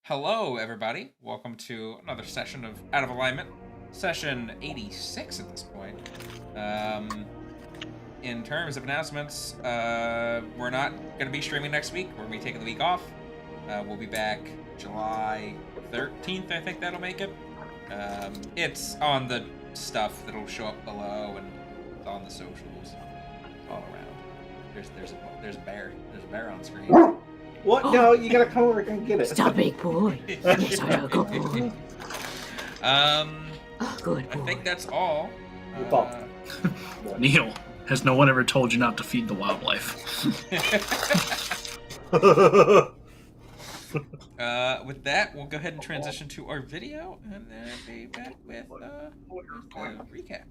Hello, everybody. Welcome to another session of Out of Alignment. Session 86 at this point. In terms of announcements, we're not going to be streaming next week. We're going to be taking the week off. We'll be back July 13th, I think that'll make it. It's on the stuff that'll show up below, and it's on the socials all around. There's a bear. There's a bear on screen. What? No, you gotta come over and get it. Stop, big boy. Yes, I know. Good boy. Good boy. I think that's all. Neil, has no one ever told you not to feed the wildlife? With that, we'll go ahead and transition to our video, and then be back with a recap.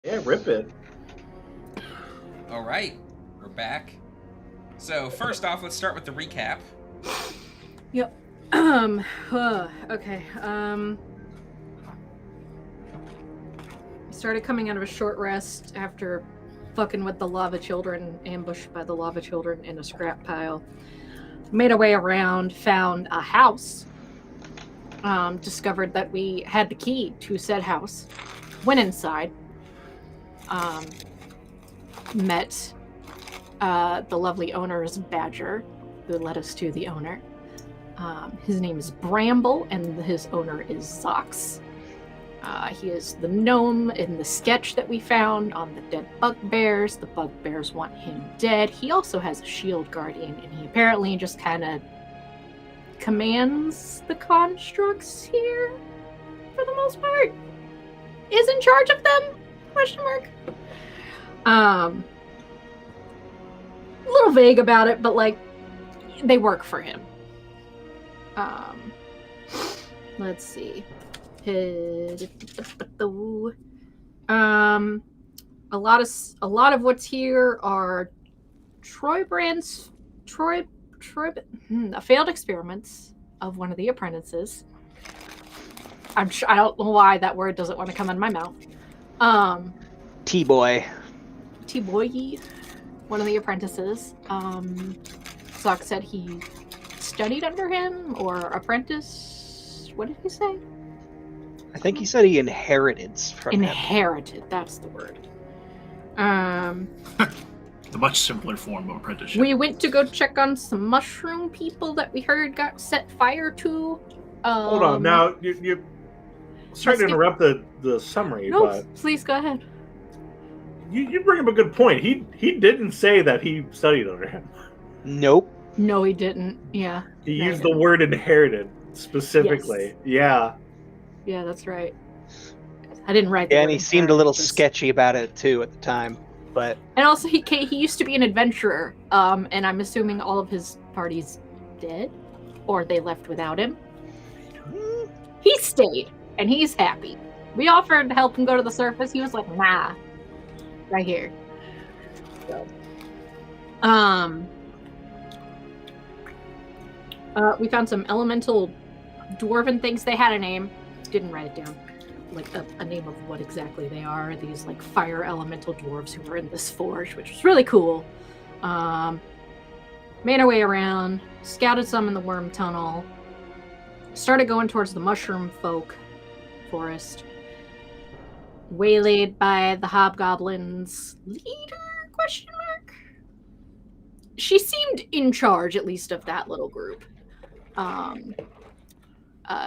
Yeah, rip it. All right, we're back. So first off, let's start with the recap. Yep. Okay. Started coming out of a short rest after fucking with the lava children, ambushed by the lava children in a scrap pile. Made our way around, found a house. Discovered that we had the key to said house. Went inside. Met the lovely owner's badger, who led us to the owner. His name is Bramble, and his owner is Zox. He is the gnome in the sketch that we found on the dead bugbears. The bugbears want him dead. He also has a shield guardian, and he apparently just kind of commands the constructs here, for the most part. Is in charge of them? Question mark. A little vague about it, but like they work for him. Let's see. A lot of what's here are failed experiments of one of the apprentices. I don't know why that word doesn't want to come in my mouth. T-boy, one of the apprentices. Zoc said he studied under him or apprentice. What did he say? I think he said he inherited from him. Inherited, that's the word. The much simpler form of apprenticeship. We went to go check on some mushroom people that we heard got set fire to. Hold on, now you sorry to interrupt the summary, no, but please go ahead. You bring up a good point. He didn't say that he studied under him. Nope. No, he didn't. Yeah. He used the word inherited specifically. Yes. Yeah, that's right. I didn't write that. Yeah, and he seemed a little sketchy about it too at the time. But and also he used to be an adventurer. And I'm assuming all of his party's dead, or they left without him. He stayed, and he's happy. We offered to help him go to the surface. He was like, nah. Right here. So, we found some elemental dwarven things. They had a name. Didn't write it down. Like a name of what exactly they are. These like fire elemental dwarves who were in this forge, which was really cool. Made our way around, scouted some in the worm tunnel, started going towards the mushroom folk forest. Waylaid by the hobgoblin's leader? Question mark. She seemed in charge, at least, of that little group.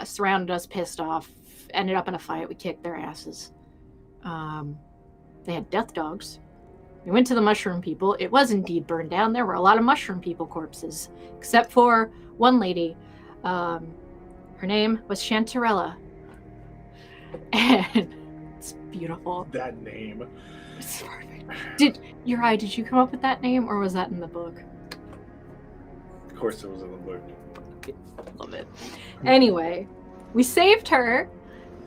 Surrounded us, pissed off, ended up in a fight. We kicked their asses. They had death dogs. We went to the mushroom people. It was indeed burned down. There were a lot of mushroom people corpses, except for one lady. Her name was Chantarella. And it's beautiful. That name. It's perfect. Did you come up with that name, or was that in the book? Of course it was in the book. Love it. Anyway, we saved her.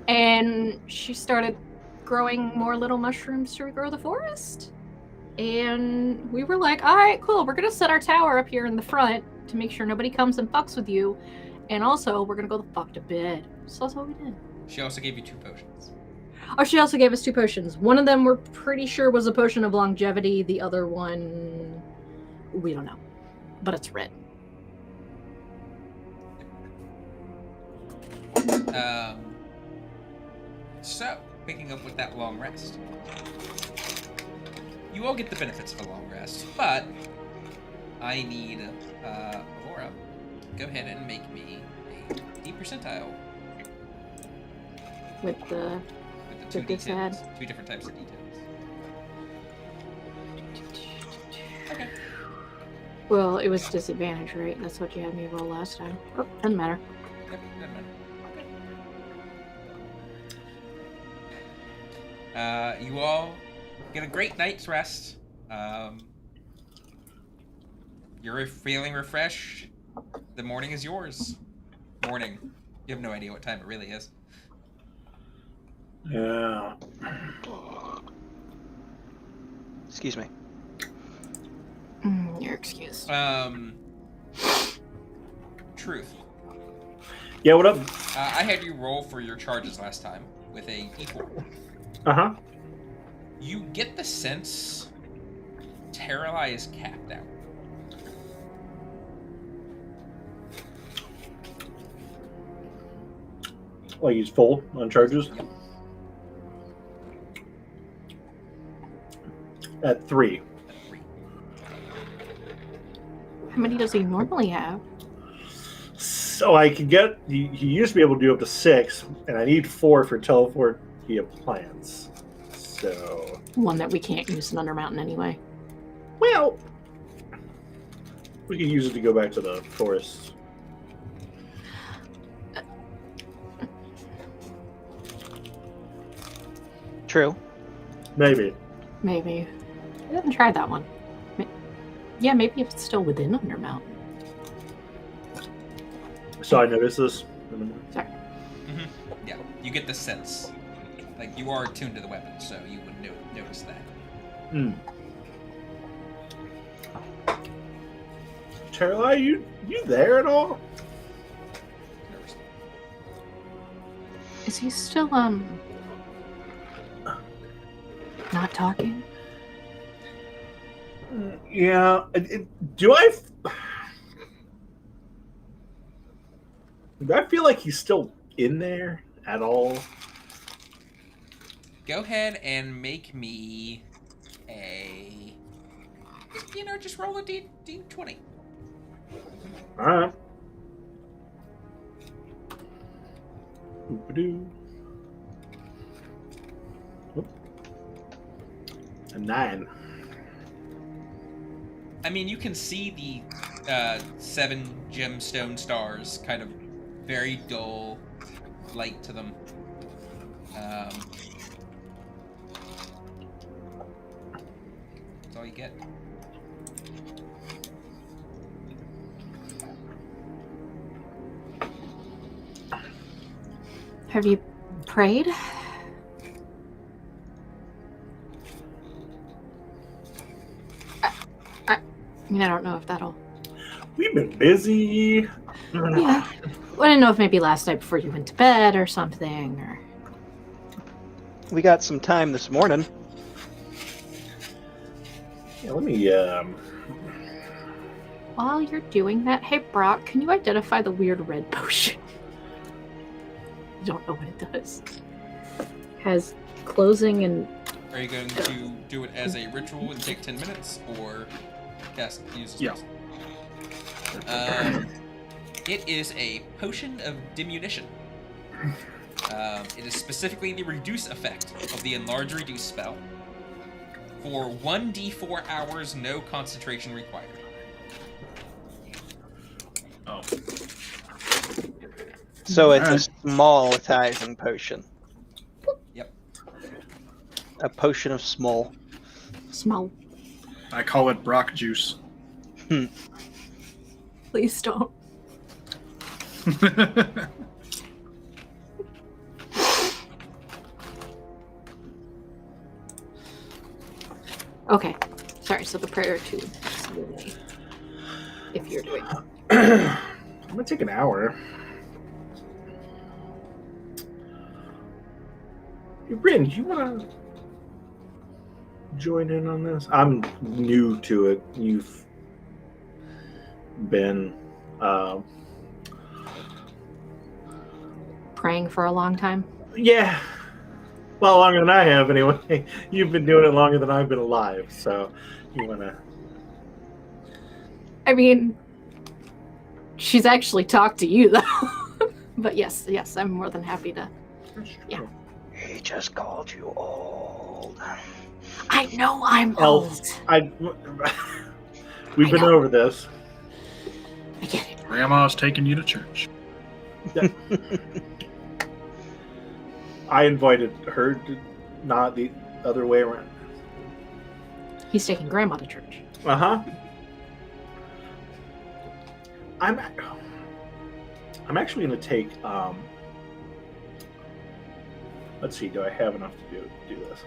And she started growing more little mushrooms to regrow the forest. And we were like, all right, cool. We're going to set our tower up here in the front to make sure nobody comes and fucks with you. And also, we're going to go the fuck to bed. So that's what we did. She also gave you 2 potions. Oh, she also gave us 2 potions. One of them we're pretty sure was a potion of longevity. The other one, we don't know. But it's red. So, picking up with that long rest. You all get the benefits of a long rest, but I need Laura. Go ahead and make me a D percentile. With the 2 this D10s. ad? 2 different types of D10s. Okay. Well, it was disadvantage, right? That's what you had me roll last time. Oh, doesn't matter. Yep, doesn't matter. You all get a great night's rest. You're feeling refreshed. The morning is yours. Morning. You have no idea what time it really is. Yeah. Excuse me. You're excused. Truth. Yeah, what up? I had you roll for your charges last time with a D4. Uh-huh. You get the sense Terrali is capped out. Like he's full on charges? Yep. At 3. How many does he normally have? So I can get... He used to be able to do up to 6, and I need 4 for teleport via plants. So... One that we can't use in Undermountain anyway. Well... We can use it to go back to the forest. True. Maybe. Maybe. I haven't tried that one. Yeah, maybe if it's still within Undermountain. So I noticed this. Sorry. Mm-hmm. Yeah, you get the sense. Like, you are attuned to the weapon, so you would notice that. Hmm. Terrali, you there at all? Nervous. Is he still, not talking? Yeah. Do I feel like he's still in there at all? Go ahead and make me a... just roll a D20. Alright. Oop-a-doo. Oop. A 9. I mean, you can see the 7 gemstone stars, kind of very dull light to them. That's all you get. Have you prayed? I mean, I don't know if that'll... We've been busy. Yeah. Well, I didn't know if maybe last night before you went to bed or something, or... We got some time this morning. Yeah, let me, While you're doing that, hey, Brock, can you identify the weird red potion? I don't know what it does. Has closing and... Are you going to do it as a ritual and take 10 minutes, or use a Yeah. It is a potion of diminution. It is specifically the reduce effect of the enlarge reduce spell. For 1d4 hours, no concentration required. Oh. So it's a Alright. small-tizing potion. Yep. A potion of small. Smell. I call it Brock juice. Please don't. Okay. Sorry, so the prayer to Salune, if you're doing it. I'm gonna take an hour. Hey, Rin, do you want to join in on this? I'm new to it. You've been Praying for a long time. yeah. Well, longer than I have, anyway. You've been doing it longer than I've been alive, so you wanna? I mean, she's actually talked to you, though. But yes, I'm more than happy to. Yeah. He just called you old. I know I'm Elf. old. We've been over this. I get it. Grandma's taking you to church. I invited her, not the other way around. He's taking Grandma to church. Uh-huh. I'm actually going to take, let's see, do I have enough to do this?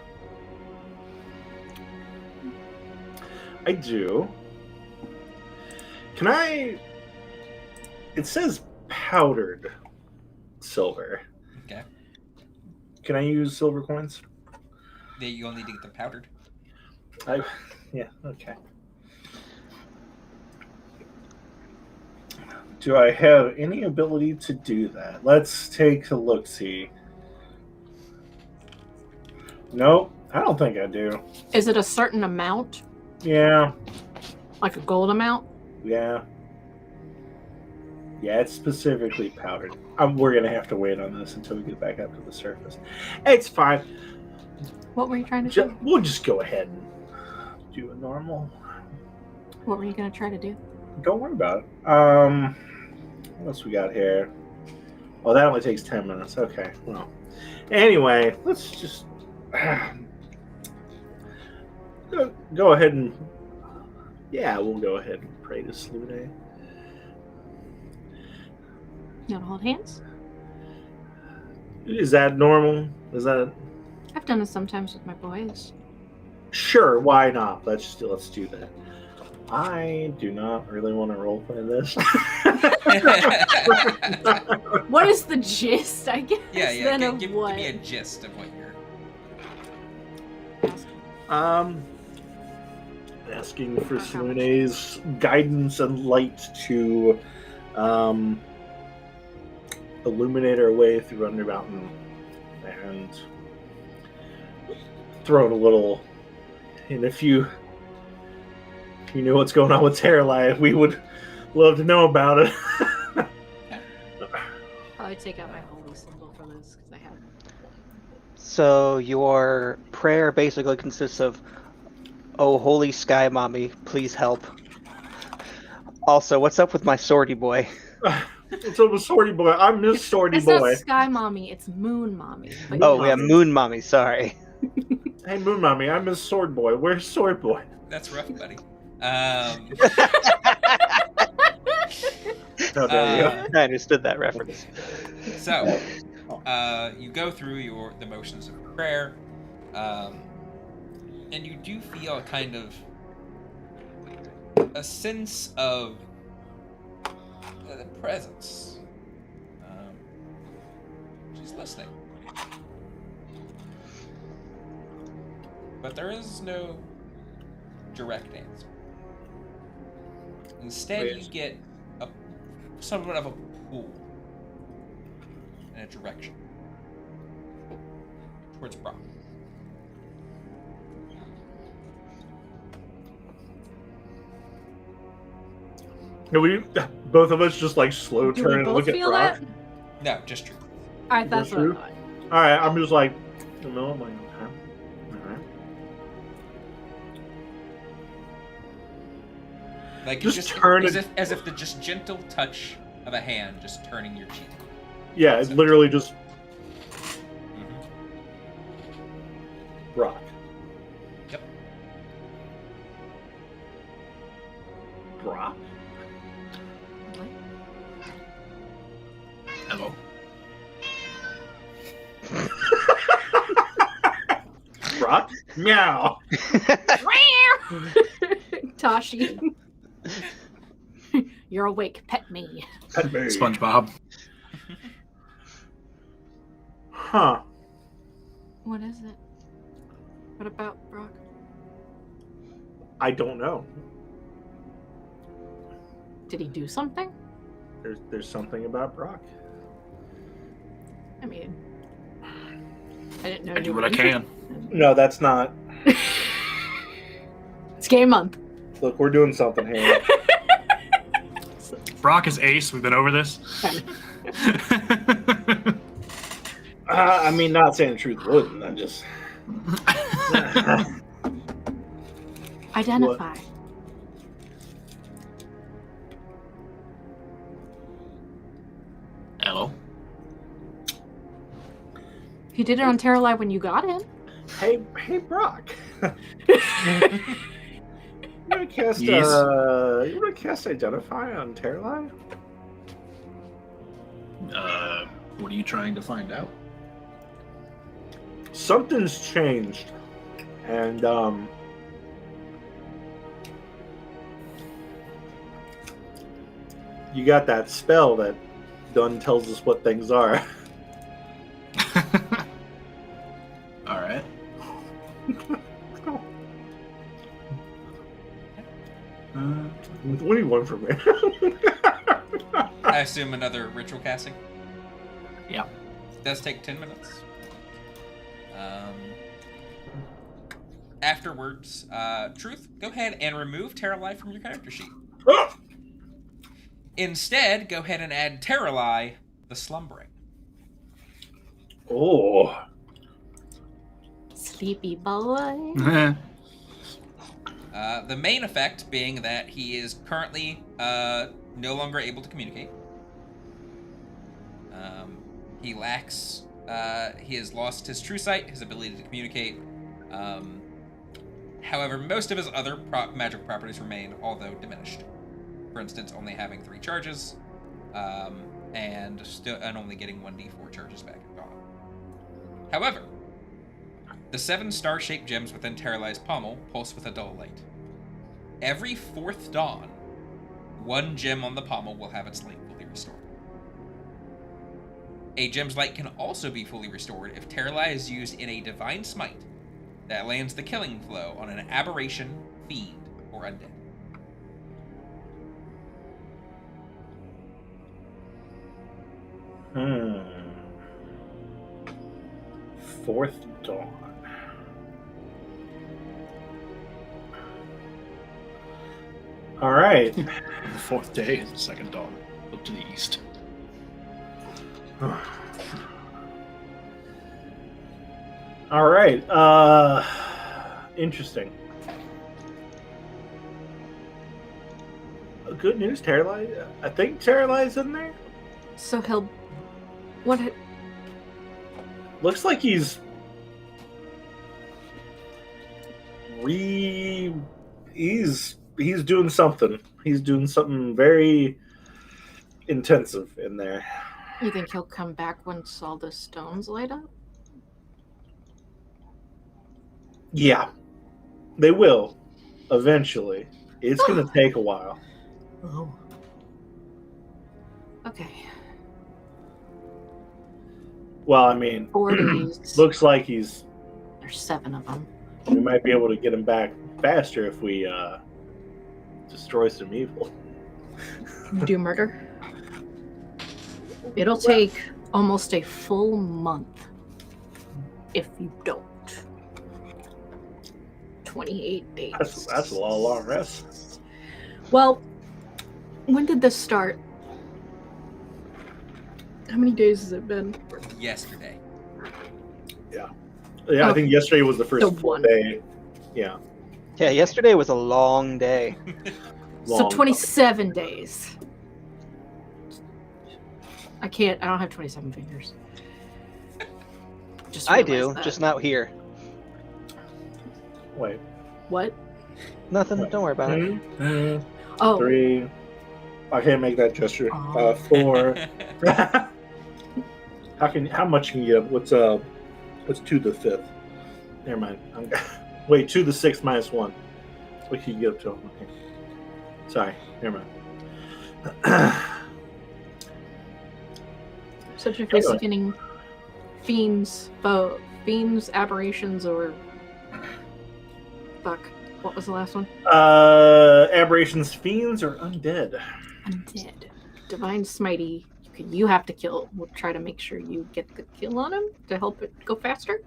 I do. Can I, it says powdered silver. Okay. Can I use silver coins? Yeah, you'll need to get them powdered. Yeah, okay. Do I have any ability to do that? Let's take a look-see. Nope, I don't think I do. Is it a certain amount? Yeah, Like a gold amount? yeah. Yeah, it's specifically powdered. We're going to have to wait on this until we get back up to the surface. It's fine. What were you trying to do? We'll just go ahead and do a normal. What were you going to try to do? Don't worry about it. What else we got here? Oh, that only takes 10 minutes. Okay, well. Anyway, let's just go ahead and... Yeah, we'll go ahead and pray to Salune. You want to hold hands? Is that normal? Is that... I've done this sometimes with my boys. Sure, why not? Let's do that. I do not really want to roleplay this. What is the gist, I guess? Yeah. Then Give of what? me a gist of what you're. Asking for Salune's guidance and light to illuminate our way through Undermountain and throw in a little. And if you knew what's going on with Terralife, we would love to know about it. Probably take out my holy symbol for this because I have. So your prayer basically consists of, "Oh, holy sky mommy, please help." Also, what's up with my swordy boy? What's up with Swordy Boy? I miss Swordy It's Boy. not Sky Mommy, it's Moon Mommy. But Oh, Moon yeah, Mommy. moon mommy, sorry. Hey, Moon Mommy, I miss Sword Boy. Where's Sword Boy? That's rough, buddy. How dare you? I understood that reference. So, you go through the motions of prayer, and you do feel kind of a sense of the presence. She's listening. But there is no direct answer. Instead, you get somewhat of a pull in a direction towards Brock. No, both of us just like slow Do turn we and both look at feel Brock. that? No, just true. Alright, that's Is what that I true? thought. All right, I'm just like, no, I'm like, okay. All right. Like Just turn as it- if the just gentle touch of a hand just turning your cheek. Yeah, it's literally just Brock. Yep. Brock. What? Hello. Brock. Meow. Tashi. You're awake. Pet me. Pet me. SpongeBob. Huh. What is it? What about Brock? I don't know. Did he do something? There's something about Brock. I mean, I didn't know. I do what I can. No, that's not. It's game month. Look, we're doing something here. Brock is ace. We've been over this. I mean, not saying the truth wouldn't. I'm just. Identify. Hello. He did it on Terra Live when you got in. Hey, Brock. You want to cast? Yes. You want to cast Identify on Terralive? What are you trying to find out? Something's changed, and you got that spell that done tells us what things are. All right. What do you want from me? I assume another ritual casting. Yeah. Does take 10 minutes. Afterwards, Truth, go ahead and remove Terra Life from your character sheet. Instead, go ahead and add Terralai, the Slumbering. Oh, Sleepy boy. The main effect being that he is currently no longer able to communicate. He lacks. He has lost his true sight, his ability to communicate. However, most of his other magical properties remain, although diminished. For instance, only having 3 charges, and only getting 1d4 charges back at dawn. However, the 7 star-shaped gems within Terralai's pommel pulse with a dull light. Every 4th dawn, 1 gem on the pommel will have its light fully restored. A gem's light can also be fully restored if Terralai is used in a divine smite that lands the killing blow on an aberration, fiend, or undead. Fourth dawn. All right. The 4th day is the 2nd dawn. Look to the east. All right. Interesting. Good news, Terralai. I think Terralai's in there. So he'll. What? Looks like he's he's doing something. He's doing something very intensive in there. You think he'll come back once all the stones light up? Yeah, they will eventually. It's going to take a while. Oh. Okay. Well, I mean, 4 days. looks like there's 7 of them. we might be able to get him back faster if we destroy some evil. You do murder? It'll take almost a full month if you don't. 28 days. That's a lot of long rests. Well, when did this start? How many days has it been? Yesterday. Yeah, I think yesterday was the first full day. Yeah. Yeah, yesterday was a long day. So 27 days. I don't have 27 fingers. Just I realized do, that. just not here. Wait. What? Nothing, don't worry about it. Oh. 3. I can't make that gesture. Oh. 4. How much can you get? What's 2 to the 5th? Never mind. Wait, 2 to the 6 minus 1. What can you get up to? Okay. Sorry, never mind. Such if you're skinning fiends, aberrations, or fuck. What was the last one? Aberrations, fiends, or undead. Undead. Divine Smitey. You have to kill. We'll try to make sure you get the kill on him to help it go faster.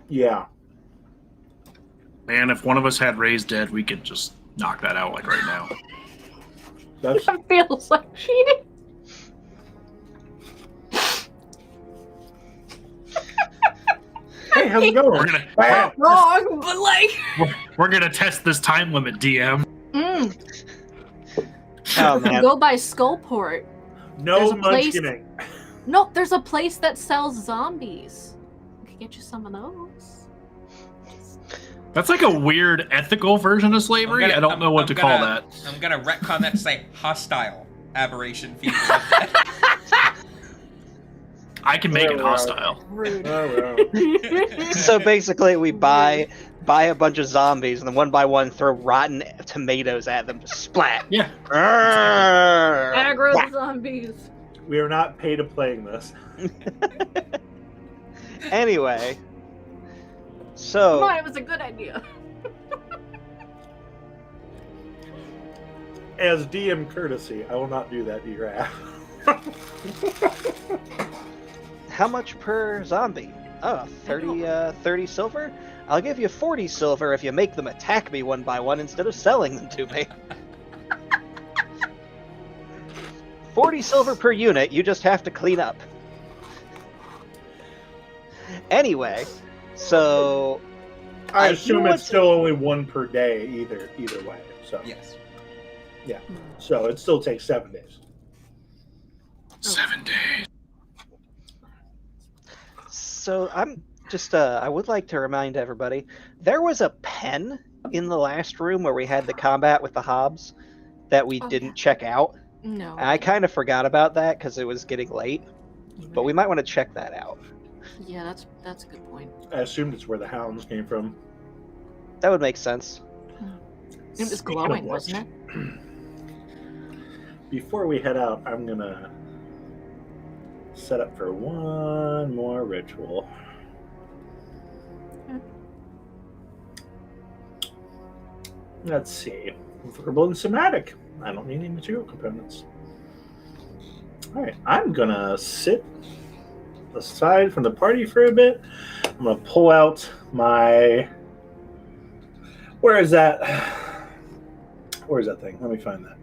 Yeah. Man, if one of us had raised dead, we could just knock that out like right now. That's That feels like cheating. hey, how's it going? We're gonna Not wrong, but like. we're gonna test this time limit, DM. Oh man. Go by Skullport. No There's a place- munchkining. No, there's a place that sells zombies. I could get you some of those. That's like a weird ethical version of slavery. I don't know what to call that. I'm gonna retcon that to say hostile aberration fiend. I can make it hostile. Rude. So basically, we buy a bunch of zombies, and then one by one throw rotten tomatoes at them to splat. Yeah. Aggro the zombies. We are not paid to playing this. Anyway, Come so on, it was a good idea. As DM courtesy, I will not do that to your ass. how much per zombie? Oh, 30 silver? I'll give you 40 silver if you make them attack me one by one instead of selling them to me. 40 silver per unit, you just have to clean up. Anyway, so I I assume do it's still only 1 per day either way. So Yes. so it still takes 7 days. 7 days. So I'm just I would like to remind everybody there was a pen in the last room where we had the combat with the hobs that we Oh, didn't yeah. check out. No. And I kind of forgot about that because it was getting late, but we might want to check that out. Yeah, that's a good point. I assumed it's where the hounds came from. That would make sense. It was Speaking of glowing, which, wasn't it? Before we head out, I'm gonna set up for one more ritual. Okay. Let's see. Verbal and somatic. I don't need any material components. Alright, I'm gonna sit aside from the party for a bit. I'm gonna pull out my... Where is that? Where's that thing? Let me find that.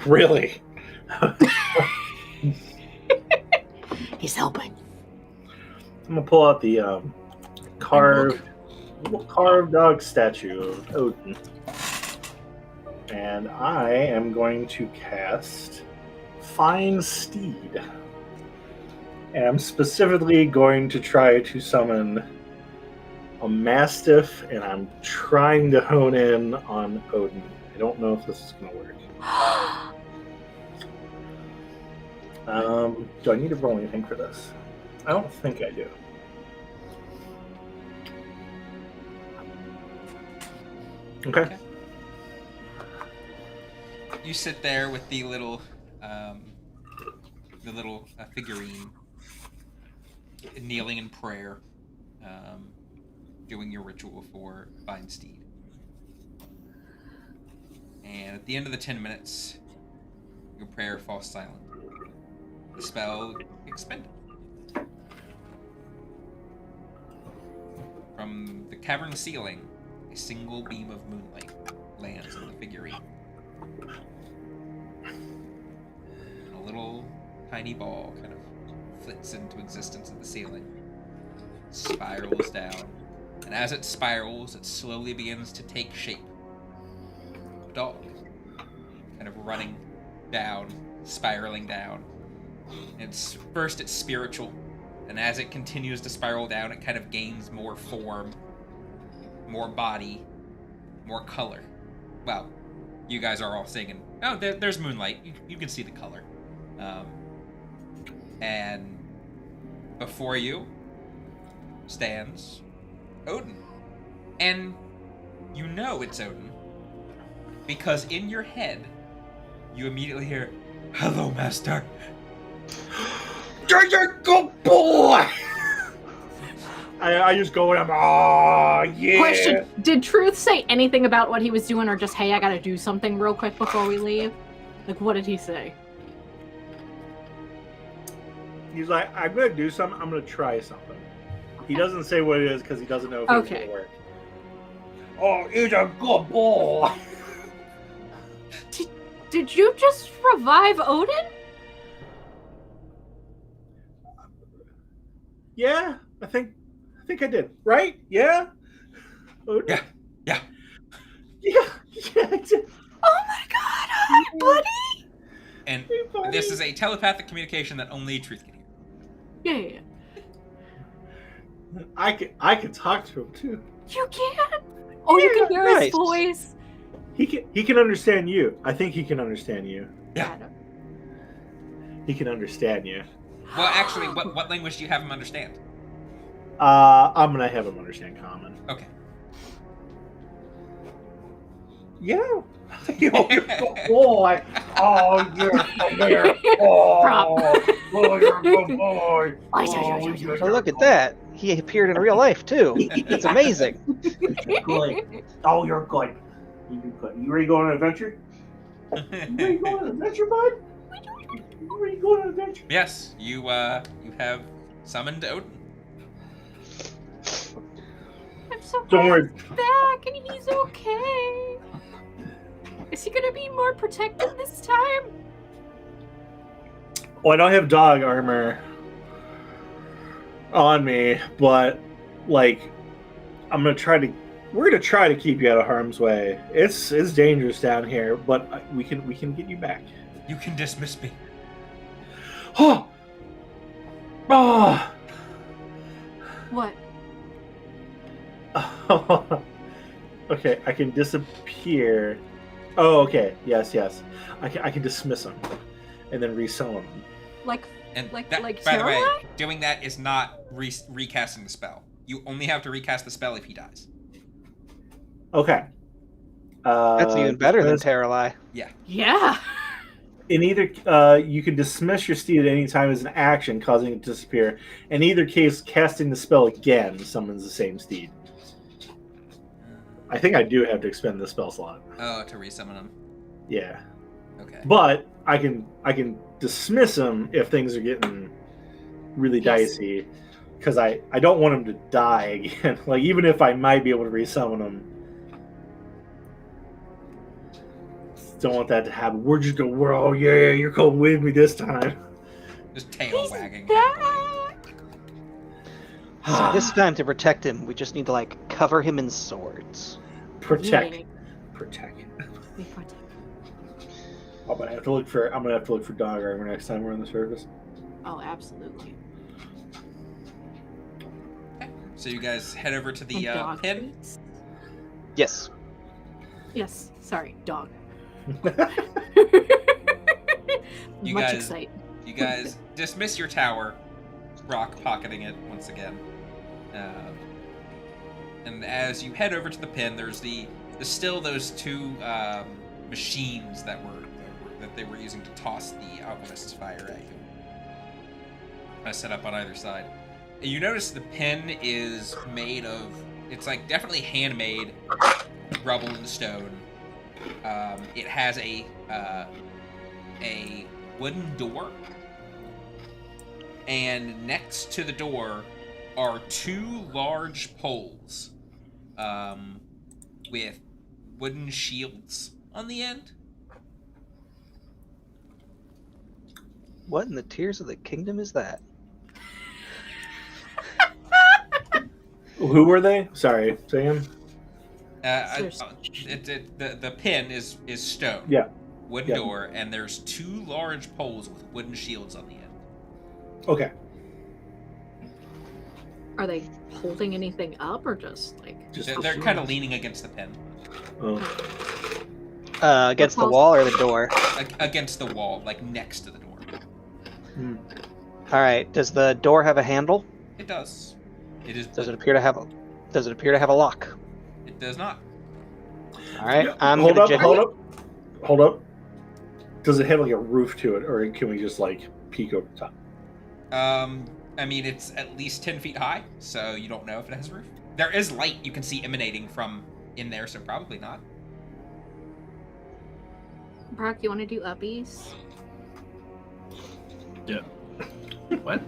Really? He's helping. I'm gonna pull out the carved dog statue of Odin, and I am going to cast Find Steed, and I'm specifically going to try to summon a Mastiff, and I'm trying to hone in on Odin. I don't know if this is gonna work. Do I need to roll anything for this? I don't think I do. Okay. You sit there with the little figurine, kneeling in prayer, doing your ritual for Find Steed. And at the end of the 10 minutes, your prayer falls silent. The spell expended. From the cavern ceiling, a single beam of moonlight lands on the figurine. And a little tiny ball kind of flits into existence at the ceiling, spirals down, and as it spirals, it slowly begins to take shape. A dog, kind of running down, spiraling down. It's spiritual, and as it continues to spiral down, it kind of gains more form, more body, more color. Well, you guys are all singing. Oh, there's moonlight. You can see the color. And before you, stands Odin. And you know it's Odin because in your head, you immediately hear, "Hello, Master." Good boy! I just go and I'm, oh, yeah. Question: did Truth say anything about what he was doing, or just, "Hey, I gotta do something real quick before we leave"? Like, what did he say? He's like, I'm going to do something. I'm going to try something. He doesn't say what it is because he doesn't know if it's going to work. Oh, he's a good boy. Did you just revive Odin? Yeah, I think I did. Right? Yeah? Odin? Yeah. Yeah, I did. Oh my god, hi, buddy! And Hey, buddy. this is a telepathic communication that only Truth can hear. Yeah. I can talk to him too. You can? Oh, you can hear nice. his voice. He can understand you. I think he can understand you. Yeah. He can understand you. Well, actually, what language do you have him understand? I'm gonna have him understand common. Okay. Yeah. You're a good boy. Oh, you're a good boy. Oh, you're a good boy. Oh, look at that. He appeared in real life, too. It's amazing. Good. Oh, you're good. You're good. You ready to go on an adventure? You ready to go on an adventure, bud? You ready to go on an adventure? Yes, you have summoned Odin. I'm so Don't glad worry. he's back and he's okay. Is he gonna be more protected this time? Well, I don't have dog armor on me, but like, we're gonna try to keep you out of harm's way. It's dangerous down here, but we can get you back. You can dismiss me. Oh, oh. What? Okay, I can disappear. Oh, okay. Yes. I can dismiss him, and then resummon him. Like By the way, Caroline? doing that is not recasting the spell. You only have to recast the spell if he dies. Okay. That's even better than dismiss- Terralai. Yeah. In either, you can dismiss your steed at any time as an action, causing it to disappear. In either case, casting the spell again summons the same steed. I think I do have to expend the spell slot. Oh, to resummon him. Yeah, Okay. but I can dismiss him if things are getting really Yes. dicey, because I don't want him to die again. Like, even if I might be able to resummon him, don't want that to happen. We're oh yeah, you're going with me this time. Just tail He's wagging. back. So this time, to protect him, we just need to, cover him in swords. Protect. Yeah. Protect. We protect. I'm gonna have to look for dog armor next time we're on the surface. Oh, absolutely. So you guys head over to the And dog pin. treats. Yes. Yes. Sorry, dog. You Much guys- excite. You guys dismiss your tower, rock pocketing it once again. And as you head over to the pin, there's still those two machines that they were using to toss the alchemist's fire at you. Set up on either side. You notice the pin is made of, it's like definitely handmade rubble and stone. It has a wooden door, and next to the door are two large poles with wooden shields on the end. What in the Tears of the Kingdom is that? Who were they? Sorry, Sam. The pin is stone. Yeah. Wooden Yeah. door, and there's two large poles with wooden shields on the end. Okay. Are they holding anything up or just like? Just They're kind of leaning against the pin, Against the wall or the door? against the wall, like next to the door. Hmm. All right. Does the door have a handle? It does. It is. Does it appear to have a lock? It does not. All right. Hold up. Does it have like a roof to it, or can we just like peek over the top? I mean, it's at least 10 feet high, so you don't know if it has a roof. There is light you can see emanating from in there, so probably not. Brock, you want to do uppies? Yeah. What?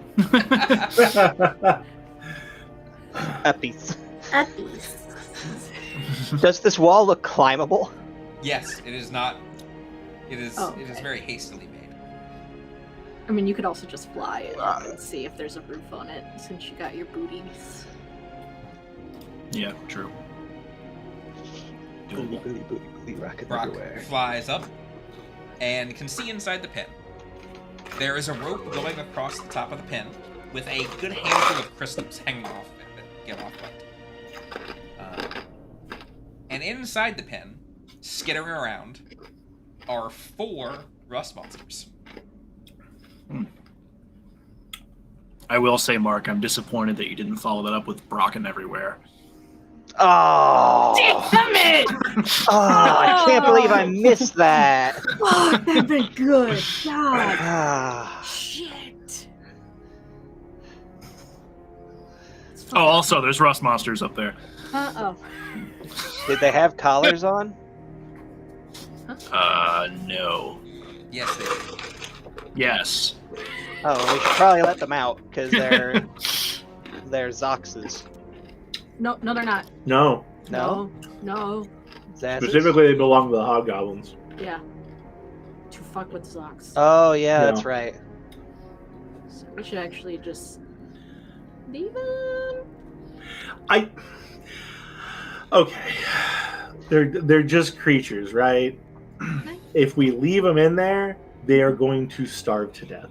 Uppies. Uppies. Does this wall look climbable? Yes, it is not. It is. Oh, It is okay. very hastily made. I mean, you could also just fly it and see if there's a roof on it, since you got your booties. Yeah, true. Booty, booty, booty, booty, rocket Brock everywhere. flies up and can see inside the pin. There is a rope going across the top of the pin with a good handful of crystals hanging off it that give off light. And inside the pin, skittering around, are 4 rust monsters. I will say, Mark, I'm disappointed that you didn't follow that up with Brocken everywhere. Oh! Damn it! Oh, I can't believe I missed that. Oh, that'd been good. God. Ah. Shit. Oh, also, there's rust monsters up there. Uh-oh. Did they have collars on? No. Yes, they do. Yes. Oh, we should probably let them out because they're Zoxes. No, they're not. No. No, No. Zazzes? Specifically, they belong to the hobgoblins. Yeah. To fuck with Zox. Oh yeah, No. that's right. So we should actually just leave them. Okay. They're just creatures, right? If we leave them in there, they are going to starve to death.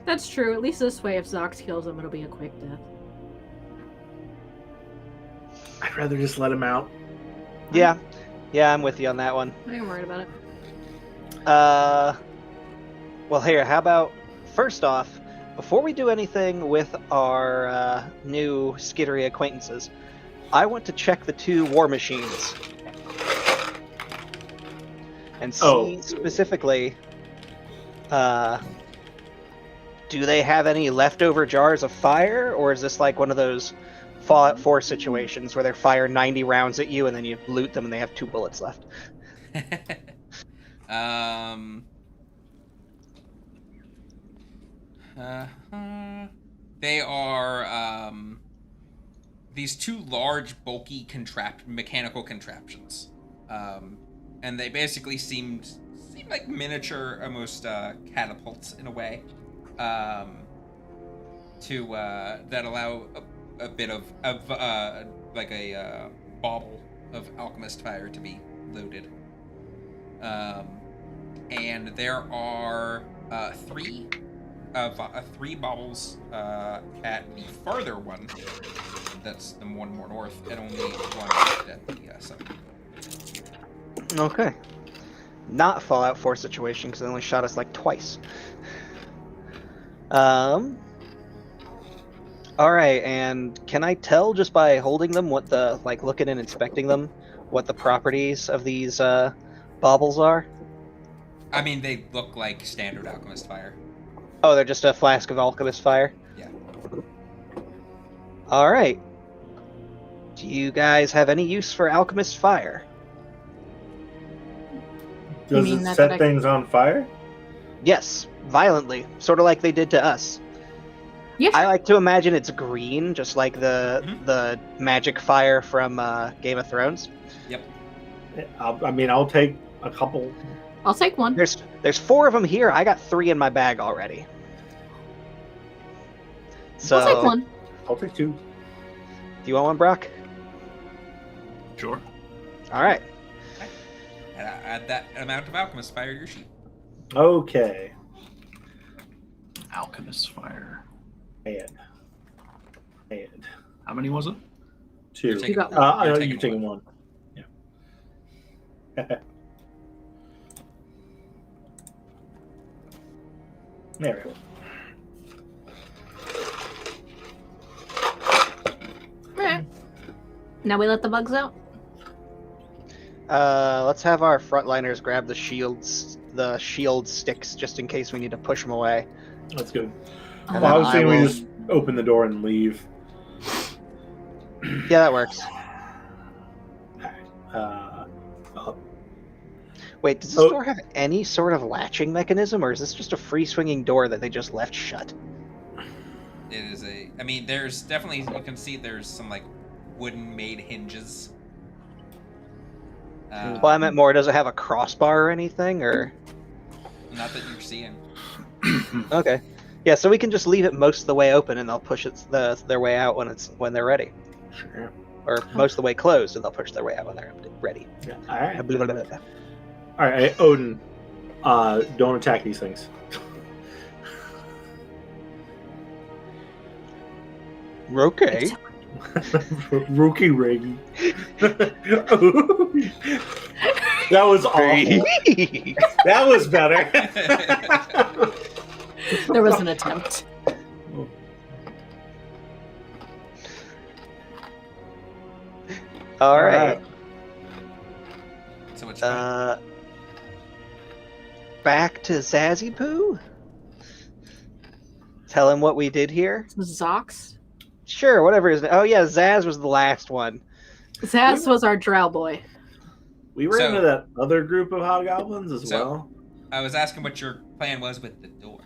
That's true. At least this way, if Zox kills them, it'll be a quick death. I'd rather just let them out. Yeah, I'm with you on that one. I ain't worried about it. Well, here, how about first off, before we do anything with our new skittery acquaintances, I want to check the 2 war machines and see specifically, do they have any leftover jars of fire, or is this like one of those Fallout 4 situations where they fire 90 rounds at you and then you loot them and they have 2 bullets left? They are these 2 large, bulky mechanical contraptions, and they basically seem like miniature, almost catapults in a way, that allow a bit of like a bauble of alchemist fire to be loaded. And there are 3 baubles at the farther one. That's the one more north, and only 1 at the south. Okay. Not Fallout 4 situation because they only shot us like twice. Alright, and can I tell just by holding them what the, like looking and inspecting them, what the properties of these baubles are? I mean, they look like standard alchemist fire. Oh, they're just a flask of alchemist fire? Yeah. Alright. Do you guys have any use for alchemist fire? Does mean it that set I- things on fire? Yes, violently. Sort of like they did to us. Yeah. I like to imagine it's green, just like the magic fire from Game of Thrones. Yep. I'll take a couple. I'll take one. There's 4 of them here. I got 3 in my bag already. So, I'll take one. I'll take 2. do you want one, Brock? Sure. All right. And add that amount of alchemist fire to your sheet. Okay. Alchemist fire. And How many was it? 2. You're taking- got you're You're taking 1. Yeah. There we go. Now we let the bugs out? Let's have our frontliners grab the shield sticks, just in case we need to push them away. That's good. And Well, I then was saying we will- just open the door and leave. Yeah, that works. Wait, does this door have any sort of latching mechanism, or is this just a free-swinging door that they just left shut? It is a. I mean, there's definitely, you can see there's some like wooden-made hinges. Well, I meant more. Does it have a crossbar or anything, or? Not that you're seeing. Okay. Yeah, so we can just leave it most of the way open, and they'll push their way out when they're ready, Sure. or most of the way closed, and they'll push their way out when they're ready. Yeah. All right. Blah, blah, blah, blah. All right, Odin. Don't attack these things. Okay. Rookie ring. That was awful. That was better. There was an attempt. All right. So it's Back to Zazzy Poo. Tell him what we did here. Zox. Sure, whatever his name. Oh yeah, Zaz was the last one. Zaz was our drow boy. We ran So- into that other group of hobgoblins as So- well. I was asking what your plan was with the door.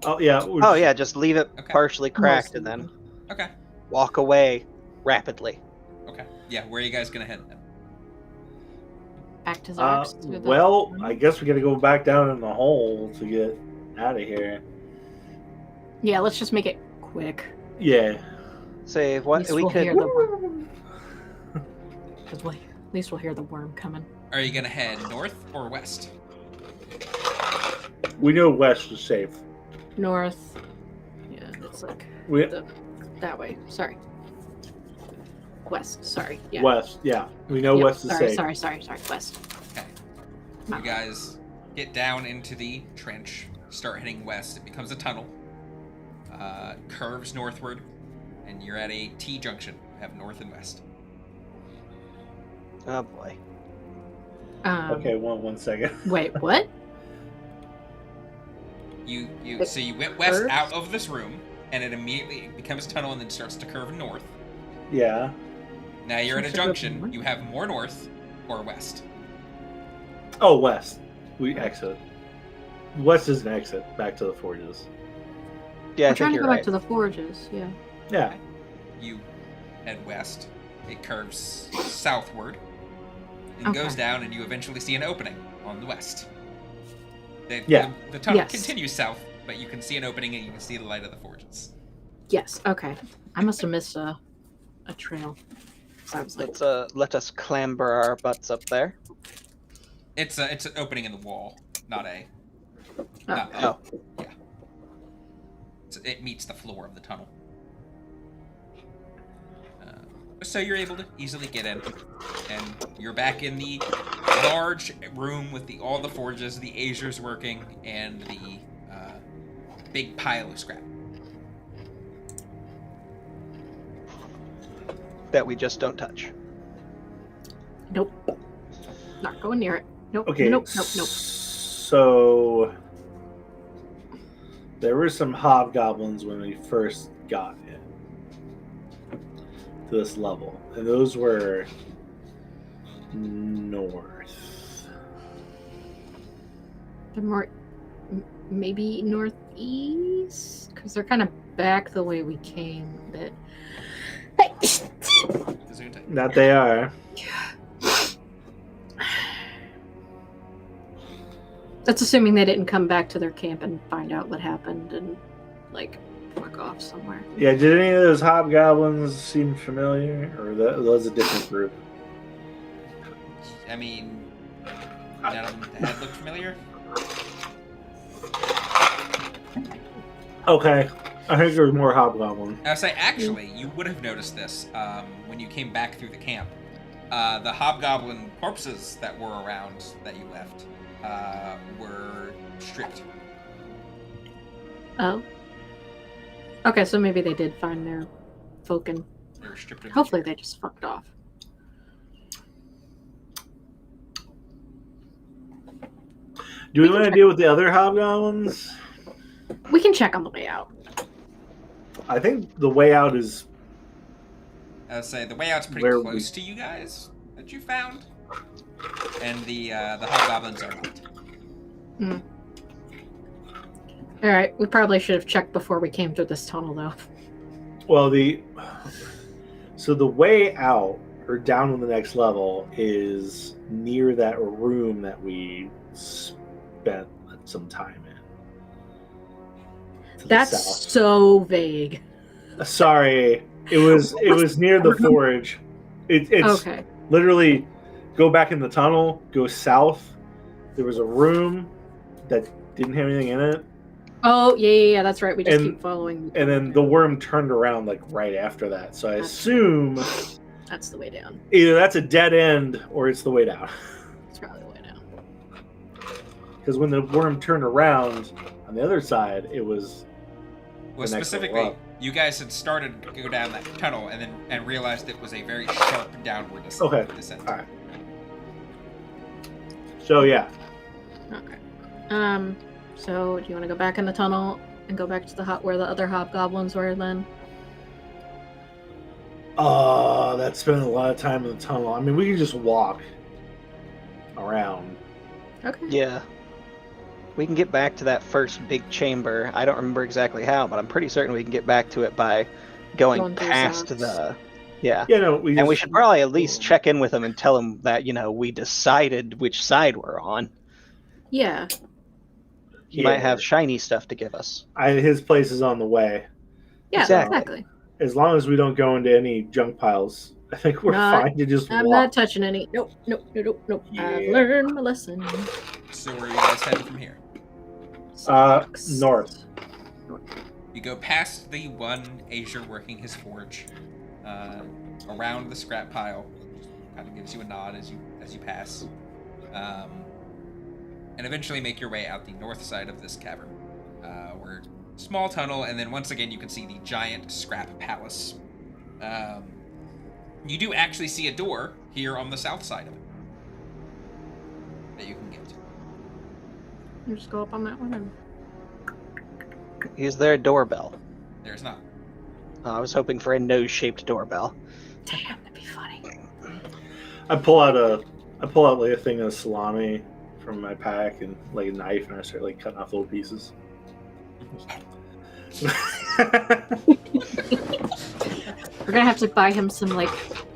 Oh yeah. Oh yeah, just leave it Okay. partially cracked and then Okay. walk away rapidly. Okay. Yeah. Where are you guys gonna head then? Back to Zox. to the- Well, I guess we got to go back down in the hole to get out of here. Yeah, let's just make it quick. Yeah. Save At what least we we'll could. hear the worm. At least we'll hear the worm coming. Are you gonna head north or west? We know west is safe. North. Yeah, it's like We that way. Sorry. West. Sorry. Yeah. west. Yeah, we know Yep, west is safe. Sorry. West. Okay. No. You guys get down into the trench, start heading west. It becomes a tunnel, curves northward, and you're at a T junction. You have north and west. Oh boy. Okay, one second. Wait, what? So you went west Curves? out of this room, and it immediately becomes a tunnel and then starts to curve north. Yeah. Now you're at a Seems to go junction. north. You have more north or west. Oh, west. We exit. West is an exit back to the forges. Yeah, I I'm trying think to you're go right. back to the forges. Yeah. Yeah. You head west. It curves southward and Okay. goes down, and you eventually see an opening on the west. Yeah. The tunnel Yes. continues south, but you can see an opening and you can see the light of the forges. Yes. Okay. I must have missed a trail. So I was like, Let us clamber our butts up there. It's an opening in the wall, not a. oh, Not Oh. Yeah. It meets the floor of the tunnel. So you're able to easily get in, and you're back in the large room with all the forges, the Azures working, and the big pile of scrap. That we just don't touch. nope. Not going near it. Nope. Okay. Nope. So there were some hobgoblins when we first got in to this level, and those were north. They're more, maybe northeast, because they're kind of back the way we came. But Gesundheit. That they are. that's assuming they didn't come back to their camp and find out what happened and like fuck off somewhere. Yeah. Did any of those hobgoblins seem familiar, or was a different group? I mean, none of them had looked familiar. Okay. I think there was more hobgoblins. I would say, actually, you would have noticed this when you came back through the camp. The hobgoblin corpses that were around that you left were stripped. Oh. Okay, so maybe they did find their folk and They're stripped of Hopefully they just fucked off. Do we want to deal with the other hobgoblins? We can check on the way out. I think the way out is... I would say the way out's pretty Where close to you guys that you found, and the hobgoblins are not. Mm. All right, we probably should have checked before we came through this tunnel, though. Well, so the way out, or down on the next level, is near that room that we spent some time in. To the That's south. so vague. Sorry, it was near the forge. It's Okay. literally go back in the tunnel, go south. There was a room that didn't have anything in it. Oh, yeah, that's right. We just And- keep following. And then the worm turned around like right after that. So I assume That's the way down. either that's a dead end or it's the way down. It's probably the way down. Because when the worm turned around on the other side, it was Well, the next specifically, level up. you guys had started to go down that tunnel and realized it was a very sharp downward descent. Okay. descent. All right. So yeah, Okay. So do you want to go back in the tunnel and go back to the where the other hobgoblins were then? that spent a lot of time in the tunnel. I mean, we can just walk around. Okay. Yeah. We can get back to that first big chamber. I don't remember exactly how, but I'm pretty certain we can get back to it by going Going through past Zach's. the... Yeah. Yeah, no, And we should probably at least check in with them and tell them that, we decided which side we're on. Yeah. He might have shiny stuff to give us. His place is on the way. Yeah, Exactly. exactly. As long as we don't go into any junk piles, I think we're Not- fine to just I'm walk. not touching any. Nope. I've Yeah. learned my lesson. So where are you guys heading from here? North. You go past the one Azure working his forge, around the scrap pile, kind of gives you a nod as you pass, and eventually make your way out the north side of this cavern, where small tunnel, and then once again you can see the giant scrap palace. You do actually see a door here on the south side of it that you can get to. You just go up on that one and. Is there a doorbell? There's not. I was hoping for a nose-shaped doorbell. Damn, that'd be funny. I pull out like a thing of salami from my pack and like a knife, and I start like cutting off little pieces. We're gonna have to buy him some like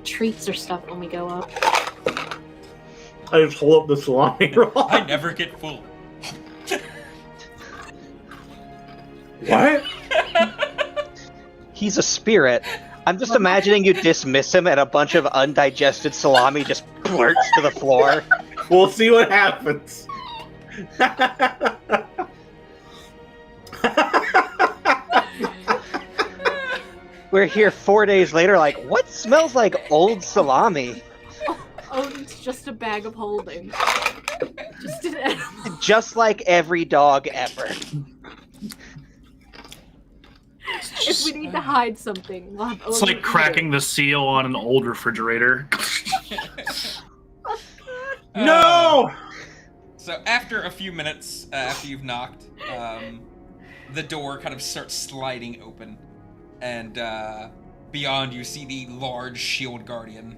treats or stuff when we go up. I just hold up the salami roll. I never get full. What? He's a spirit. I'm just imagining you dismiss him and a bunch of undigested salami just blurts to the floor. We'll see what happens. We're here 4 days later like, what smells like old salami? Oh, it's just a bag of holding. Just an animal. Just like every dog ever. If we need to hide something, we'll have It's Odin like eat cracking it. the seal on an old refrigerator. No! So after a few minutes, after you've knocked, the door kind of starts sliding open, and beyond you see the large shield guardian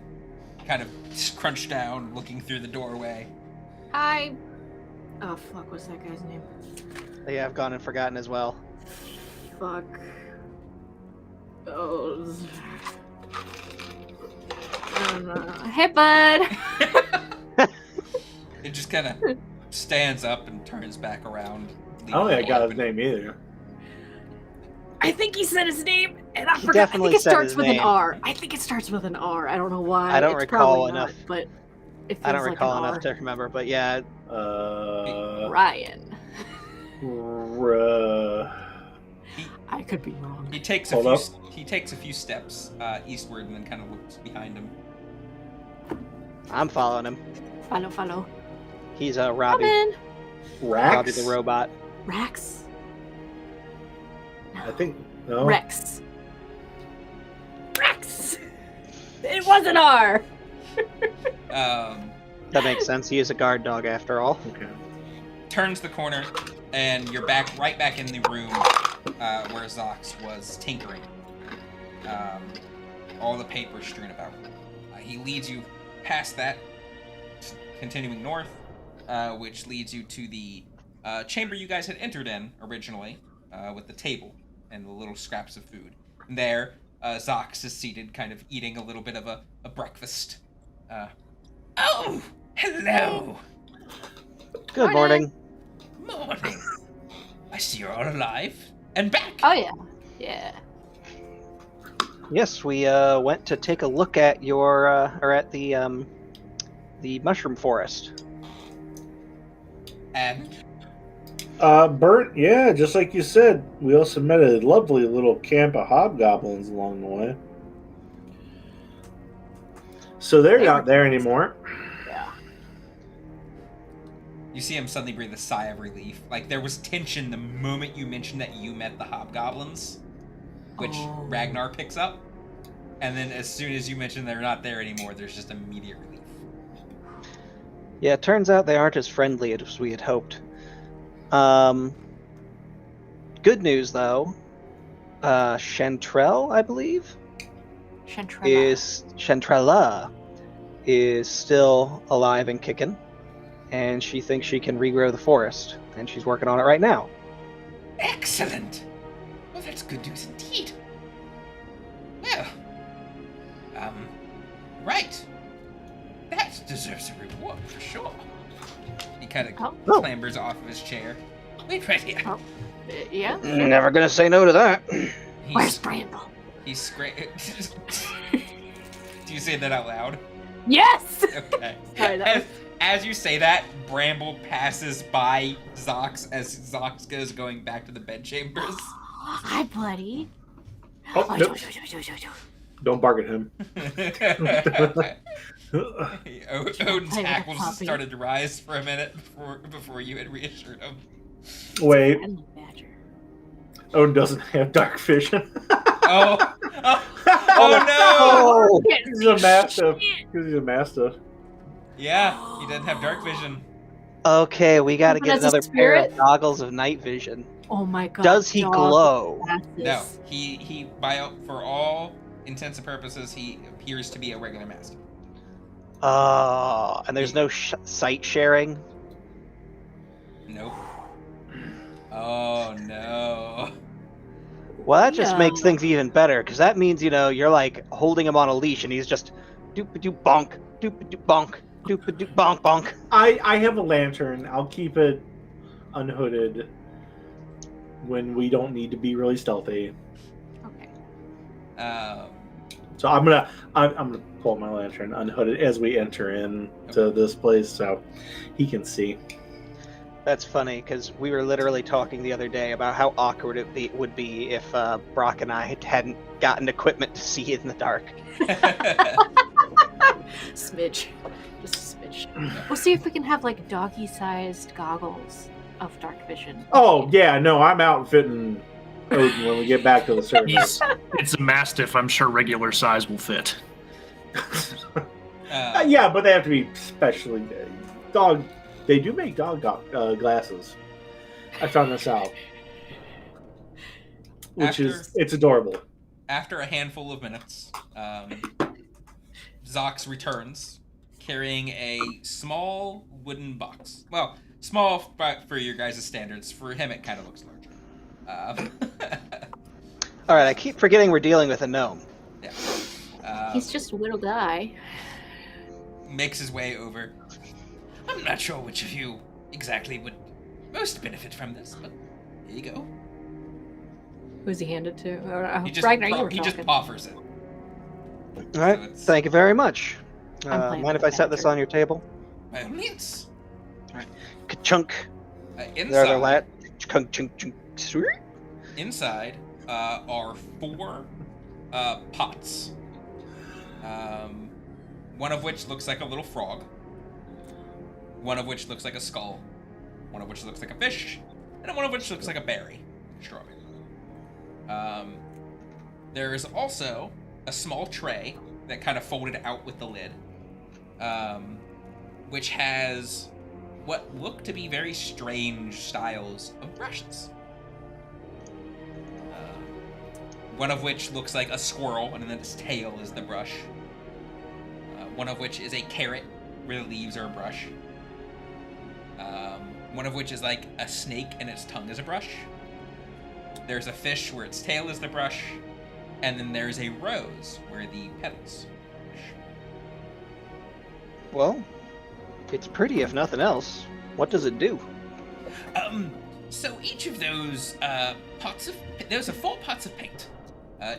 kind of crunched down, looking through the doorway. Hi. Oh fuck, what's that guy's name? Yeah, I've gone and forgotten as well. Fuck. Oh. Hey, bud. It just kind of stands up and turns back around. I don't think I got his open. name either. I think he said his name, and I He forgot. I definitely think it said starts his with name. an R. I think it starts with an R. I don't know why. I don't It's recall probably enough. not, but it I don't feels like recall an enough R. to remember, but yeah, Ryan. R- I could be wrong. He takes Hold a up. few. He takes a few steps eastward and then kind of looks behind him. I'm following him. Follow. He's Come Robbie. in. Rax? Robbie the robot. Rex. I think no. Rex. Rex. It wasn't R. That makes sense. He is a guard dog after all. Okay. Turns the corner, and you're right back in the room where Zox was tinkering. All the paper strewn about. He leads you past that, continuing north, which leads you to the chamber you guys had entered in originally, with the table and the little scraps of food. And there, Zox is seated, kind of eating a little bit of a breakfast. Oh, hello. Good morning. Morning. I see you're all alive and back. Oh yeah, yeah. Yes, we went to take a look at your at the mushroom forest. And Burnt, yeah, just like you said. We also met a lovely little camp of hobgoblins along the way. So they're not there anymore. Yeah. you see him suddenly breathe a sigh of relief. Like, there was tension the moment you mentioned that you met the hobgoblins, which Ragnar picks up. And then as soon as you mention they're not there anymore, there's just immediate relief. Yeah, it turns out they aren't as friendly as we had hoped. Good news, though. Chantrell, I believe, Chantrella is still alive and kicking, and she thinks she can regrow the forest, and she's working on it right now. Excellent! Well, that's good news indeed. Well, right. That deserves a reward for sure. He kind of clambers off of his chair. Wait right here. Yeah? Never gonna say no to that. Where's Bramble? He's Do you say that out loud? Yes! Okay. Sorry, As you say that, Bramble passes by Zox as Zox goes going back to the bedchambers. Hi, buddy. Oh, nope. Don't bark at him. Odin's hackles started to rise for a minute before you had reassured him. Wait. Odin doesn't have dark vision. Oh no! He's a mastiff. He's a mastiff. Yeah, he doesn't have dark vision. Okay, we gotta get another pair of spirit? goggles of night vision. Oh my god. Does he glow? No, he for all intents and purposes, he appears to be a regular mastiff. Oh, and there's no sight sharing? Nope. Oh no. Well, that just makes things even better, because that means, you're like holding him on a leash and he's just doop-a-doop bonk, doop-a-doop bonk, doop-a-doop bonk bonk. I have a lantern. I'll keep it unhooded when we don't need to be really stealthy. Okay. So I'm gonna pull my lantern unhooded as we enter into this place so he can see. That's funny, because we were literally talking the other day about how awkward it would be if Brock and I hadn't gotten equipment to see in the dark. Smidge. Just a smidge. We'll see if we can have, like, doggy-sized goggles of dark vision. Oh, yeah, no, I'm outfitting Odin when we get back to the surface. It's a mastiff. I'm sure regular size will fit. Yeah, but they have to be specially dog. They do make dog glasses. I found this out, it's adorable. After a handful of minutes, Zox returns carrying a small wooden box. Well, small for your guys' standards. For him, it kind of looks larger. All right, I keep forgetting we're dealing with a gnome. Yeah. He's just a little guy. Makes his way over. I'm not sure which of you exactly would most benefit from this, but here you go. Who's he handed to? He just, Ragnar, you were he just talking. offers it. All right, thank you very much. playing Mind with if I set this Badger. on your table? By all means. Ka-chunk. Inside, Chunk, chunk, chunk. inside are 4 pots. One of which looks like a little frog. One of which looks like a skull. One of which looks like a fish. And one of which looks like a berry. Strawberry. There is also a small tray that kind of folded out with the lid, which has what look to be very strange styles of brushes. One of which looks like a squirrel, and then its tail is the brush. One of which is a carrot, where the leaves are a brush. One of which is like a snake, and its tongue is a brush. There's a fish, where its tail is the brush. And then there's a rose, where the petals are the brush. Well, it's pretty if nothing else. What does it do? So each of those those are 4 pots of paint.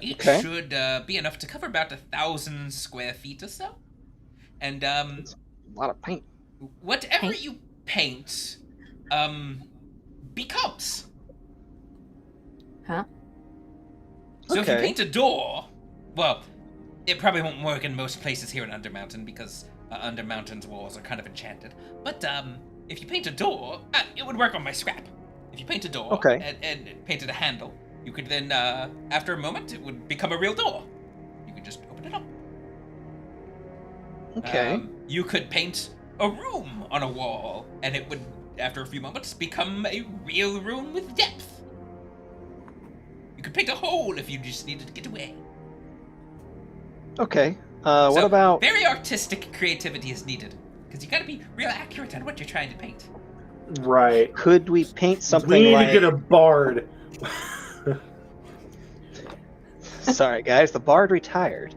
Each Okay. should be enough to cover about 1,000 square feet or so. And A lot of paint. whatever you paint, becomes. Huh? So if you Okay. paint a door, well, it probably won't work in most places here in Undermountain because Undermountain's walls are kind of enchanted. But if you paint a door, it would work on my scrap. If you paint a door Okay. and painted a handle, you could then, after a moment, it would become a real door. You could just open it up. Okay. You could paint a room on a wall, and it would, after a few moments, become a real room with depth. You could paint a hole if you just needed to get away. Okay. What So, about... very artistic creativity is needed, because you gotta be real accurate on what you're trying to paint. Right. Could we paint something We need like... to get a bard. Sorry, guys, the bard retired.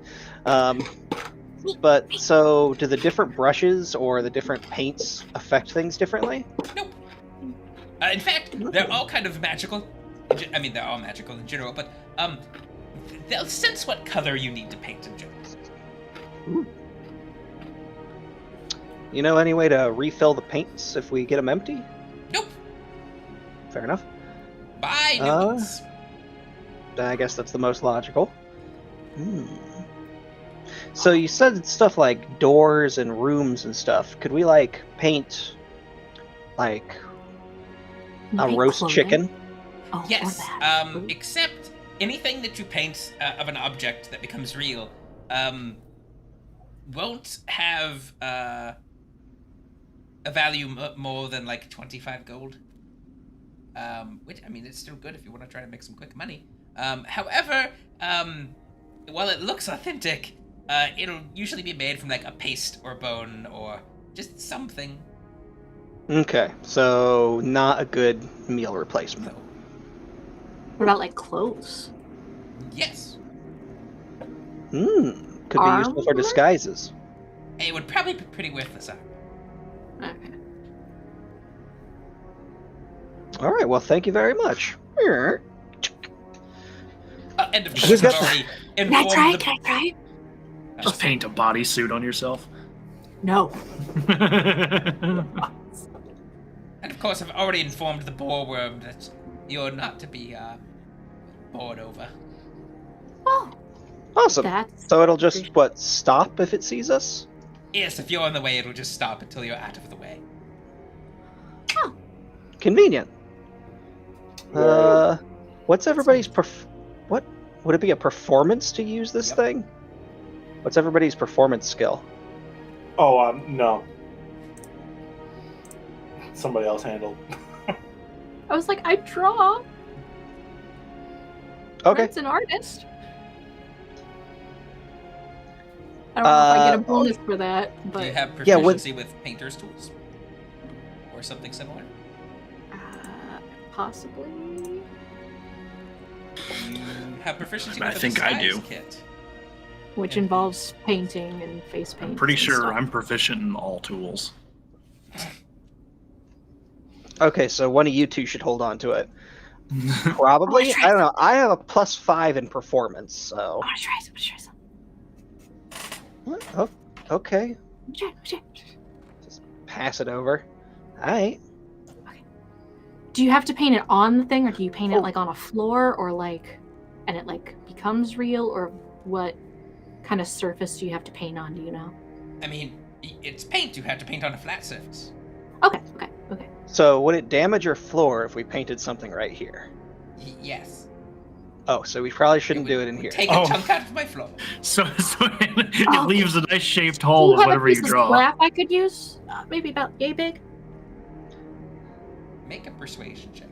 But, so, do the different brushes or the different paints affect things differently? Nope. In fact, they're all kind of magical. I mean, they're all magical in general, but they'll sense what color you need to paint in general. You know any way to refill the paints if we get them empty? Nope. Fair enough. Buy new ones. I guess that's the most logical. So you said stuff like doors and rooms and stuff. Could we, like, paint, like, a Maybe roast clothing? chicken? Oh, or Yes. that. Ooh. Except anything that you paint of an object that becomes real, won't have a value more than like 25 gold. Which, I mean, it's still good if you want to try to make some quick money. However, while it looks authentic, it'll usually be made from like a paste or bone or just something. Okay, so not a good meal replacement. So, What about like clothes? yes, Could be useful for Armor? disguises. it would probably be pretty worthless. Okay. All right, well, thank you very much. And of Who's course, I've got- already Can I informed try? the... Can I try? Just paint a bodysuit on yourself. No. And of course, I've already informed the boarworm that you're not to be bored over. Oh, Awesome. that's So it'll just, what, stop if it sees us? Yes, if you're on the way, it'll just stop until you're out of the way. Convenient. What's everybody's what? Would it be a performance to use this Yep. thing? What's everybody's performance skill? Oh, no. Somebody else handled. I was like, I draw. Okay. That's an artist. I don't know if I get a bonus for that, Do but you have Yeah, proficiency with painter's tools? Or something similar? possibly. You have proficiency I with a think I disguise do. kit. Which involves painting and face paint. I'm pretty and sure stuff. I'm proficient in all tools. Okay, so one of you two should hold on to it. Probably. I don't know. I have a +5 in performance, so. I want to try some. What? Oh, okay. Try. Just pass it over. All right. Do you have to paint it on the thing, or do you paint it like on a floor, or like, and it like becomes real, or what kind of surface do you have to paint on? Do you know? I mean, it's paint. You have to paint on a flat surface. Okay. So would it damage your floor if we painted something right here? Yes. Oh, so we probably shouldn't do it in here. Take a chunk out of my floor. So it Oh. leaves a nice shaped Do hole you with have a whatever you piece of draw. scrap I could use? Maybe about yay big? Make a persuasion check.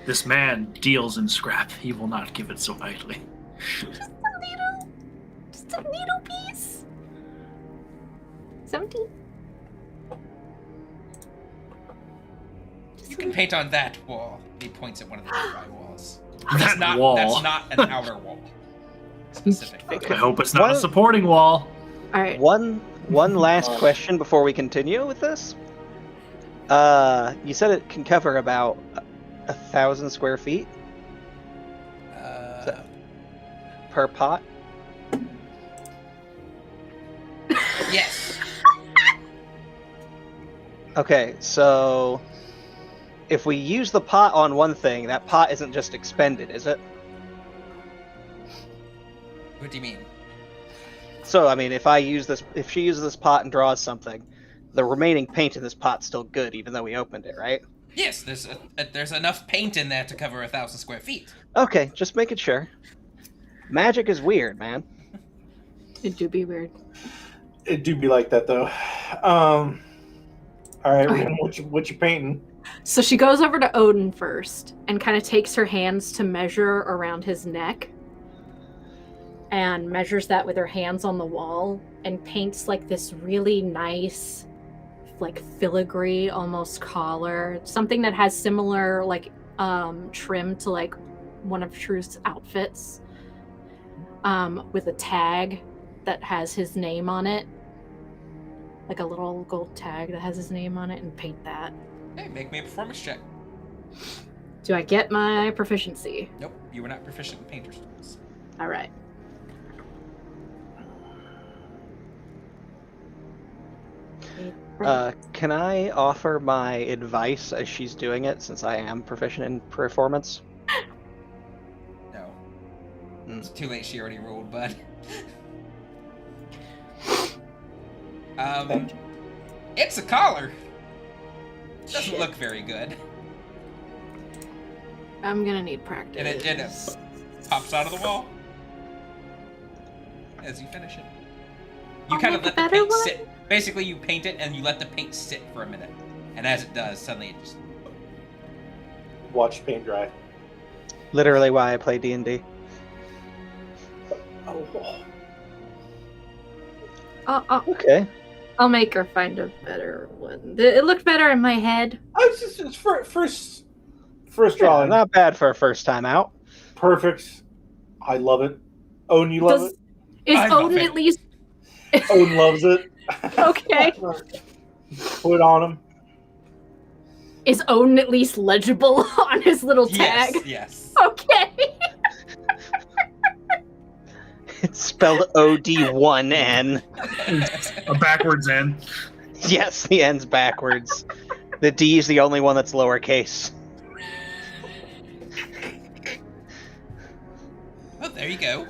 This man deals in scrap. He will not give it so lightly. Just a needle piece. 17. You can paint on that wall. He points at one of the nearby walls. That wall. That's not an outer wall. Specific. I hope it's not a supporting wall. All right. One last question before we continue with this. You said it can cover about 1,000 square feet per pot. Yes. Okay, so if we use the pot on one thing, that pot isn't just expended, is it? What do you mean? So, I mean, if she uses this pot and draws something, the remaining paint in this pot's still good, even though we opened it, right? Yes, there's enough paint in there to cover 1,000 square feet. Okay, just making sure. Magic is weird, man. It do be weird. It do be like that though. All right, Okay. Rian, what you painting? So she goes over to Odin first and kind of takes her hands to measure around his neck and measures that with her hands on the wall and paints like this really nice, like filigree almost collar, something that has similar like trim to like one of Truth's outfits, with a tag that has his name on it, like a little gold tag that has his name on it, and paint that. Hey, make me a performance check. Do I get my proficiency? Nope, you were not proficient in painter's tools. All right. Can I offer my advice as she's doing it, since I am proficient in performance? No. Mm. It's too late, she already rolled, bud. Thank you. It's a collar. Doesn't look very good. I'm gonna need practice. And it pops out of the wall as you finish it. You I'll kind of make let a the paint better one. sit. Basically, you paint it and you let the paint sit for a minute. And as it does, suddenly it just... Watch paint dry. Literally why I play D&D. Okay. I'll make her find a better one. It looked better in my head. It's first drawing. Not bad for a first time out. Perfect. I love it. Owen, you love it? Is I love Odin it. at least Owen loves it. okay? Put it on him. Is Odin at least legible on his little tag? Yes. Okay. It's spelled OD1N. A backwards N. Yes, the N's backwards. The D is the only one that's lowercase. Well, there you go.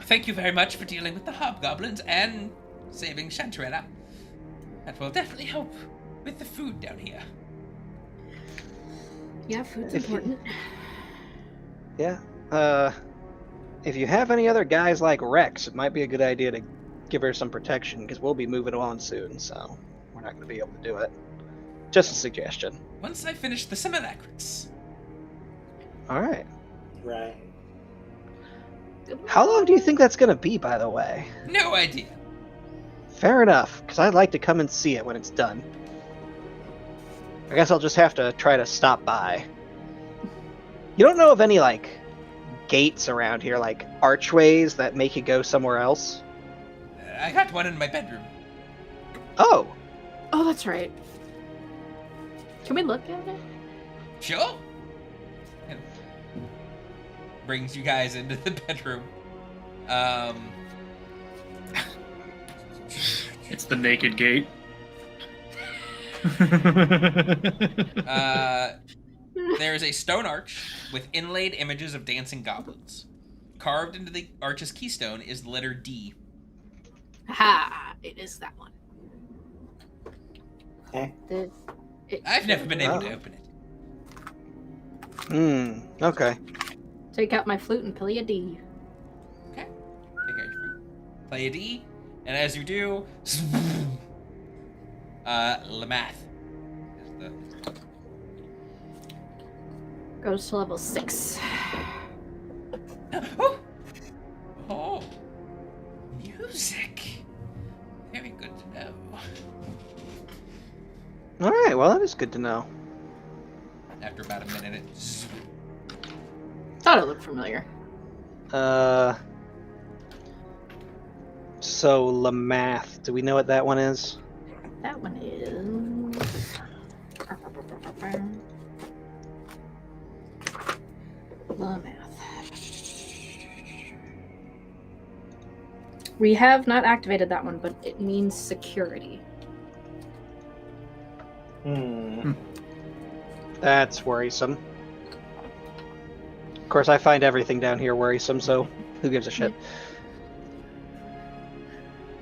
Thank you very much for dealing with the hobgoblins and saving Chantarella. That will definitely help with the food down here. Yeah, food's If you- important. Yeah. If you have any other guys like Rex, it might be a good idea to give her some protection, because we'll be moving on soon, so we're not going to be able to do it. Just a suggestion. Once I finish the simulacrits. Alright. Right. How long do you think that's going to be, by the way? No idea. Fair enough, because I'd like to come and see it when it's done. I guess I'll just have to try to stop by. You don't know of any, like, gates around here, like archways that make you go somewhere else? I got one in my bedroom. Oh! Oh, that's right. Can we look at it? Sure. And brings you guys into the bedroom. It's the naked gate. There's a stone arch with inlaid images of dancing goblins. Carved into the arch's keystone is the letter D. Ha! It is that one. Eh. It I've never been able to Oh. open it. Okay. Take out my flute and play a D. Okay. Take out your fruit. Play a D, and as you do, Lamath is the Goes to level 6. Oh! Oh! Music! Very good to know. Alright, well, that is good to know. After about a minute, it... Thought it looked familiar. So, Lamath. Do we know what that one is? That one is... Lamath. We have not activated that one, but it means security. That's worrisome. Of course, I find everything down here worrisome, so who gives a shit?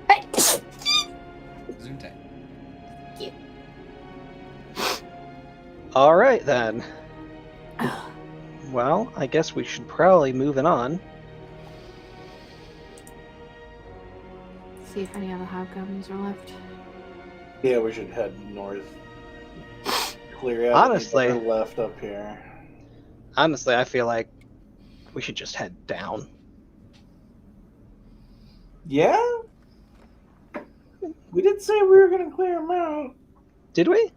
Hey! Zunte. Alright, then. Well, I guess we should probably moving on. See if any other hobgoblins are left. Yeah, we should head north. Clear out Honestly. anything left up here. Honestly, I feel like we should just head down. Yeah? We did say we were going to clear them out. Did we?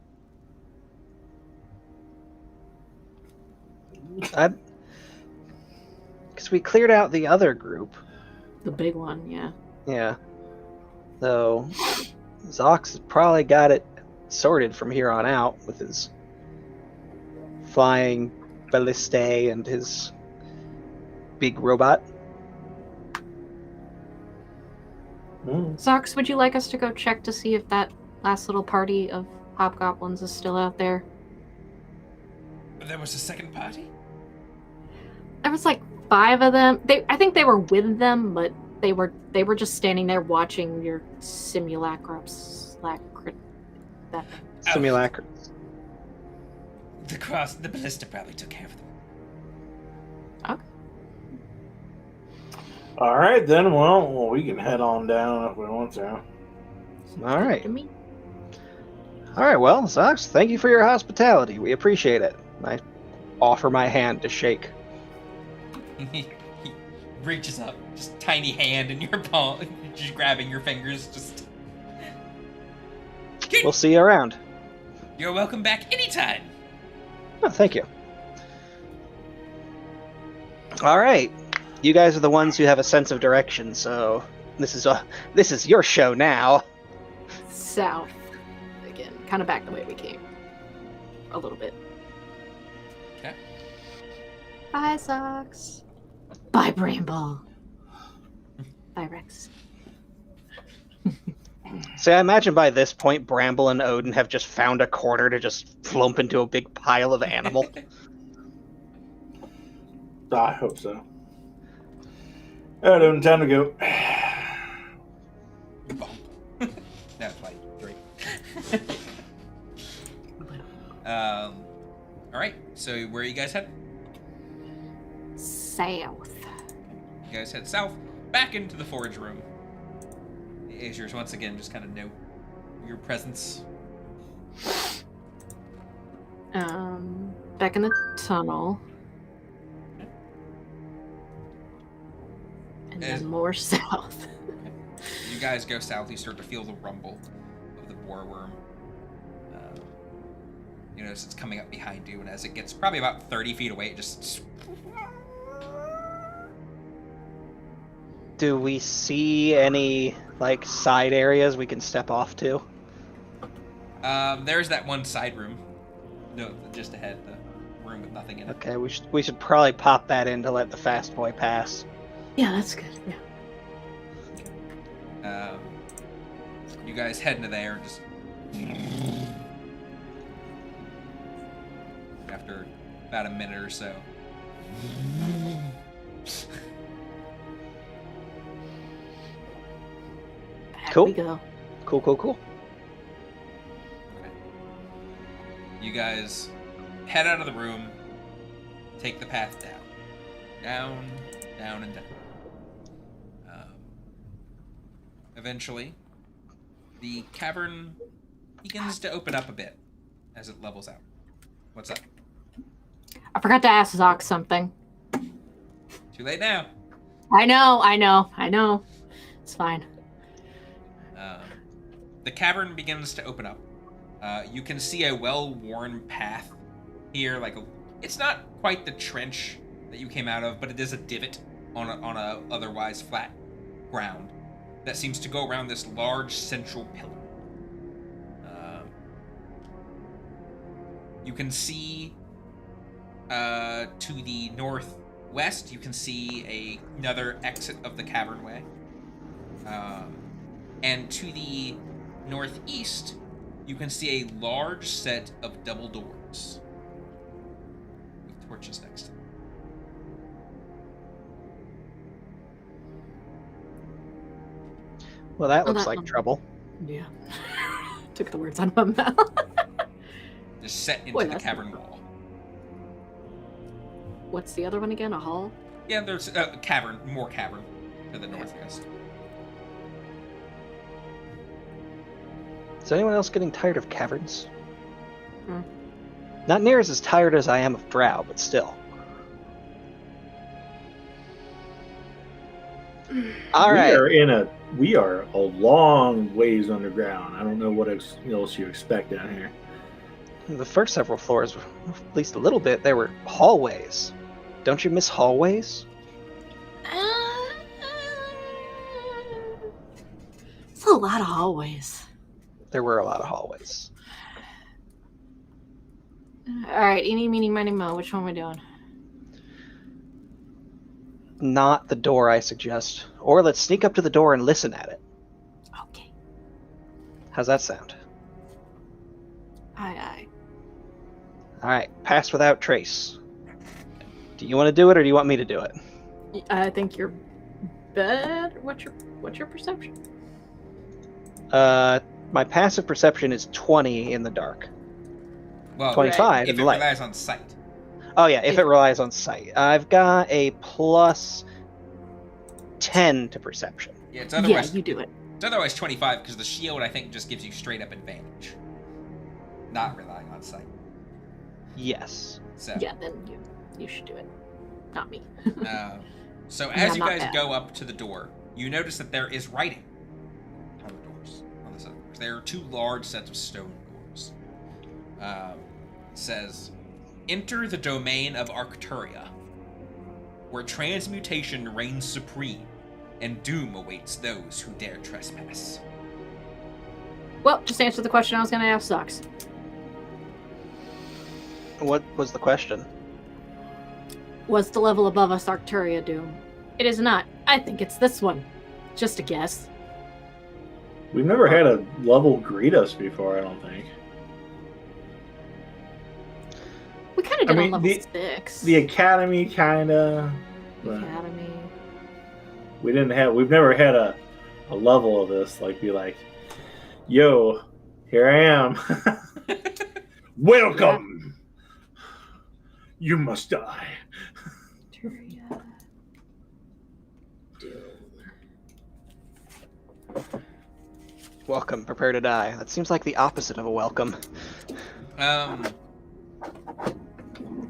Because we cleared out the other group. The big one, yeah. Yeah. So, Zox has probably got it sorted from here on out with his flying ballistae and his big robot. Zox, would you like us to go check to see if that last little party of hobgoblins is still out there? There was a second party? There was like 5 of them. I think they were with them, but they were just standing there watching your simulacrum. Simulacrum. The ballista probably took care of them. Okay. All right, then. Well, we can head on down if we want to. All right. To me. All right, well, Zox, thank you for your hospitality. We appreciate it. I offer my hand to shake. He reaches up, just tiny hand in your palm, just grabbing your fingers, just... We'll see you around. You're welcome back anytime. Oh, thank you. All right. You guys are the ones who have a sense of direction, so this is your show now. South. Again. Kind of back the way we came. A little bit. Okay. Bye, Zox. Bye, Bramble. Bye, Rex. So I imagine by this point, Bramble and Odin have just found a corner to just flump into a big pile of animal. I hope so. All right, time to go. That's like 3. All right. So where are you guys headed? South. You guys head south, back into the forge room. The Azirs once again just kind of know your presence. Back in the tunnel. And then more south. You guys go south, you start to feel the rumble of the boar worm. You notice it's coming up behind you, and as it gets probably about 30 feet away, it just... Do we see any, like, side areas we can step off to? There's that one side room. No, just ahead, the room with nothing in it. Okay, we should probably pop that in to let the fast boy pass. Yeah, that's good. Yeah. You guys head into there and just... After about a minute or so. Back Cool. we go. Cool. Okay. You guys head out of the room, take the path down. Down, down, and down. Eventually, the cavern begins to open up a bit as it levels out. What's up? I forgot to ask Zoc something. Too late now. I know. It's fine. The cavern begins to open up. You can see a well-worn path here. It's not quite the trench that you came out of, but it is a divot on a otherwise flat ground that seems to go around this large central pillar. You can see to the northwest, you can see another exit of the cavernway. And to the northeast, you can see a large set of double doors with torches next to them. Well, that looks like trouble. Yeah. Took the words out of my mouth. Just set into the cavern wall. What's the other one again? A hall? Yeah, there's a cavern, more cavern to the northwest. Is anyone else getting tired of caverns? Not near as tired as I am of Drow, but still. All right. We are a long ways underground. I don't know what else you expect down here. The first several floors, at least a little bit, there were hallways. Don't you miss hallways? It's a lot of hallways. There were a lot of hallways. Alright, eeny, meeny, miny, mo. Which one are we doing? Not the door, I suggest. Or let's sneak up to the door and listen at it. Okay. How's that sound? Aye. Alright, pass without trace. Do you want to do it, or do you want me to do it? I think you're bad. What's your perception? My passive perception is 20 in the dark. Well, 25 if in it the light. relies on sight. Oh yeah, if it relies on sight. I've got a plus 10 to perception. Yeah, it's otherwise, yeah, you do it. It's otherwise 25 because the shield, I think, just gives you straight up advantage. Not relying on sight. Yes. So. Yeah, then you should do it. Not me. So as you guys bad. go up to the door, you notice that there is writing on the doors. On the set of doors. There are two large sets of stone doors. It says, "Enter the domain of Arcturia, where transmutation reigns supreme, and doom awaits those who dare trespass." Well, just answer the question I was going to ask Zox. What was the question? Was the level above us Arcturiadoom? It is not. I think it's this one. Just a guess. We've never had a level greet us before, I don't think. We kind of did on level 6. The Academy, kind of. Academy. We've never had a level of this, be like, yo, here I am. Welcome. You must die. Welcome, prepare to die. That seems like the opposite of a welcome.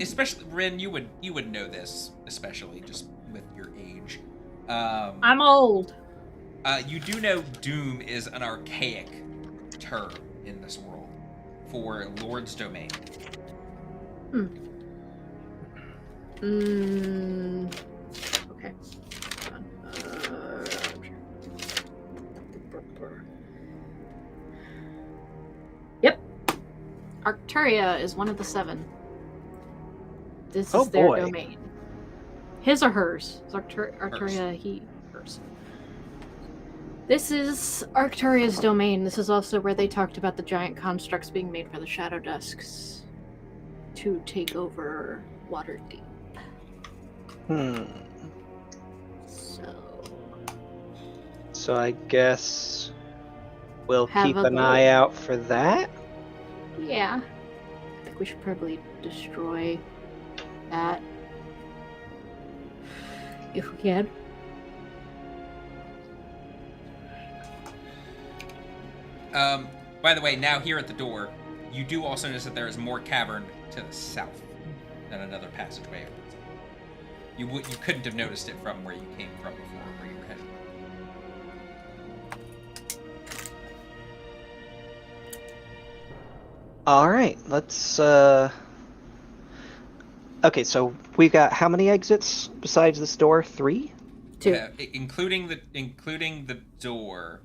Especially Rin, you would know this, especially just with your age. I'm old. You do know doom is an archaic term in this world for Lord's domain. Okay. Yep. Arcturia is one of the 7. This is their domain. His or hers? Is Arcturia he, hers? This is Arcturia's domain. This is also where they talked about the giant constructs being made for the Shadow Dusks to take over Waterdeep. So I guess we'll keep an eye out for that? Yeah. I think we should probably destroy that if we can. By the way, now here at the door, you do also notice that there is more cavern to the south than another passageway opens up. You couldn't have noticed it from where you came from before, where you were headed. All right, let's. Okay, so we've got how many exits besides this door? 3? 2. Including the door,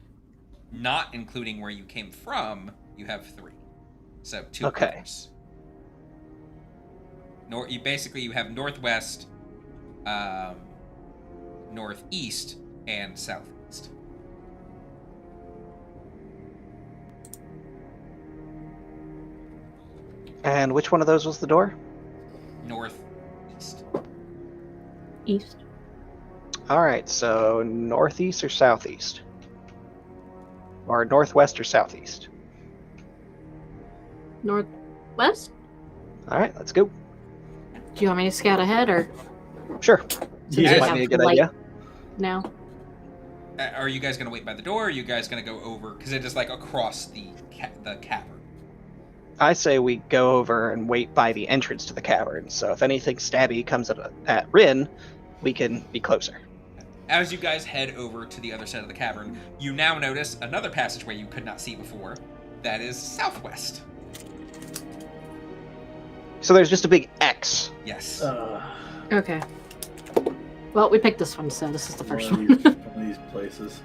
not including where you came from, you have 3. So 2 Okay. others. You have northwest, northeast, and southeast. And which one of those was the door? Northeast. East. All right, so northeast or southeast? Or northwest or southeast? Northwest? All right, let's go. Do you want me to scout ahead or Sure. since Yeah, we might have be a good light idea. now? Are you guys going to wait by the door, or are you guys going to go over? Because it is like across the cavern. I say we go over and wait by the entrance to the cavern, so if anything stabby comes at Rin, we can be closer. As you guys head over to the other side of the cavern, you now notice another passageway you could not see before. That is southwest. So there's just a big X. Yes. Okay. Well, we picked this one, so this is the first one. One of these places.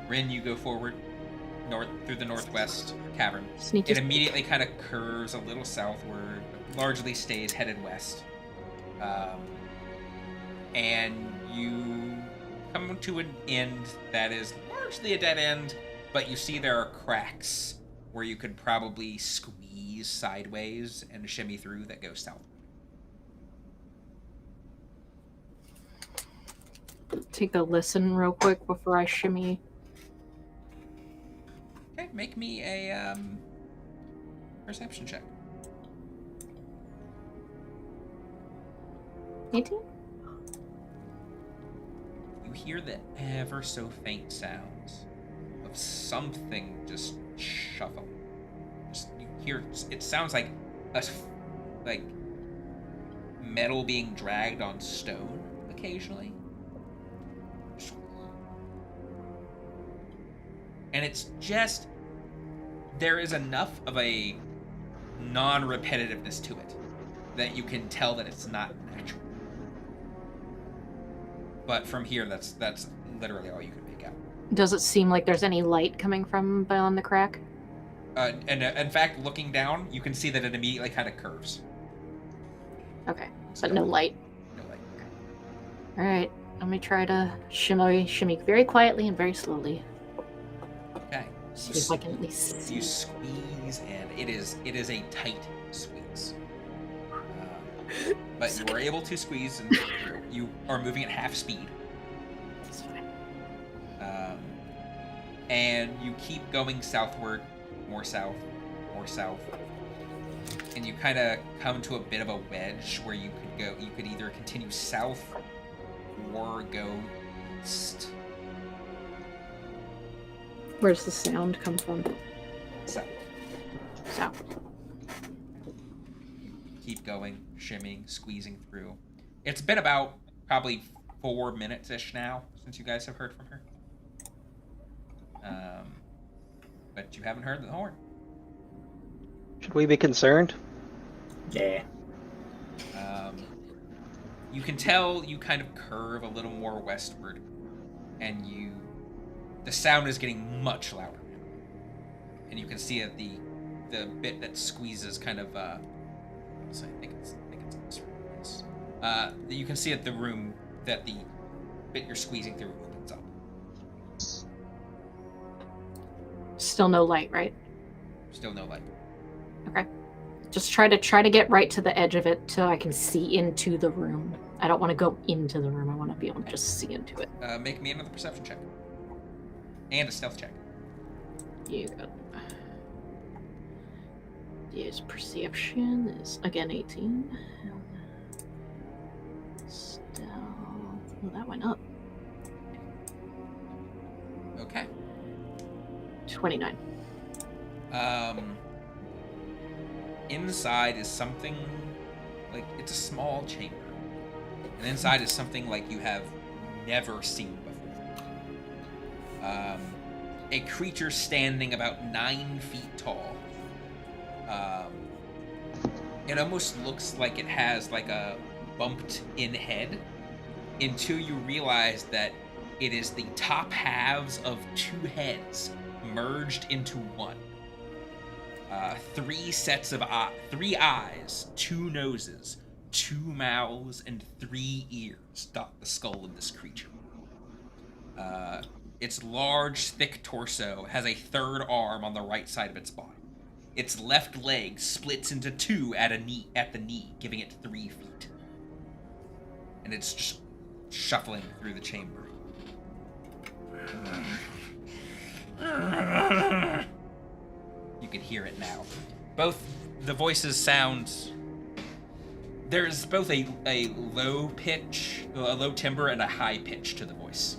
Rin, you go forward, through the northwest cavern. Sneaky. It immediately kind of curves a little southward, but largely stays headed west. And you come to an end that is largely a dead end, but you see there are cracks where you could probably squeeze sideways and shimmy through that go south. Take a listen real quick before I shimmy. Okay, make me a perception check. 18? You hear the ever so faint sounds of something just shuffling. You hear it sounds like like metal being dragged on stone occasionally. And it's just there is enough of a non-repetitiveness to it that you can tell that it's not natural. But from here, that's literally all you can make out. Does it seem like there's any light coming from beyond the crack? And in fact, looking down, you can see that it immediately kind of curves. Okay, but no light. No light. All right, let me try to shimmy very quietly and very slowly. Okay. See if I can at least see. You squeeze, and it is a tight squeeze. But you are able to squeeze, and you are moving at half speed. That's fine. And you keep going southward, more south, and you kind of come to a bit of a wedge where you could go. You could either continue south or go east. Where's the sound come from? South. South. Keep going, shimming, squeezing through. It's been about probably 4 minutes-ish now since you guys have heard from her. But you haven't heard the horn. Should we be concerned? Yeah. You can tell you kind of curve a little more westward, and the sound is getting much louder now. And you can see that the bit that squeezes kind of I think it's in this room. Yes. You can see that the room that the bit you're squeezing through opens up. Still no light, right? Still no light. Okay. Just try to get right to the edge of it so I can see into the room. I don't want to go into the room. I want to be able to just see into it. Make me another perception check. And a stealth check. You got His perception is again 18. Stealth. Oh, that went up. Okay. 29. Inside is something like it's a small chamber. And inside is something like you have never seen before. A creature standing about 9 feet tall. It almost looks like it has like a bumped in head until you realize that it is the top halves of 2 heads merged into one. 3 sets of 3 eyes, 2 noses, 2 mouths, and 3 ears dot the skull of this creature. Its large, thick torso has a 3rd arm on the right side of its body. Its left leg splits into 2 at the knee, giving it 3 feet. And it's just shuffling through the chamber. You can hear it now. Both the voices sound... There's both a low pitch, a low timbre, and a high pitch to the voice.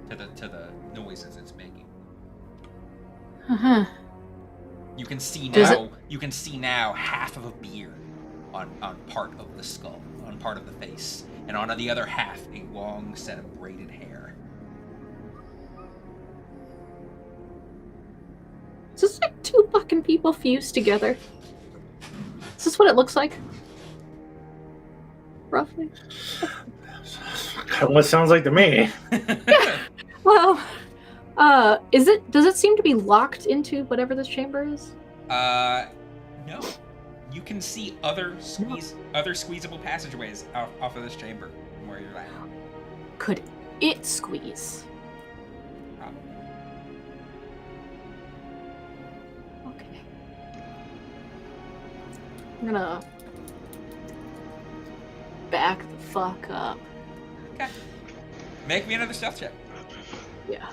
To the noises it's making. Uh-huh. You can see Does now. You can see now half of a beard on part of the skull, on part of the face, and on the other half a long set of braided hair. Is this like 2 fucking people fused together? Is this what it looks like? Roughly. What sounds like to me. Well, does it seem to be locked into whatever this chamber is? No. You can see other squeezable passageways off of this chamber from where you're at. Could it squeeze? Probably. Okay. I'm gonna back the fuck up. Okay. Make me another stealth check. Yeah.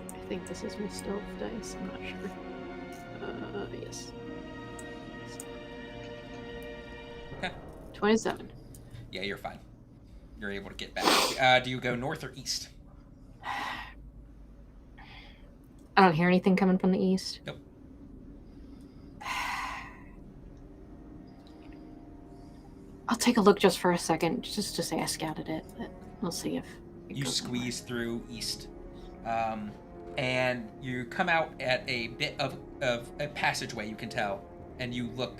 I think this is my stealth dice. I'm not sure. Yes. Okay. 27. Yeah, you're fine. You're able to get back. Do you go north or east? I don't hear anything coming from the east. Nope. I'll take a look just for a second, just to say I scouted it, but we'll see if it You goes squeeze through east, and you come out at a bit of a passageway, you can tell, and you look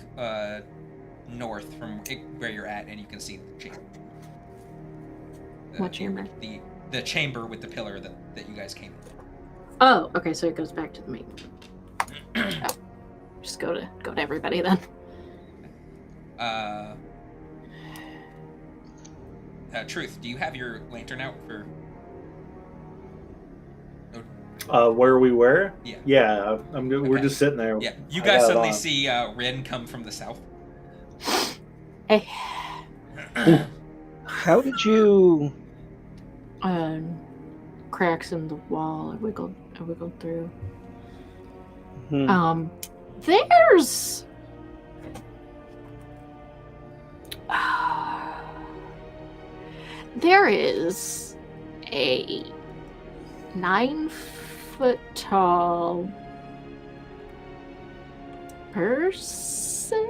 north from where you're at, and you can see the chamber. What chamber? The chamber with the pillar that you guys came in. Oh, okay, so it goes back to the main. Oh, just go to everybody then. Truth, do you have your lantern out for? Where we were? Yeah. Yeah, we're Okay. just sitting there. Yeah, you I guys got it suddenly on. see Rin come from the south. Hey. How did you? Cracks in the wall. I wiggled through. Hmm. There's there is a 9-foot tall person?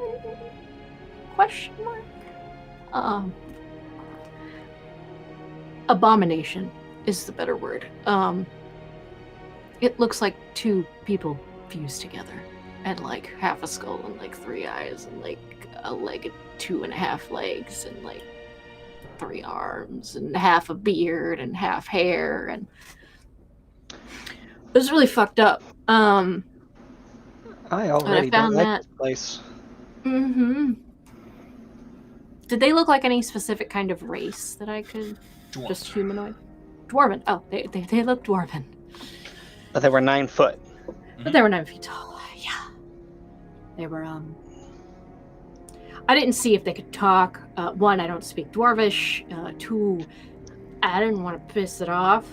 Question mark? Abomination is the better word. It looks like 2 people fused together, and like half a skull and like 3 eyes and like a leg and 2.5 legs and like 3 arms and half a beard and half hair, and it was really fucked up. I already found don't like that- this place. Mm-hmm. Did they look like any specific kind of race that I could Dwarf. just humanoid? Dwarven. Oh, they look dwarven. But they were 9 foot. But they were 9 feet tall. Yeah. They were, I didn't see if they could talk. 1, I don't speak Dwarvish. 2, I didn't want to piss it off.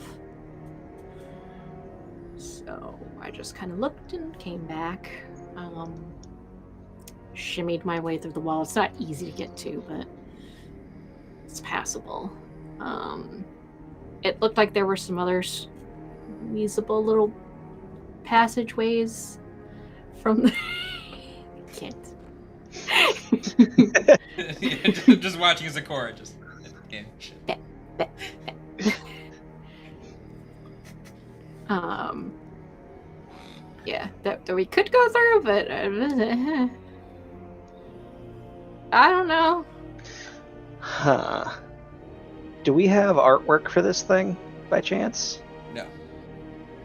So I just kind of looked and came back. Shimmied my way through the wall. It's not easy to get to, but it's passable. It looked like there were some other squeezable little passageways from the... Can't. Just watching Zakora just inch. Yeah, that we could go through, but I don't know. Huh. Do we have artwork for this thing, by chance? No.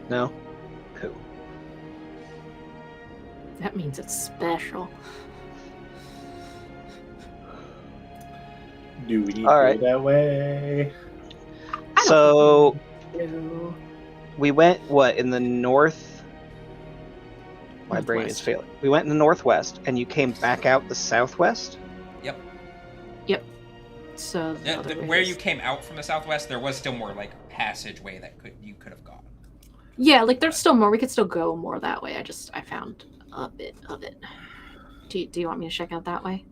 No? Cool. That means it's special. Do we All go right. that way? So, Ew. we went, what, in the north? My brain is Northwest. failing. We went in the northwest, and you came back out the southwest? Yep. So the other way Where is- you came out from the southwest, there was still more like passageway that you could have gone. Yeah, like there's still more. We could still go more that way. I found a bit of it. Do you want me to check out that way?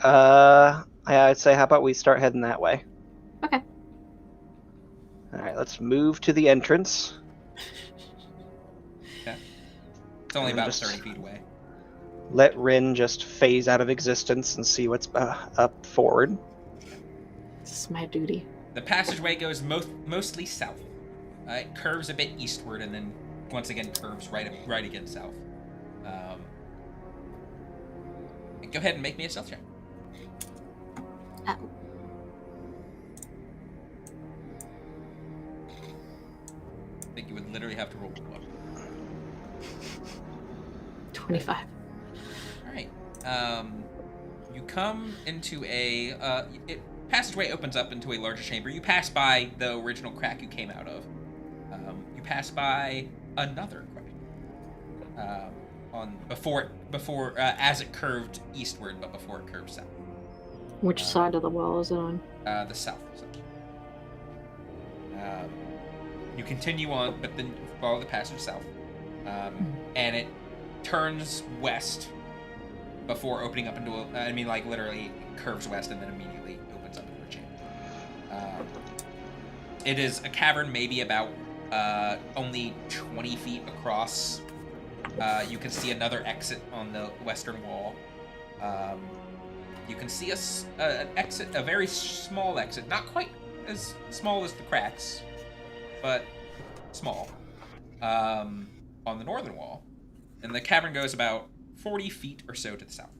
I'd say, how about we start heading that way? Okay. Alright, let's move to the entrance. It's only I'm about just- 30 feet away. Let Rin just phase out of existence and see what's up forward. This is my duty. The passageway goes mostly south. It curves a bit eastward and then once again curves right again south. Go ahead and make me a stealth check. Oh. I think you would literally have to roll one. 25. All right. You come into passageway opens up into a larger chamber. You pass by the original crack you came out of. You pass by another crack. As it curved eastward, but before it curved south. Which side of the wall is it on? The south. You continue on, but then follow the passage south, and it turns west before opening up into literally curves west and then immediately opens up into a chamber. It is a cavern, maybe about only 20 feet across. You can see another exit on the western wall. You can see an exit, a very small exit, not quite as small as the cracks, but small, on the northern wall. And the cavern goes about 40 feet or so to the south.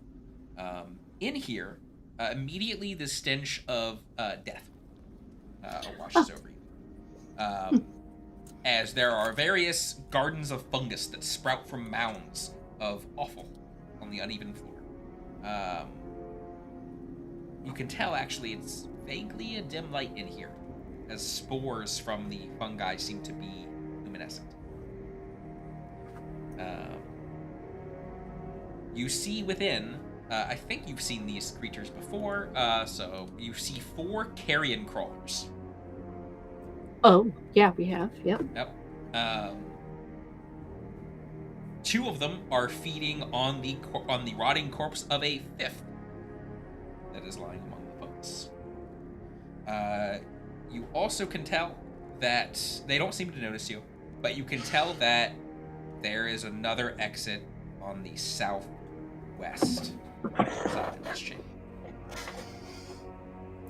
In here, immediately the stench of death washes over you. As there are various gardens of fungus that sprout from mounds of offal on the uneven floor. You can tell, actually, it's vaguely a dim light in here, as spores from the fungi seem to be luminescent. You see within, I think you've seen these creatures before, so you see 4 carrion crawlers. Oh, yeah, we have. Yep. Yep. 2 of them are feeding on the rotting corpse of a 5th that is lying among the fungus. You also can tell that they don't seem to notice you, but you can tell that there is another exit on the southwest side of this chamber.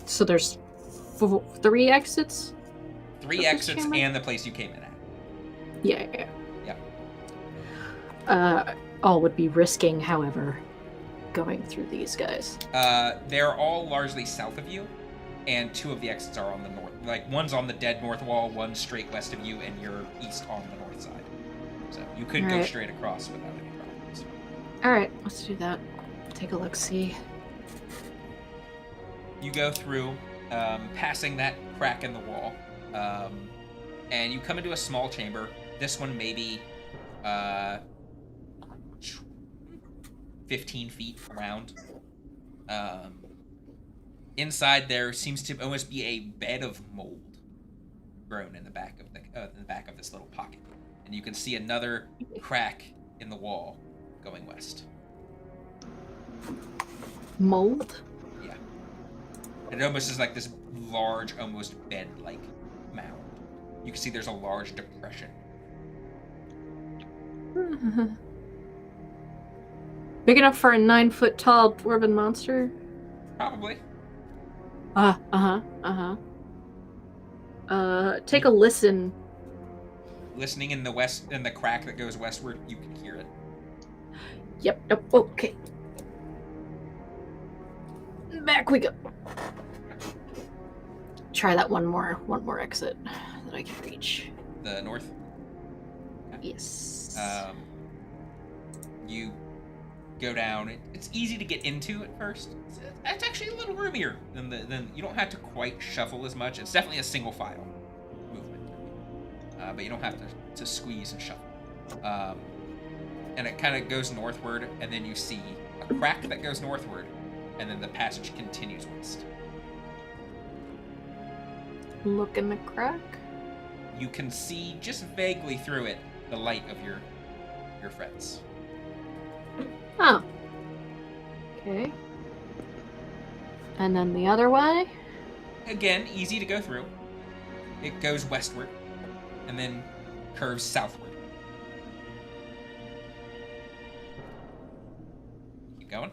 So there's 3 exits? 3 This exits chamber? and the place you came in at. Yeah. Yep. All would be risking, however, going through these guys. They're all largely south of you, and 2 of the exits are on the north. Like, one's on the dead north wall, one's straight west of you, and you're east on the north side. So you could go Alright. straight across without any problems. Alright, let's do that. Take a look, see. You go through, passing that crack in the wall, and you come into a small chamber. This one maybe 15 feet around. Inside there seems to almost be a bed of mold grown in the back of this little pocket, and you can see another crack in the wall going west. Mold? Yeah. It almost is like this large, almost bed-like mound. You can see there's a large depression. Big enough for a 9-foot tall dwarven monster? Probably. Take a listen. Listening in the west, in the crack that goes westward, you can hear it. Yep, okay. Back we go. Try that one more exit that I can reach. The north. Yes. You go down. It's easy to get into at first. It's actually a little roomier than you don't have to quite shuffle as much. It's definitely a single file movement, but you don't have to squeeze and shuffle. And it kind of goes northward, and then you see a crack that goes northward, and then the passage continues west. Look in the crack. You can see just vaguely through it the light of your friends. Oh. Okay. And then the other way? Again, easy to go through. It goes westward, and then curves southward. Keep going.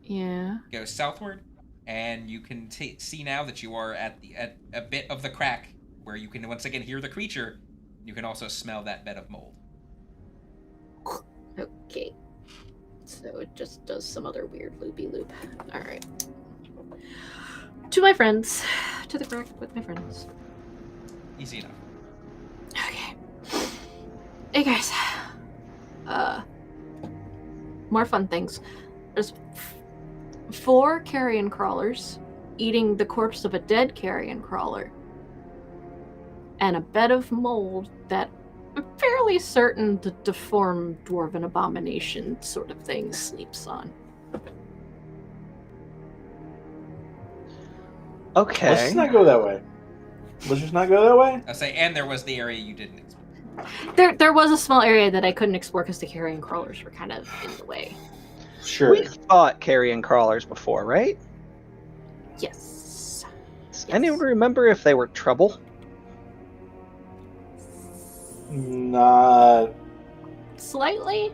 Yeah. Goes southward, and you can see now that you are at a bit of the crack where you can once again hear the creature. You can also smell that bed of mold. Okay. So it just does some other weird loopy-loop. Alright. To my friends. To the crack with my friends. Easy enough. Okay. Hey guys. More fun things. There's 4 carrion crawlers eating the corpse of a dead carrion crawler. And a bed of mold that I'm fairly certain the deformed dwarven abomination sort of thing sleeps on. Okay. Let's just not go that way. Let's just not go that way. I say, and there was the area you didn't expect. There was a small area that I couldn't explore because the carrion crawlers were kind of in the way. Sure. We've fought carrion crawlers before, right? Yes. Does anyone remember if they were trouble? Not. Slightly.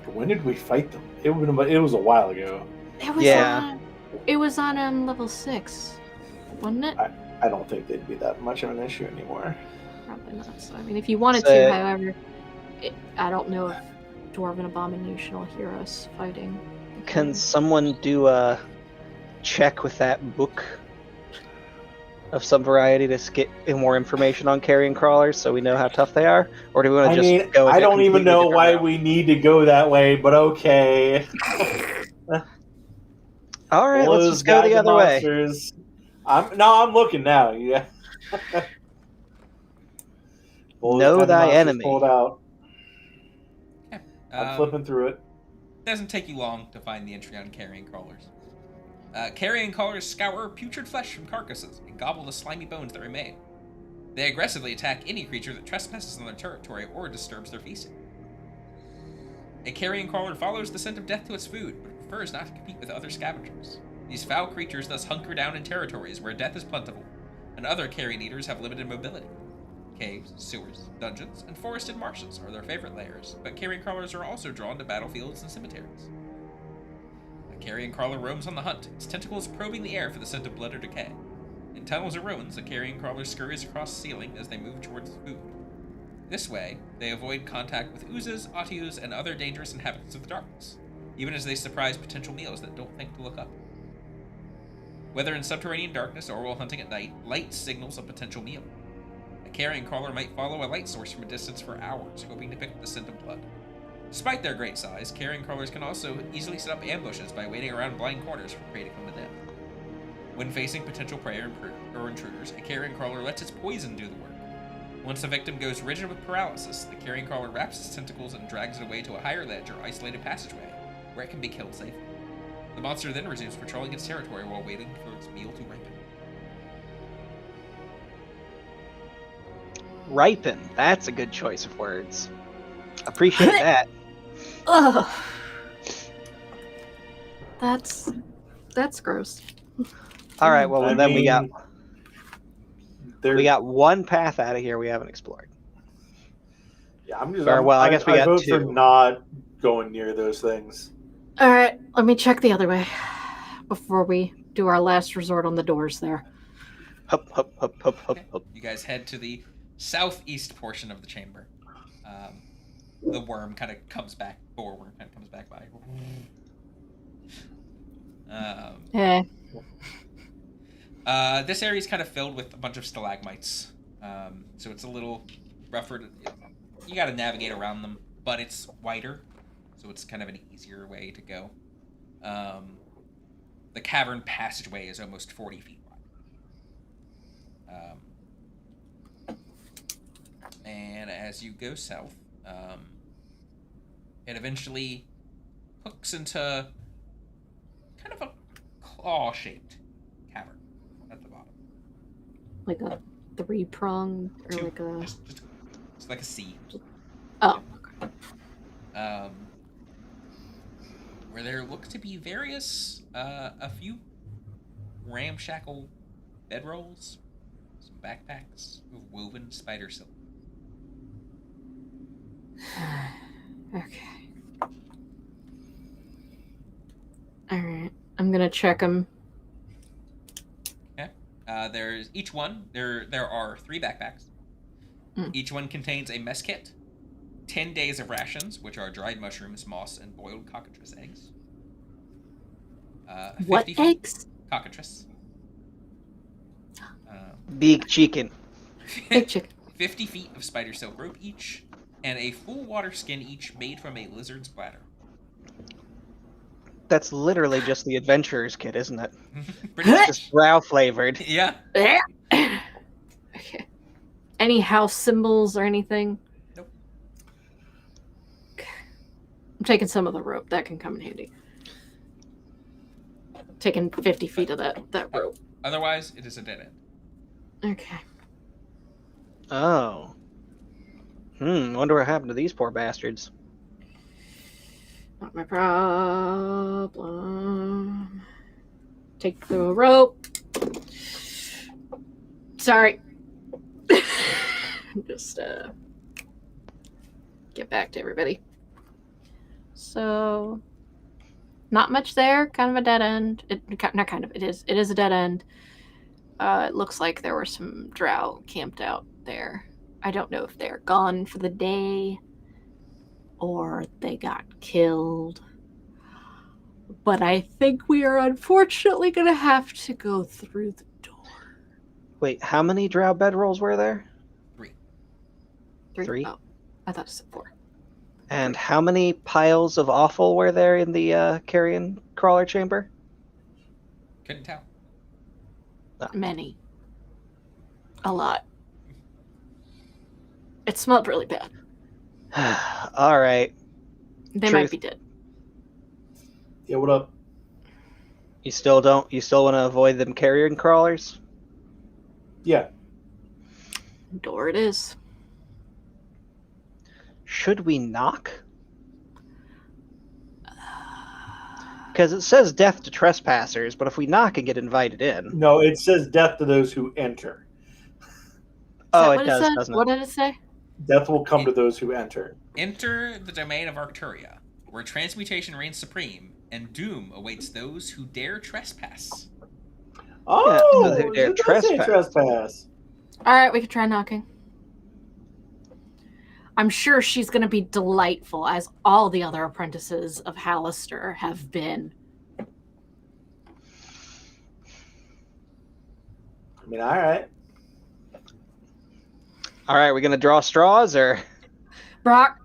When did we fight them? It was a while ago. It was on level 6, wasn't it? I don't think they'd be that much of an issue anymore. Probably not. So I mean, if you wanted to, however, I don't know if dwarven abomination will hear us fighting. Can someone do a check with that book of some variety to get more information on carrion crawlers so we know how tough they are? Or do we want to just go? I don't even know why we need to go that way, but okay. All right, let's just go the other way. I'm looking now. Yeah. Know thy enemy. Pulled out. Yeah. I'm flipping through it. Doesn't take you long to find the entry on carrion crawlers. Carrion crawlers scour putrid flesh from carcasses and gobble the slimy bones that remain. They aggressively attack any creature that trespasses on their territory or disturbs their feasting. A carrion crawler follows the scent of death to its food, but prefers not to compete with other scavengers. These foul creatures thus hunker down in territories where death is plentiful, and other carrion eaters have limited mobility. Caves, sewers, dungeons, and forested marshes are their favorite lairs, but carrion crawlers are also drawn to battlefields and cemeteries. A carrion crawler roams on the hunt, its tentacles probing the air for the scent of blood or decay. In tunnels or ruins, a carrion crawler scurries across the ceiling as they move towards food. This way, they avoid contact with oozes, otius, and other dangerous inhabitants of the darkness, even as they surprise potential meals that don't think to look up. Whether in subterranean darkness or while hunting at night, light signals a potential meal. A carrion crawler might follow a light source from a distance for hours, hoping to pick up the scent of blood. Despite their great size, carrion crawlers can also easily set up ambushes by waiting around blind corners for prey to come to them. When facing potential prey or intruders, a carrion crawler lets its poison do the work. Once the victim goes rigid with paralysis, the carrion crawler wraps its tentacles and drags it away to a higher ledge or isolated passageway, where it can be killed safely. The monster then resumes patrolling its territory while waiting for its meal to ripen. Ripen. That's a good choice of words. Appreciate that. Ugh. That's gross. All right, well I then we got there. one path out of here we haven't explored. Yeah, I'm just. Or, well, I guess we got vote for two. not going near those things. All right, let me check the other way before we do our last resort on the doors there. Hup, hup, hup, hup, hup, Okay. hup. You guys head to the southeast portion of the chamber. The worm kind of comes back. Boar worm kind of comes back by. This area is kind of filled with a bunch of stalagmites, so it's a little rougher. You got to navigate around them, but it's wider, so it's kind of an easier way to go. The cavern passageway is almost 40 feet wide. And as you go south, it eventually hooks into kind of a claw-shaped cavern at the bottom. Like a 3-prong or Two. like a. It's like a C. Oh. Where there looks to be a few ramshackle bedrolls, some backpacks of woven spider silk. Okay. All right. I'm gonna check them. Okay. There's each one. There are 3 backpacks. Each one contains a mess kit, 10 days of rations, which are dried mushrooms, moss, and boiled cockatrice eggs. What eggs? Cockatrice. Big chicken. Big chicken. 50 feet of spider silk rope each, and a full water skin each made from a lizard's bladder. That's literally just the adventurer's kit, isn't it? Pretty much. Just brow flavored. Yeah. Okay. Any house symbols or anything? Nope. Okay. I'm taking some of the rope. That can come in handy. Taking 50 feet of that rope. Otherwise, it is a dead end. Okay. Oh. Wonder what happened to these poor bastards. Not my problem. Take the rope. Sorry. Just get back to everybody. So, not much there. Kind of a dead end. Not kind of. It is a dead end. It looks like there were some drow camped out there. I don't know if they're gone for the day or they got killed. But I think we are unfortunately going to have to go through the door. Wait, how many drow bedrolls were there? 3. 3? Oh, I thought it said 4. And how many piles of offal were there in the carrion crawler chamber? Couldn't tell. Many. A lot. It smelled really bad. All right. They Truth. might be dead. Yeah, what up? You still want to avoid them carrion crawlers? Yeah. Door it is. Should we knock? Because it says death to trespassers, but if we knock and get invited in... No, it says death to those who enter. Oh, Is that it does, said? doesn't it? What did it say? Death will come to those who enter. Enter the domain of Arcturia, where transmutation reigns supreme, and doom awaits those who dare trespass. Oh, so they're it does say trespass. All right, we can try knocking. I'm sure she's going to be delightful, as all the other apprentices of Hallister have been. I mean, all right. All right, we're going to draw straws, or... Brock.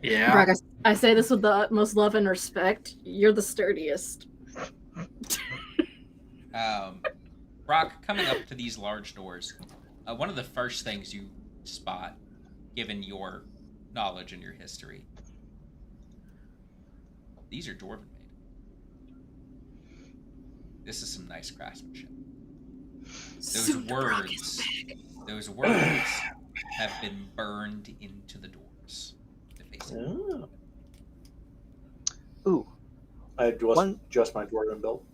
Yeah. Brock, I say this with the utmost love and respect. You're the sturdiest. Brock, coming up to these large doors, one of the first things you spot, given your knowledge and your history, these are dwarven made. This is some nice craftsmanship. Those words have been burned into the doors. Oh. Ooh, I adjust my dwarven build.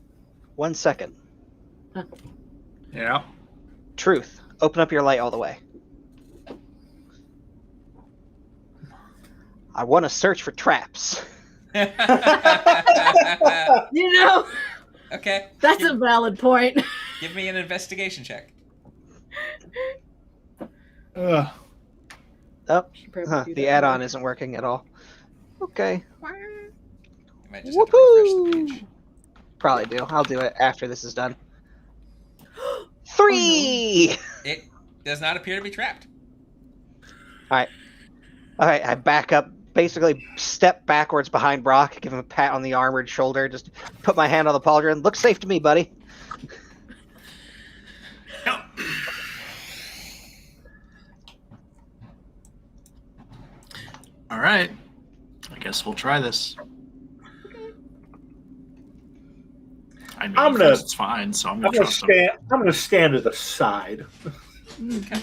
1 second. Yeah. Truth. Open up your light all the way. I want to search for traps. You know, Okay. a valid point. Give me an investigation check. Ugh. Oh, Should probably do the that add-on more. isn't working at all. Okay. You might just have to refresh the Woohoo! page. Probably do. I'll do it after this is done. 3! It does not appear to be trapped. Alright, I back up, basically step backwards behind Brock, give him a pat on the armored shoulder, just put my hand on the pauldron. Looks safe to me, buddy. Yep. All right. I guess we'll try this. I mean, it's fine, so I'm gonna trust him. I'm gonna stand to the side.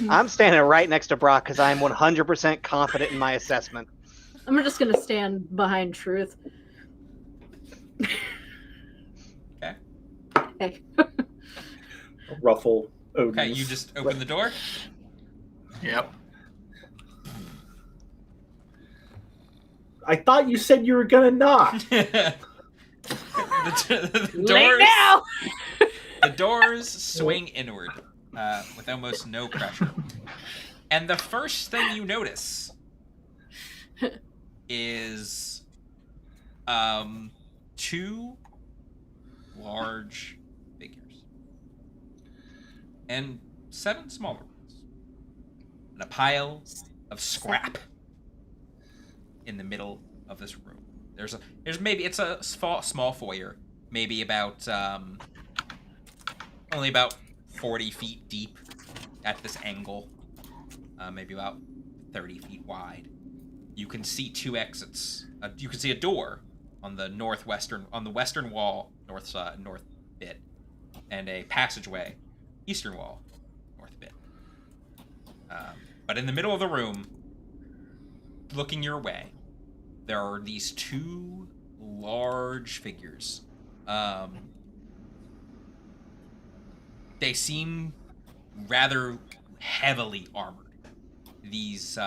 I'm standing right next to Brock because I'm 100% confident in my assessment. I'm just gonna stand behind Truth. Okay. Hey. Ruffle. Odin's. Okay, you just open the door. Yep. I thought you said you were gonna knock. the Late doors. now. The doors swing inward with almost no pressure, and the first thing you notice is two large figures and 7 smaller ones, and a pile of scrap in the middle of this room. There's maybe it's a small foyer, maybe about only about 40 feet deep at this angle, maybe about 30 feet wide. You can see 2 exits. You can see a door on the western wall, north bit, and a passageway, eastern wall, north bit. But in the middle of the room, looking your way, there are these 2 large figures. They seem rather heavily armored. These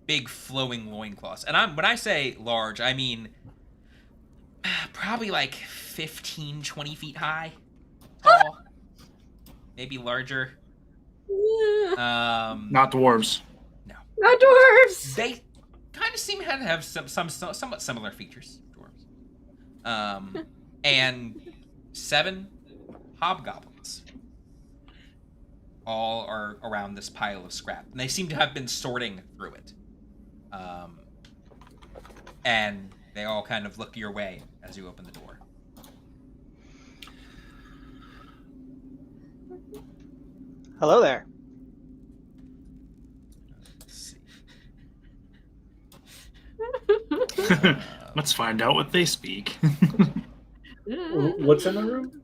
big flowing loincloths. And when I say large, I mean probably like 15, 20 feet high. Tall. Maybe larger. Not dwarves. No. Not dwarves. They kind of seem to have some somewhat similar features. Dwarves. And 7 hobgoblins. All are around this pile of scrap, and they seem to have been sorting through it. And they all kind of look your way as you open the door. Hello there. Let's see. Let's find out what they speak. What's in the room?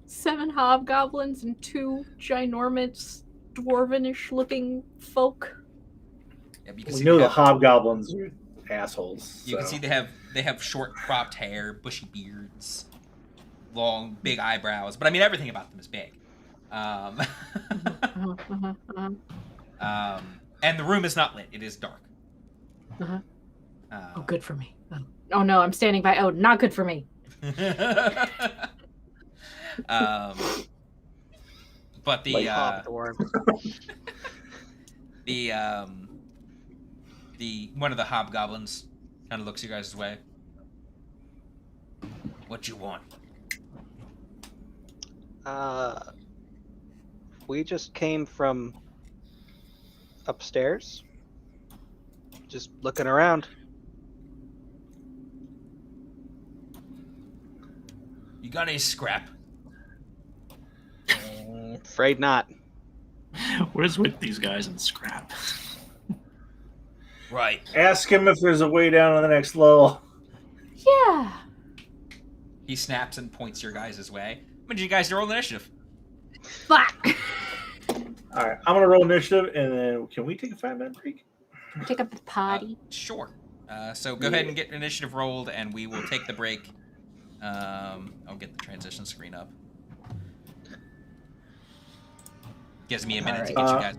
7 hobgoblins and 2 ginormous dwarvenish looking folk. Yeah, you can We see know they the have- hobgoblins are assholes. You can so. see they have short cropped hair, bushy beards, long big eyebrows. But I mean, everything about them is big. And the room is not lit; it is dark. Oh, good for me. Oh no, I'm standing by Odin. Not good for me. But the Like hobdwarf. the one of the hobgoblins kind of looks you guys' way. What you want? We just came from upstairs. Just looking around. You got any scrap? Afraid not. What is with these guys in scrap? Right. Ask him if there's a way down on the next level. Yeah. He snaps and points your guys' way. When did you guys roll initiative? Fuck! All right, I'm gonna roll initiative, and then can we take a 5-minute break? Pick up the potty. Sure. So go ahead and get initiative rolled, and we will take the break. I'll get the transition screen up. Gives me a minute to get you guys.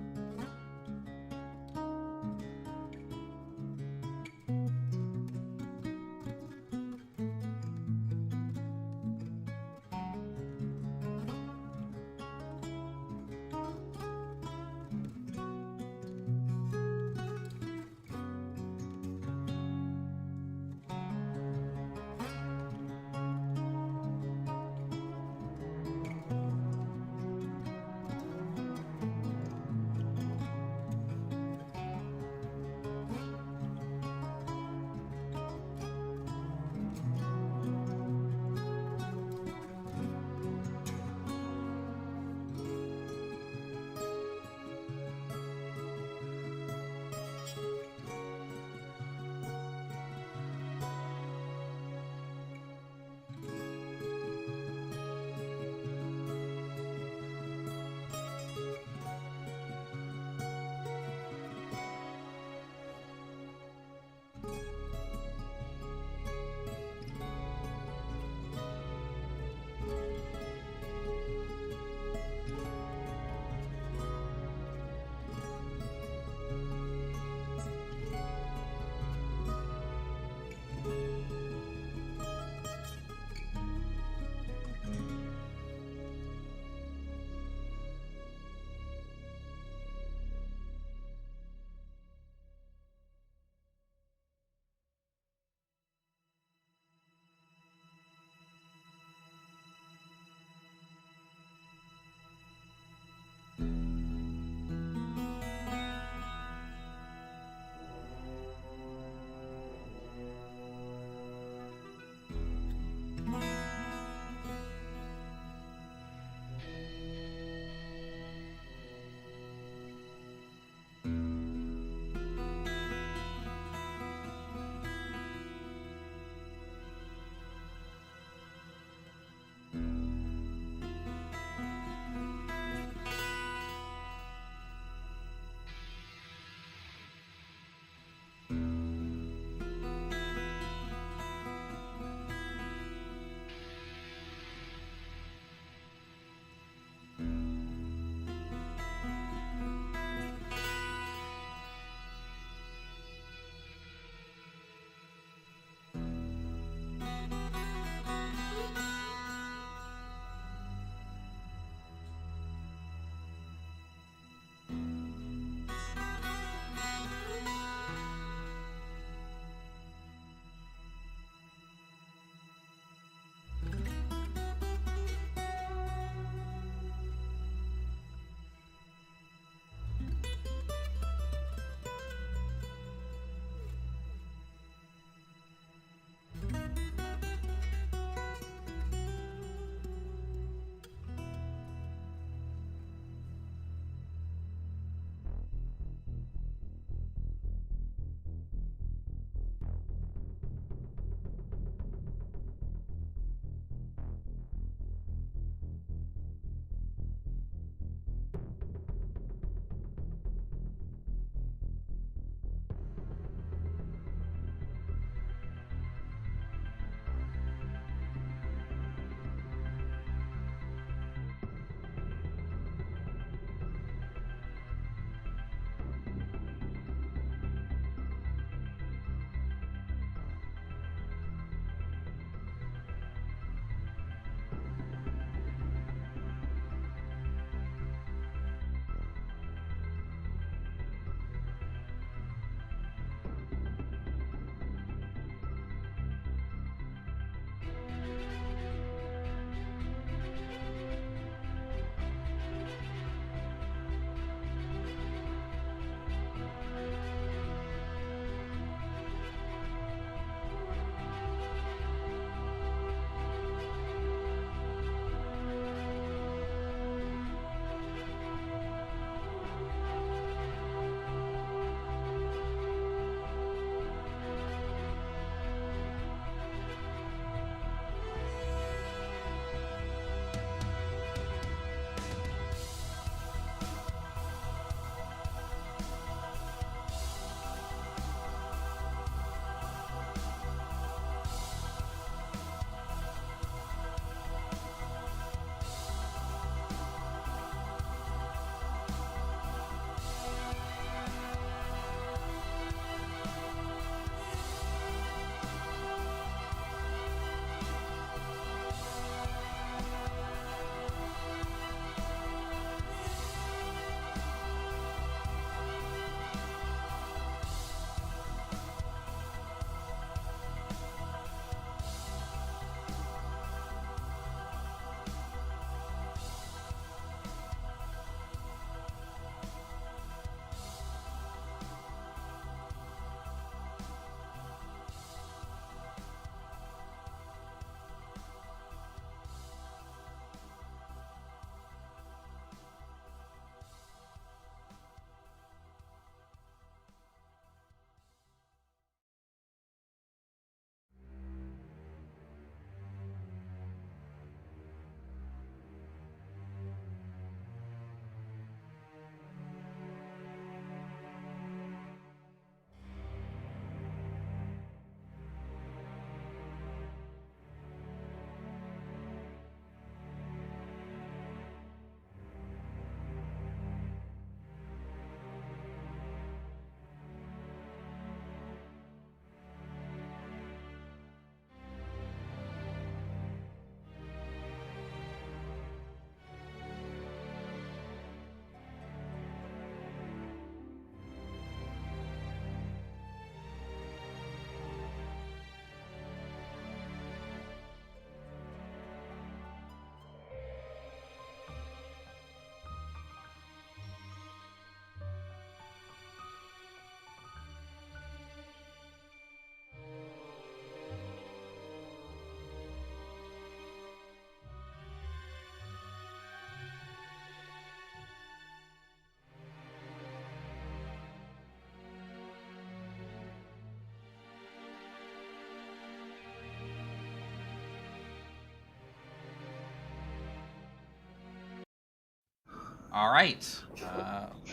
All right.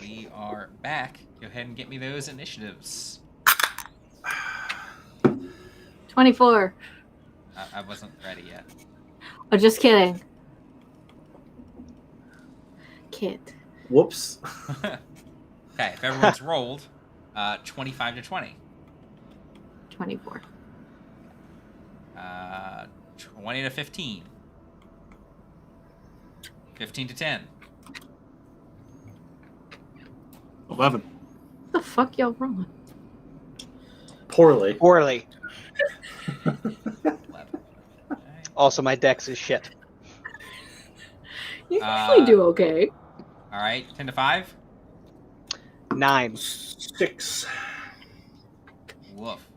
We are back. Go ahead and get me those initiatives. 24. I wasn't ready yet. Oh, just kidding. Kid. Whoops. Okay, if everyone's rolled, 25 to 20. 24. 20 to 15. 15 to 10. 11. What the fuck y'all rolling? Poorly. Poorly. 11. Okay. Also, my dex is shit. You usually do okay. All right, 10 to 5. 9. 6. Woof.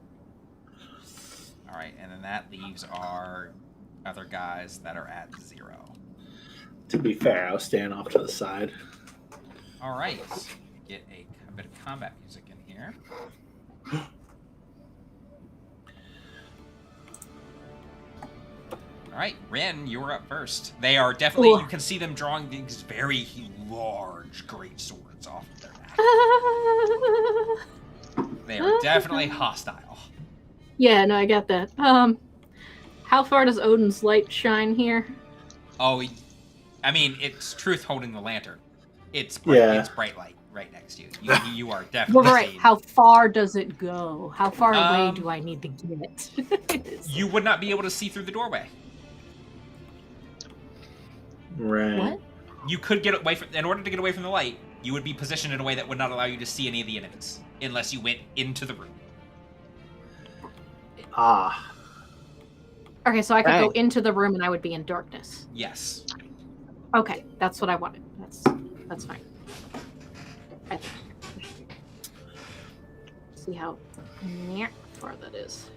All right, and then that leaves our other guys that are at 0. To be fair, I was standing off to the side. All right, get a bit of combat music in here. All right, Ren, you're up first. They are definitely, Ooh. you can see them drawing these very large great swords off of their back. They are definitely hostile. Yeah, no, I got that. How far does Odin's light shine here? Oh, I mean, it's Truth holding the lantern. It's bright, Yeah. it's bright light right next to you. You are definitely Well, right. seeing. How far does it go? How far away Um, do I need to get? You would not be able to see through the doorway. Right. What? You could get away from. In order to get away from the light, you would be positioned in a way that would not allow you to see any of the enemies, unless you went into the room. Ah. Okay, so I could go Dang. into the room and I would be in darkness. Yes. Okay, that's what I wanted. That's fine. I think. See how far that is.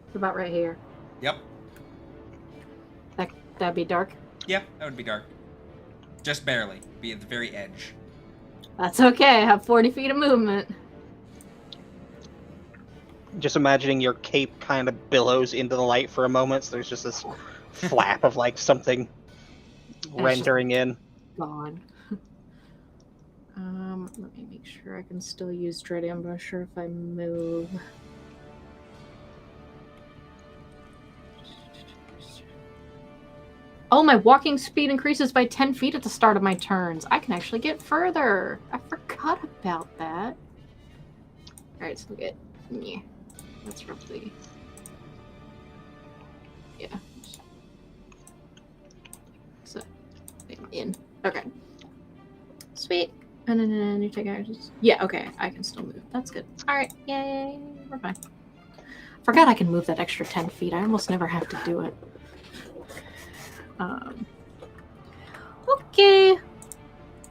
It's about right here. Yep. That'd be dark. Yeah, that would be dark. Just barely. Be at the very edge. That's okay. I have 40 feet of movement. Just imagining your cape kind of billows into the light for a moment, so there's just this flap of like something rendering in. Gone. Let me make sure I can still use Dread Ambusher if I move. Oh, my walking speed increases by 10 feet at the start of my turns. I can actually get further. I forgot about that. Alright, so get... Yeah. That's roughly... Yeah. So, in. Okay. Sweet. And then you take actions. Yeah, okay. I can still move. That's good. Alright. Yay. We're fine. Forgot I can move that extra 10 feet. I almost never have to do it. Okay.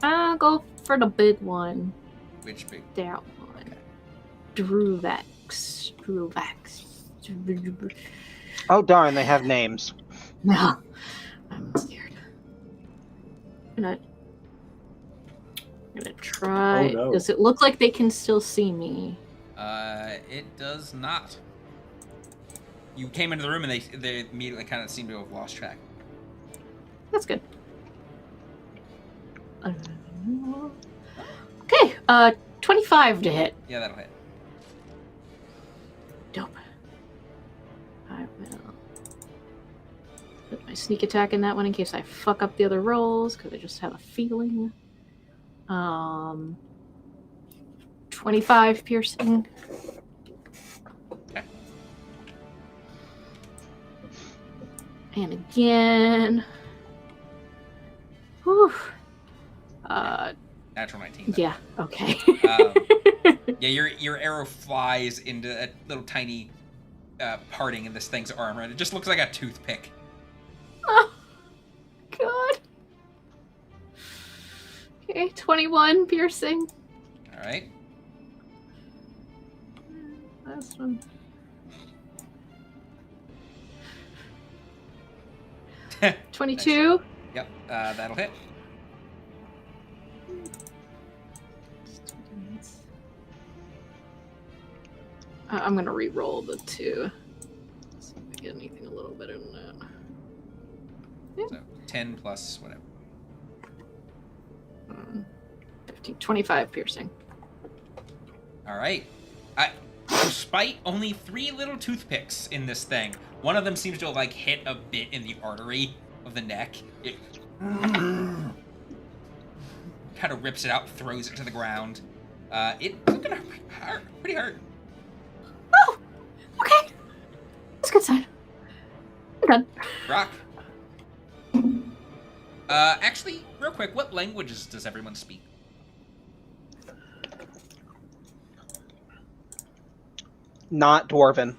I'll go for the big one. Which big? That one. Druvax. Oh darn, they have names. No. I'm scared. I'm gonna try. Oh, no. Does it look like they can still see me? It does not. You came into the room and they immediately kind of seem to have lost track. That's good. Okay, 25 to hit. Yeah, that'll hit. Dope. I will put my sneak attack in that one in case I fuck up the other rolls, because I just have a feeling. 25 piercing. Okay. And again. Whew. Natural 19. Yeah, okay. Yeah, your arrow flies into a little tiny parting in this thing's armor, and it just looks like a toothpick. Oh, God. Okay, 21 piercing. All right. Last one. Nice. 22. Yep, that'll hit. I'm gonna re-roll the 2. See if I get anything a little better than that. Yeah. So 10 plus whatever. 15, 25 piercing. All right. Despite only 3 little toothpicks in this thing, one of them seems to have like hit a bit in the artery of the neck. It kind of rips it out, throws it to the ground. It's gonna hurt, pretty hurt. Oh, okay. That's a good sign. I'm done. Rock. Actually, real quick, what languages does everyone speak? Not dwarven.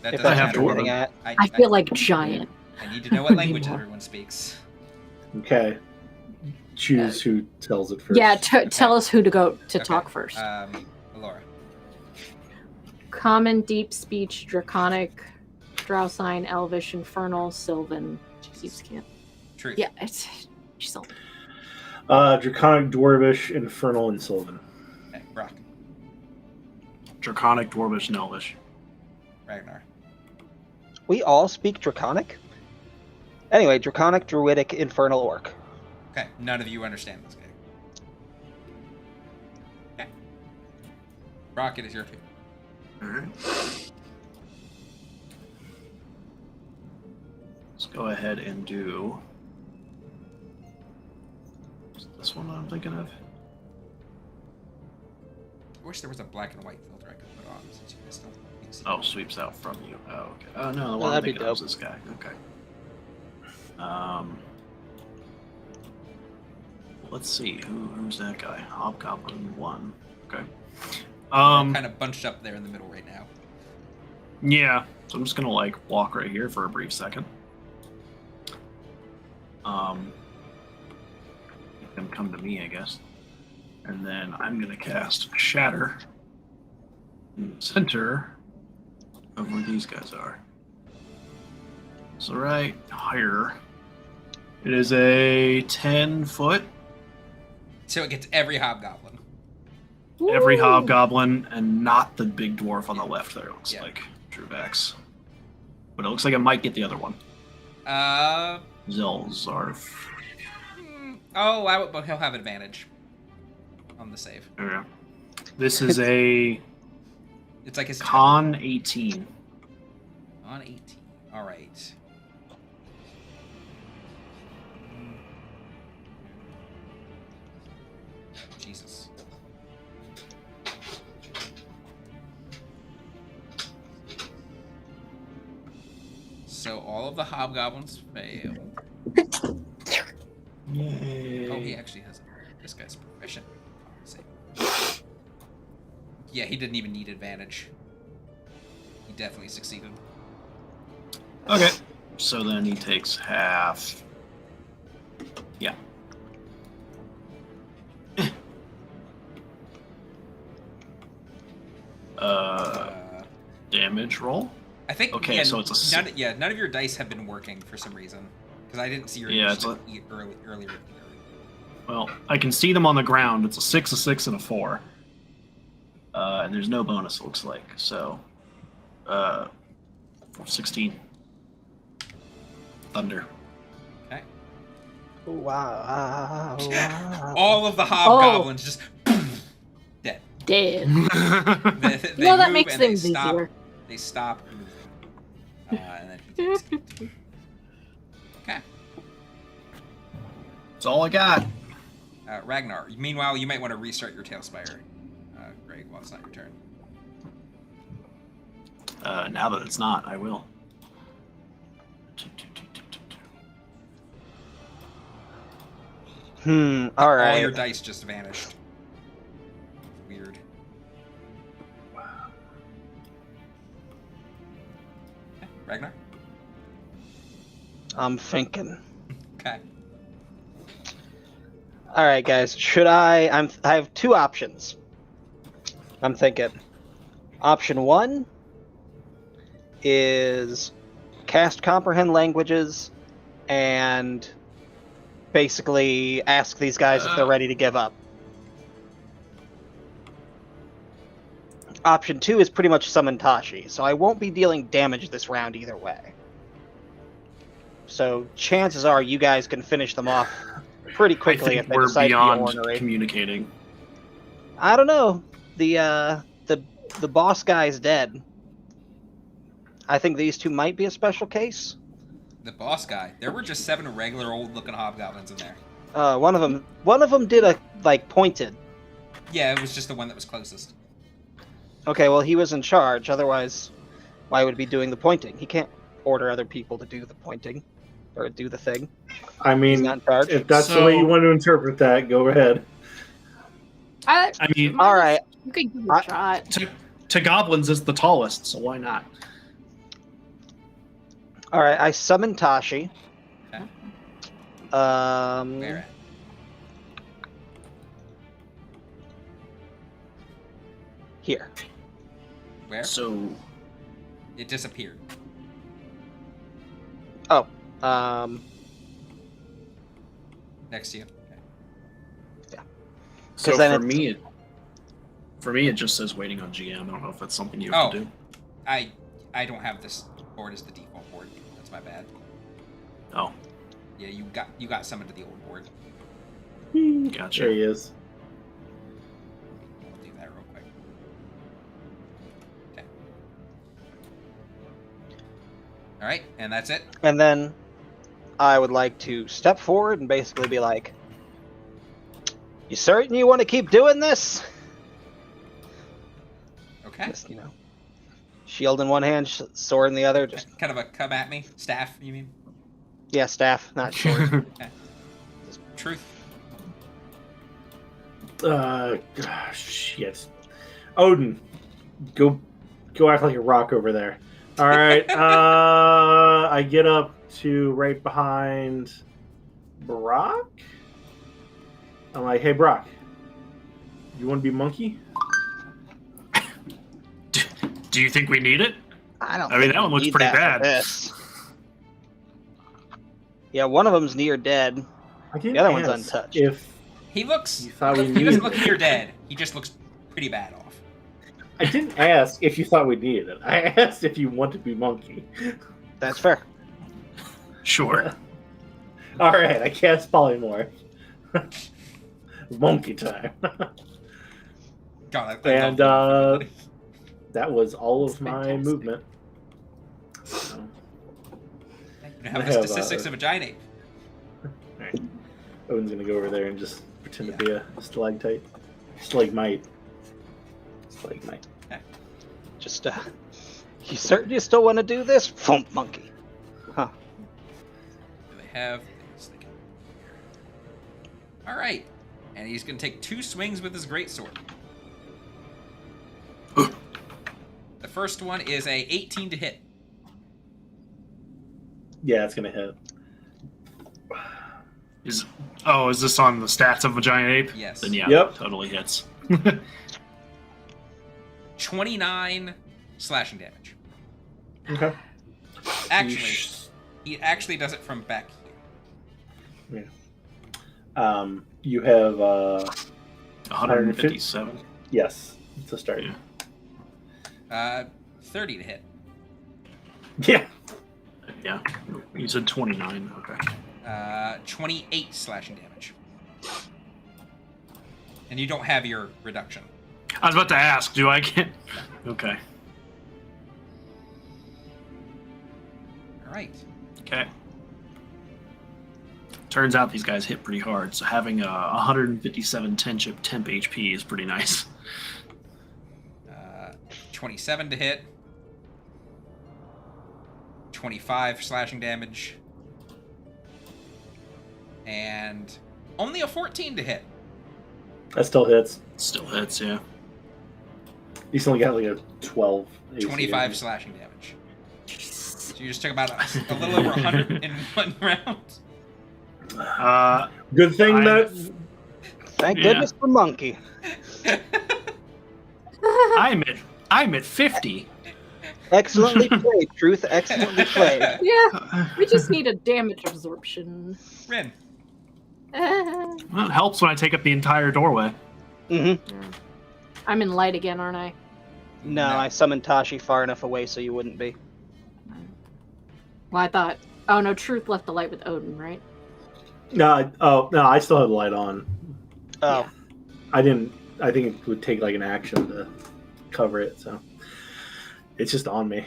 That If doesn't that's matter. what you're getting at. I feel like giant. I need to know what language Anymore. everyone speaks. Okay. Choose who tells it first. Yeah, tell us who to go to Okay, talk first. Laura. Common, deep speech, draconic, Drow-sign, elvish, infernal, sylvan. Jeez, can't. Truth. Yeah, it's Sylvan. Draconic, Dwarvish, Infernal, and Sylvan. Okay, Brock. Draconic, Dwarvish, and Elvish. Ragnar. We all speak Draconic? Anyway, Draconic, Druidic, Infernal, Orc. Okay, none of you understand this game. Okay. Brock, it is your turn. Alright. Let's go ahead and do... Is this one that I'm thinking of? I wish there was a black and white filter I could put on since you guys don't see Oh, sweeps out from you. Oh, okay. Oh, no, the one I'm that'd be thinking of is dope. this guy. Okay. Let's see. Who's that guy? Hobgoblin 1. Okay. kind of bunched up there in the middle right now. Yeah. So I'm just gonna like walk right here for a brief second. Let them come to me, I guess. And then I'm gonna cast Shatter in the center of where these guys are. So right here. It is a 10-foot. So it gets every hobgoblin. Every Woo! hobgoblin and not the big dwarf on the left there, it looks Yeah. like. Druvix. But it looks like it might get the other one. Zelzarf. Oh, but he'll have advantage on the save. Yeah. This is a It's like his con 18. on 18. All right. Jesus. So all of the hobgoblins fail. Yay. Oh, he actually has. This guy's proficient. Save. Yeah, he didn't even need advantage. He definitely succeeded. Okay. So then he takes half. Yeah. Damage roll? I think. Okay, yeah, so it's a none of your dice have been working for some reason because I didn't see your Yeah, initiative earlier. Well, I can see them on the ground. It's a 6, a 6, and a 4. And there's no bonus, it looks like. So, 16. Thunder. Okay. Wow. All of the hobgoblins just dead. Dead. They No, that move makes and they things stop. easier. They stop moving. And then he takes it. Okay. That's all I got. Ragnar. Meanwhile, you might want to restart your tail spire. Greg, while it's not your turn. Now that it's not, I will. All All right. your dice just vanished. Weird. Okay, Ragnar? I'm thinking. Okay. All right, guys. Should I have two options. I'm thinking. Option 1 is cast comprehend languages and basically ask these guys if they're ready to give up. Option 2 is pretty much summon Tashi, so I won't be dealing damage this round either way. So chances are you guys can finish them off pretty I quickly think if they we're decide to be beyond ornery. communicating. I don't know. The boss guy's dead. I think these two might be a special case. The boss guy. There were just 7 regular old-looking hobgoblins in there. One of them did a pointed. Yeah, it was just the one that was closest. Okay, well he was in charge. Otherwise, why would he be doing the pointing? He can't order other people to do the pointing or do the thing. I He's mean, not in charge. if that's the way you want to interpret that, go ahead. I mean, All right. You could give it a shot. to goblins is the tallest, so why not? All right. I summon Tashi. Okay. Um. Where at? Here. Where? So It disappeared. Oh. Next to you. Okay. So then for me, it just says waiting on GM. I don't know if that's something you have to do. I don't have this board as the default board. That's my bad. Oh, Yeah, you got summoned to the old board. gotcha. There he is. We'll do that real quick. Okay. All right, and that's it. And then I would like to step forward and basically be like, "You certain you want to keep doing this?" Okay. Just, shield in one hand, sword in the other. Just Kind of a come at me staff. You mean? yeah, staff, not sword. Truth. Shit. Odin, go act like a rock over there. All right. I get up to right behind Brock. I'm like, hey, Brock, you want to be monkey? Do you think we need it? I don't. I mean, think that one we looks need pretty that for bad. this. Yeah, one of them's near dead. I didn't The other one's ask untouched. If He looks. you thought we He needed doesn't look it. near dead. He just looks pretty bad off. I didn't ask if you thought we needed it. I asked if you want to be monkey. That's fair. Sure. All right, I cast polymorph. Monkey time. God, And, love That was all of It's my fantastic. movement. So, you have I the have, statistics of a giant ape. alright. Owen's gonna go over there and just pretend to be a stalactite. Stalagmite. Stalagmite. Just you certain you still want to do this? Fump monkey. Huh. Do they have things they can... All right, and he's gonna take 2 swings with his greatsword. The first one is a 18 to hit. Yeah, it's gonna hit. Is this on the stats of a giant ape? Yes. Then yeah, Yep. totally hits. 29 slashing damage. Okay. Actually, he actually does it from back here. You have 157. yes to start. Yeah. 30 to hit. Yeah. Yeah. You said 29. Okay. 28 slashing damage. And you don't have your reduction. I was about to ask, do I get... Okay. All right. Okay. Turns out these guys hit pretty hard, so having a 157 temp HP is pretty nice. 27 to hit. 25 slashing damage. And only a 14 to hit. That still hits. Still hits, yeah. He's only got like a 12. AC 25 slashing damage. So you just took about a little over 100 in one round. Good thing that Thank Yeah. goodness for monkey. I'm at 50. Excellently played, Truth. Excellently played. Yeah, we just need a damage absorption. Rin. Well, it helps when I take up the entire doorway. Mm-hmm. I'm in light again, aren't I? No, I summoned Tashi far enough away so you wouldn't be. Well, I thought Oh no, Truth left the light with Odin, right? No, no, I still have the light on. Oh, Yeah. I didn't. I think it would take like an action to cover it, so it's just on me.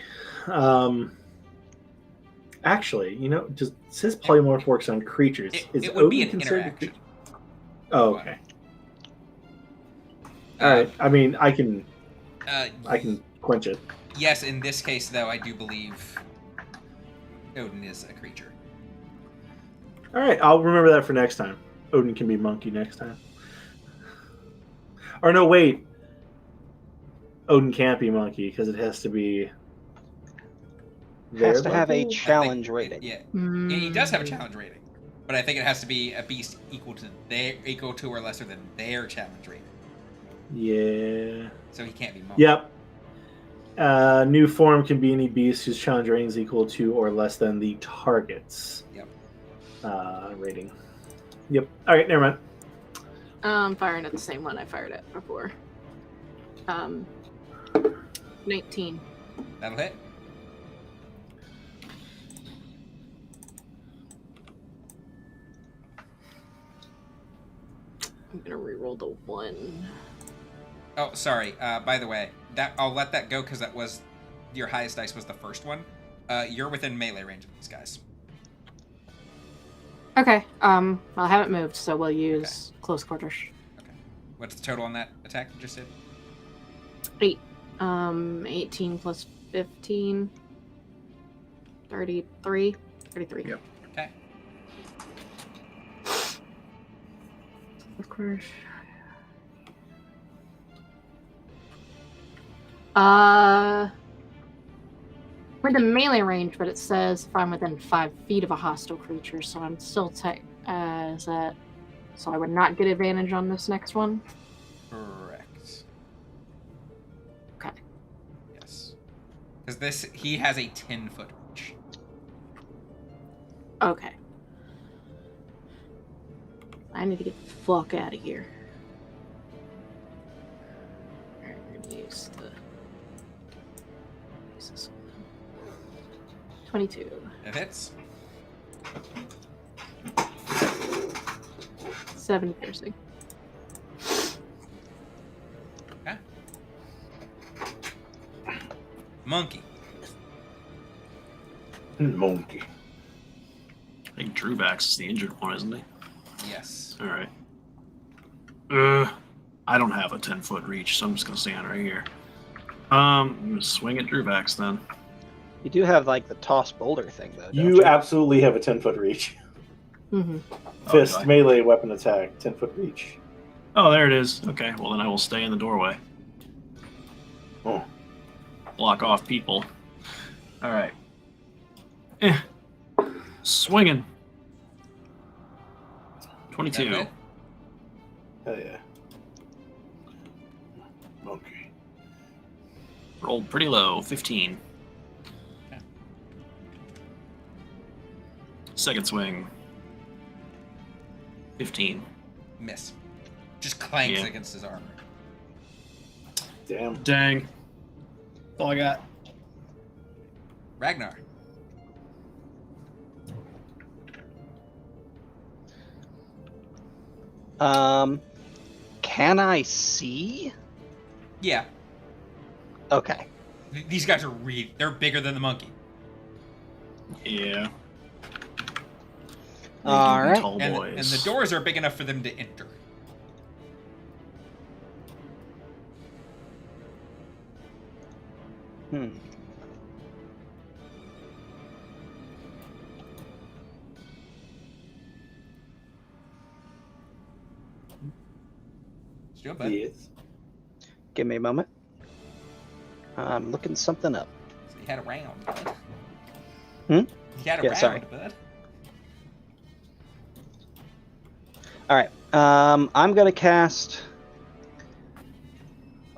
Actually, just it says polymorph works on creatures. Is It would be Odin an considered? interaction. Oh, okay. All right. I mean, I can quench it. Yes, in this case, though, I do believe Odin is a creature. All right, I'll remember that for next time. Odin can be monkey next time. Or no, wait. Odin can't be monkey because it has to be. has to have a monkey? challenge rating. Yeah, he does have a challenge rating, but I think it has to be a beast equal to or lesser than their challenge rating. Yeah. So he can't be monkey. Yep. New form can be any beast whose challenge rating is equal to or less than the target's rating. Yep. All right, never mind. I'm firing at the same one I fired at before. 19. That'll hit. I'm gonna reroll the 1. Oh, sorry. By the way, I'll let that go because that was your highest dice was the first one. You're within melee range of these guys. Okay. Well, I haven't moved, so we'll use close quarters. Okay. What's the total on that attack you just did? 8. 18 plus 15. 33. 33. Yep. Okay. Of course. We're in the melee range, but it says if I'm within 5 feet of a hostile creature, so I'm still so I would not get advantage on this next one. Correct. Okay. Yes. Because he has a 10-foot reach. Okay. I need to get the fuck out of here. Alright, we're gonna use this one. 22. It hits. 7 piercing. Okay. Monkey. Monkey. I think Drewback's is the injured one, isn't he? Yes. All right. I don't have a 10-foot reach, so I'm just gonna stand right here. I'm gonna swing at Drewback's then. You do have like the toss boulder thing though. Don't You absolutely have a 10-foot reach. Mm-hmm. Fist, do I? melee, weapon attack, 10-foot reach. Oh, there it is. Okay, well then I will stay in the doorway. Oh. Block off people. All right. Swinging. 22. That hit? Hell yeah. Monkey. Rolled pretty low. 15. Okay. Second swing. 15. Miss. Just clanks Yeah. against his armor. Damn. Dang. That's all I got. Ragnar. Can I see? Yeah. Okay. These guys are they're bigger than the monkey. Yeah. All right. Tall And boys. the doors are big enough for them to enter. Hmm. Let's do it, bud. Yes. Give me a moment. I'm looking something up. So you had a round, bud. Hmm? You had a Yeah, round, sorry. bud. All right. I'm gonna cast.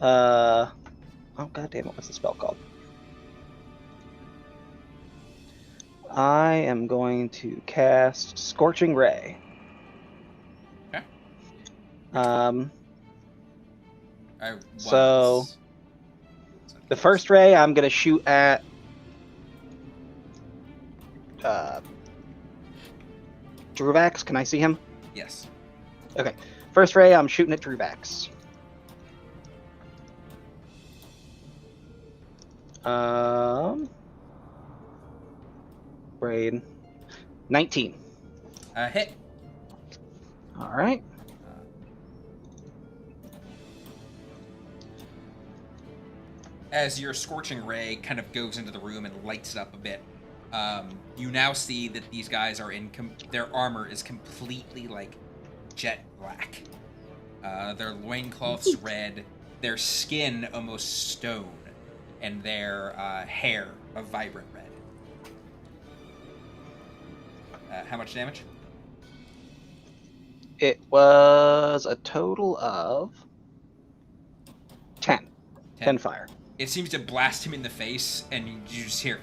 Oh god damn it! What's the spell called? I am going to cast Scorching Ray. Okay. Um, I So- was- the first ray I'm gonna shoot at Druvax, can I see him? Yes. Okay. First ray, I'm shooting at Druvax. Brain. 19. Hit. All right. As your scorching ray kind of goes into the room and lights it up a bit, you now see that these guys are in their armor is completely like jet black. Their loincloths red, their skin almost stone, and their hair a vibrant red. How much damage? It was a total of 10. 10 fire. It seems to blast him in the face, and you just hear...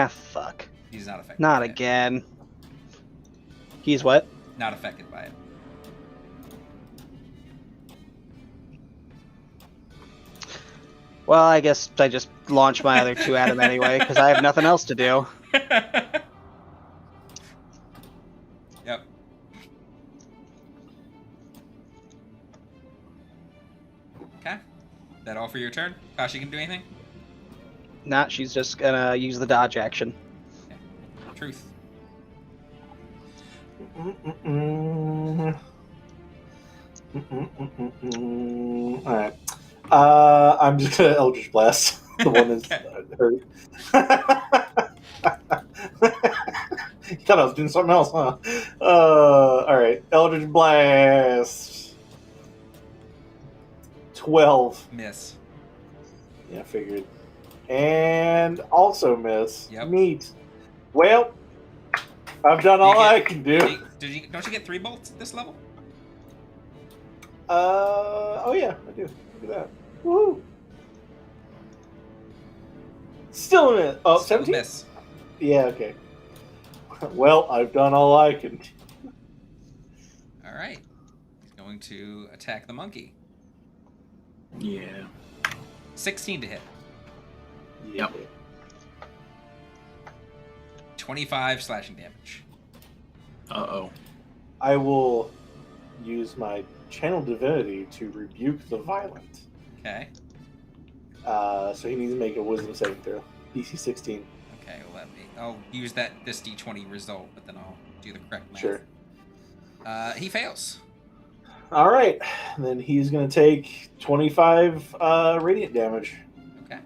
Fuck. He's not affected Not by it. again. He's what? Not affected by it. Well, I guess I just launched my other 2 at him anyway, because I have nothing else to do. Yep. Okay. That all for your turn? Kashi can do anything? Nah, she's just gonna use the dodge action. Okay. Truth. Alright. I'm just gonna Eldritch Blast. The one is hurt. You thought I was doing something else, huh? Alright. Eldritch Blast. 12. Miss. Yeah, I figured. And also miss. Yep. Neat. Well, I've done all I can do. Don't you get 3 bolts at this level? Oh yeah, I do. Look at that. Woohoo! Still a minute. Oh, Still 17? miss. Yeah, okay. Well, I've done all I can. All right. He's going to attack the monkey. Yeah. 16 to hit. Yep. 25 slashing damage. Uh-oh. I will use my channel divinity to rebuke the violent. Okay. So he needs to make a wisdom saving throw. DC 16. Okay, well, I'll use this D20 result, but then I'll do the correct math. Sure. He fails. All right. And then he's going to take 25 radiant damage. Okay.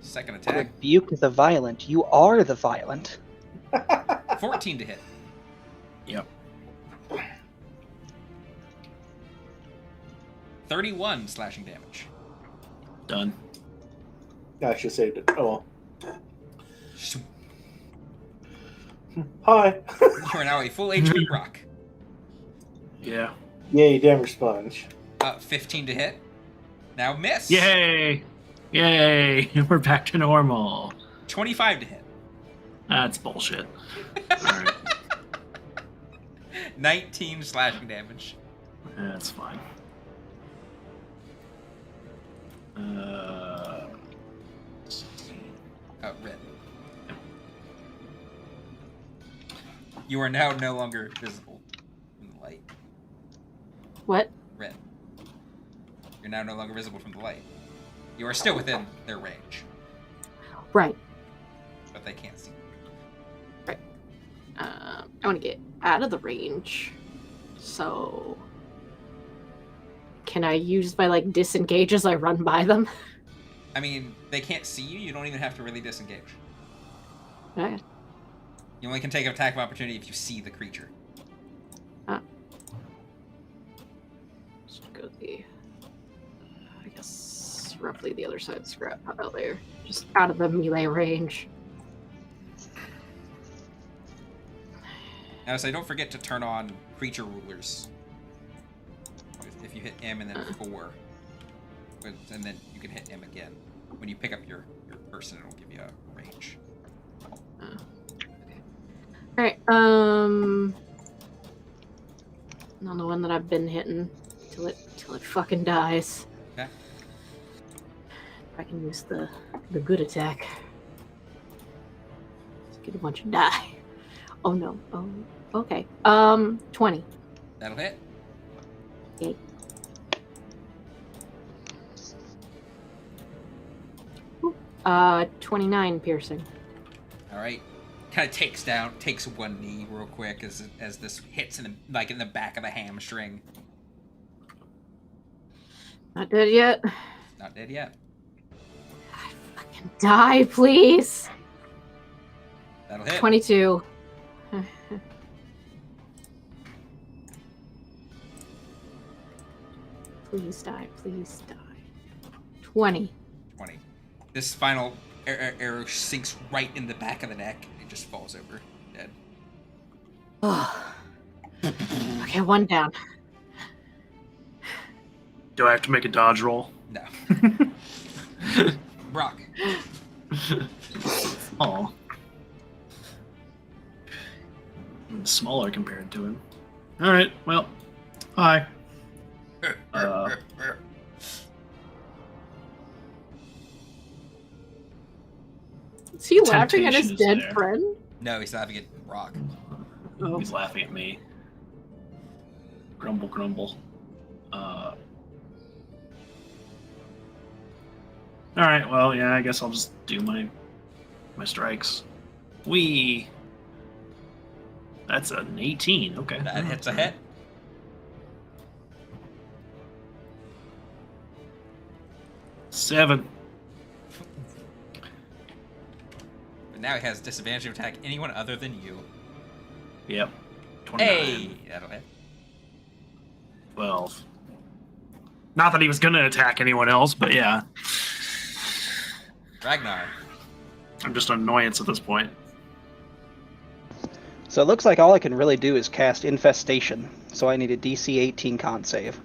Second attack. Rebuke the violent. You are the violent. 14 to hit. Yep. 31 slashing damage. Done. I should have saved it. Oh well. Hi. You are now a full HP rock. Yeah. Yay, damage sponge. 15 to hit. Now miss. Yay! Yay! We're back to normal. 25 to hit. That's bullshit. Alright. 19 slashing damage. That's fine. Red. You are now no longer visible from the light. What? Red. You're now no longer visible from the light. You are still within their range, Right. but they can't see. I want to get out of the range. So, can I use my disengage as I run by them? I mean, they can't see you. You don't even have to really disengage. Okay. You only can take an attack of opportunity if you see the creature. Let's go I guess roughly the other side of the scrap pile there, just out of the melee range. Now, so don't forget to turn on creature rulers. If you hit M and then 4, and then you can hit M again. When you pick up your person, it'll give you a range. Okay. All right. On the one that I've been hitting till it fucking dies. Okay. If I can use the good attack. get a bunch of die. Oh no. Oh, okay. 20. That'll hit. Okay. 29 piercing. All right. Kind of takes one knee real quick as this hits in the back of the hamstring. Not dead yet. Not dead yet. Fucking die, please. That'll hit. 22. Please die. Please die. 20. 20. This final arrow sinks right in the back of the neck and it just falls over dead. Okay, one down. Do I have to make a dodge roll? No. Brock. Oh. Smaller compared to him. Alright, well. Hi. Is he laughing at his Temptation is dead there. friend? No, he's laughing at Brock. Oh. He's laughing at me. Grumble, grumble. Alright, well, yeah, I guess I'll just do my strikes. Wee! That's an 18, okay. That hits a hit. Seven. But now he has disadvantage to attack anyone other than you. Yep. 29. Hey! That'll hit. 12. Not that he was gonna attack anyone else, but yeah. Ragnar. I'm just an annoyance at this point. So it looks like all I can really do is cast Infestation. So I need a DC 18 con save.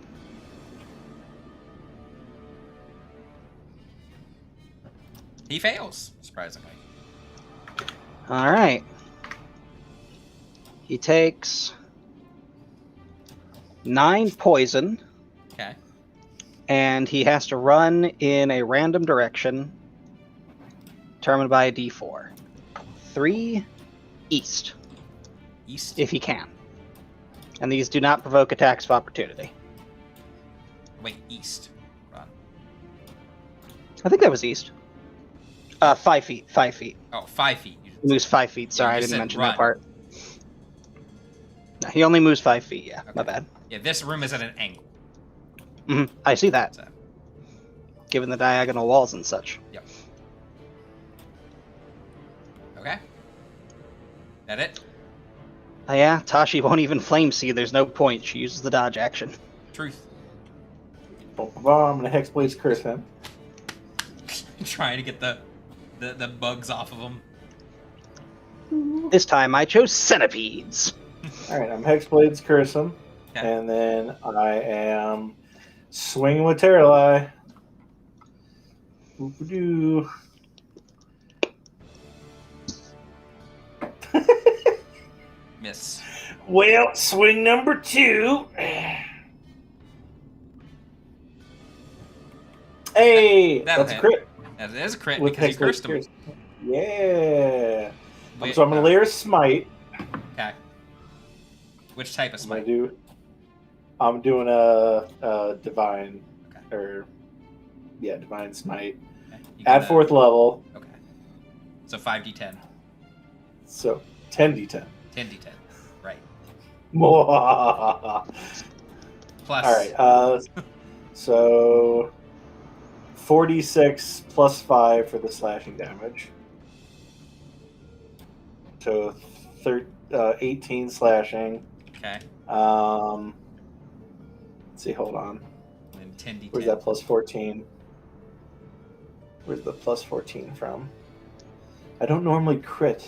He fails, surprisingly. Alright. He takes 9 poison, Okay. and he has to run in a random direction determined by a d4. 3 east, East. if he can. And these do not provoke attacks of opportunity. Wait, east. Hold on. I think that was east. 5 feet. 5 feet. Oh, 5 feet. You He moves 5 feet. Sorry, you I just didn't said mention run. that part. No, he only moves 5 feet, yeah. My Okay. bad. Yeah, this room is at an angle. I see that, So, given the diagonal walls and such. yep. Okay. That it? Oh yeah, Tashi won't even flame see. There's no point. She uses the dodge action. Truth. I'm gonna Hexblade's Curse him. Trying to get the bugs off of him. This time I chose centipedes. Alright, I'm Hexblade's Curse him. Okay. And then I am swinging with Terrorlie. Boop-a-doo. Miss. Well, swing number 2. Hey, That'll that's a hit. crit. That is a crit With because you cursed Hexblade's him. Curse. Yeah. Wait, So I'm gonna layer Smite. Okay. Which type of smite? I'm doing a divine, Okay. divine smite Okay. You at get a- 4th level. Okay. So 5d10. So 10d10. 10d10. Right. All Plus. right. So 46 plus 5 for the slashing damage. So 18 slashing. Okay. Let's see. Hold on. And 10d10. Where's that plus 14? Where's the plus 14 from? I don't normally crit.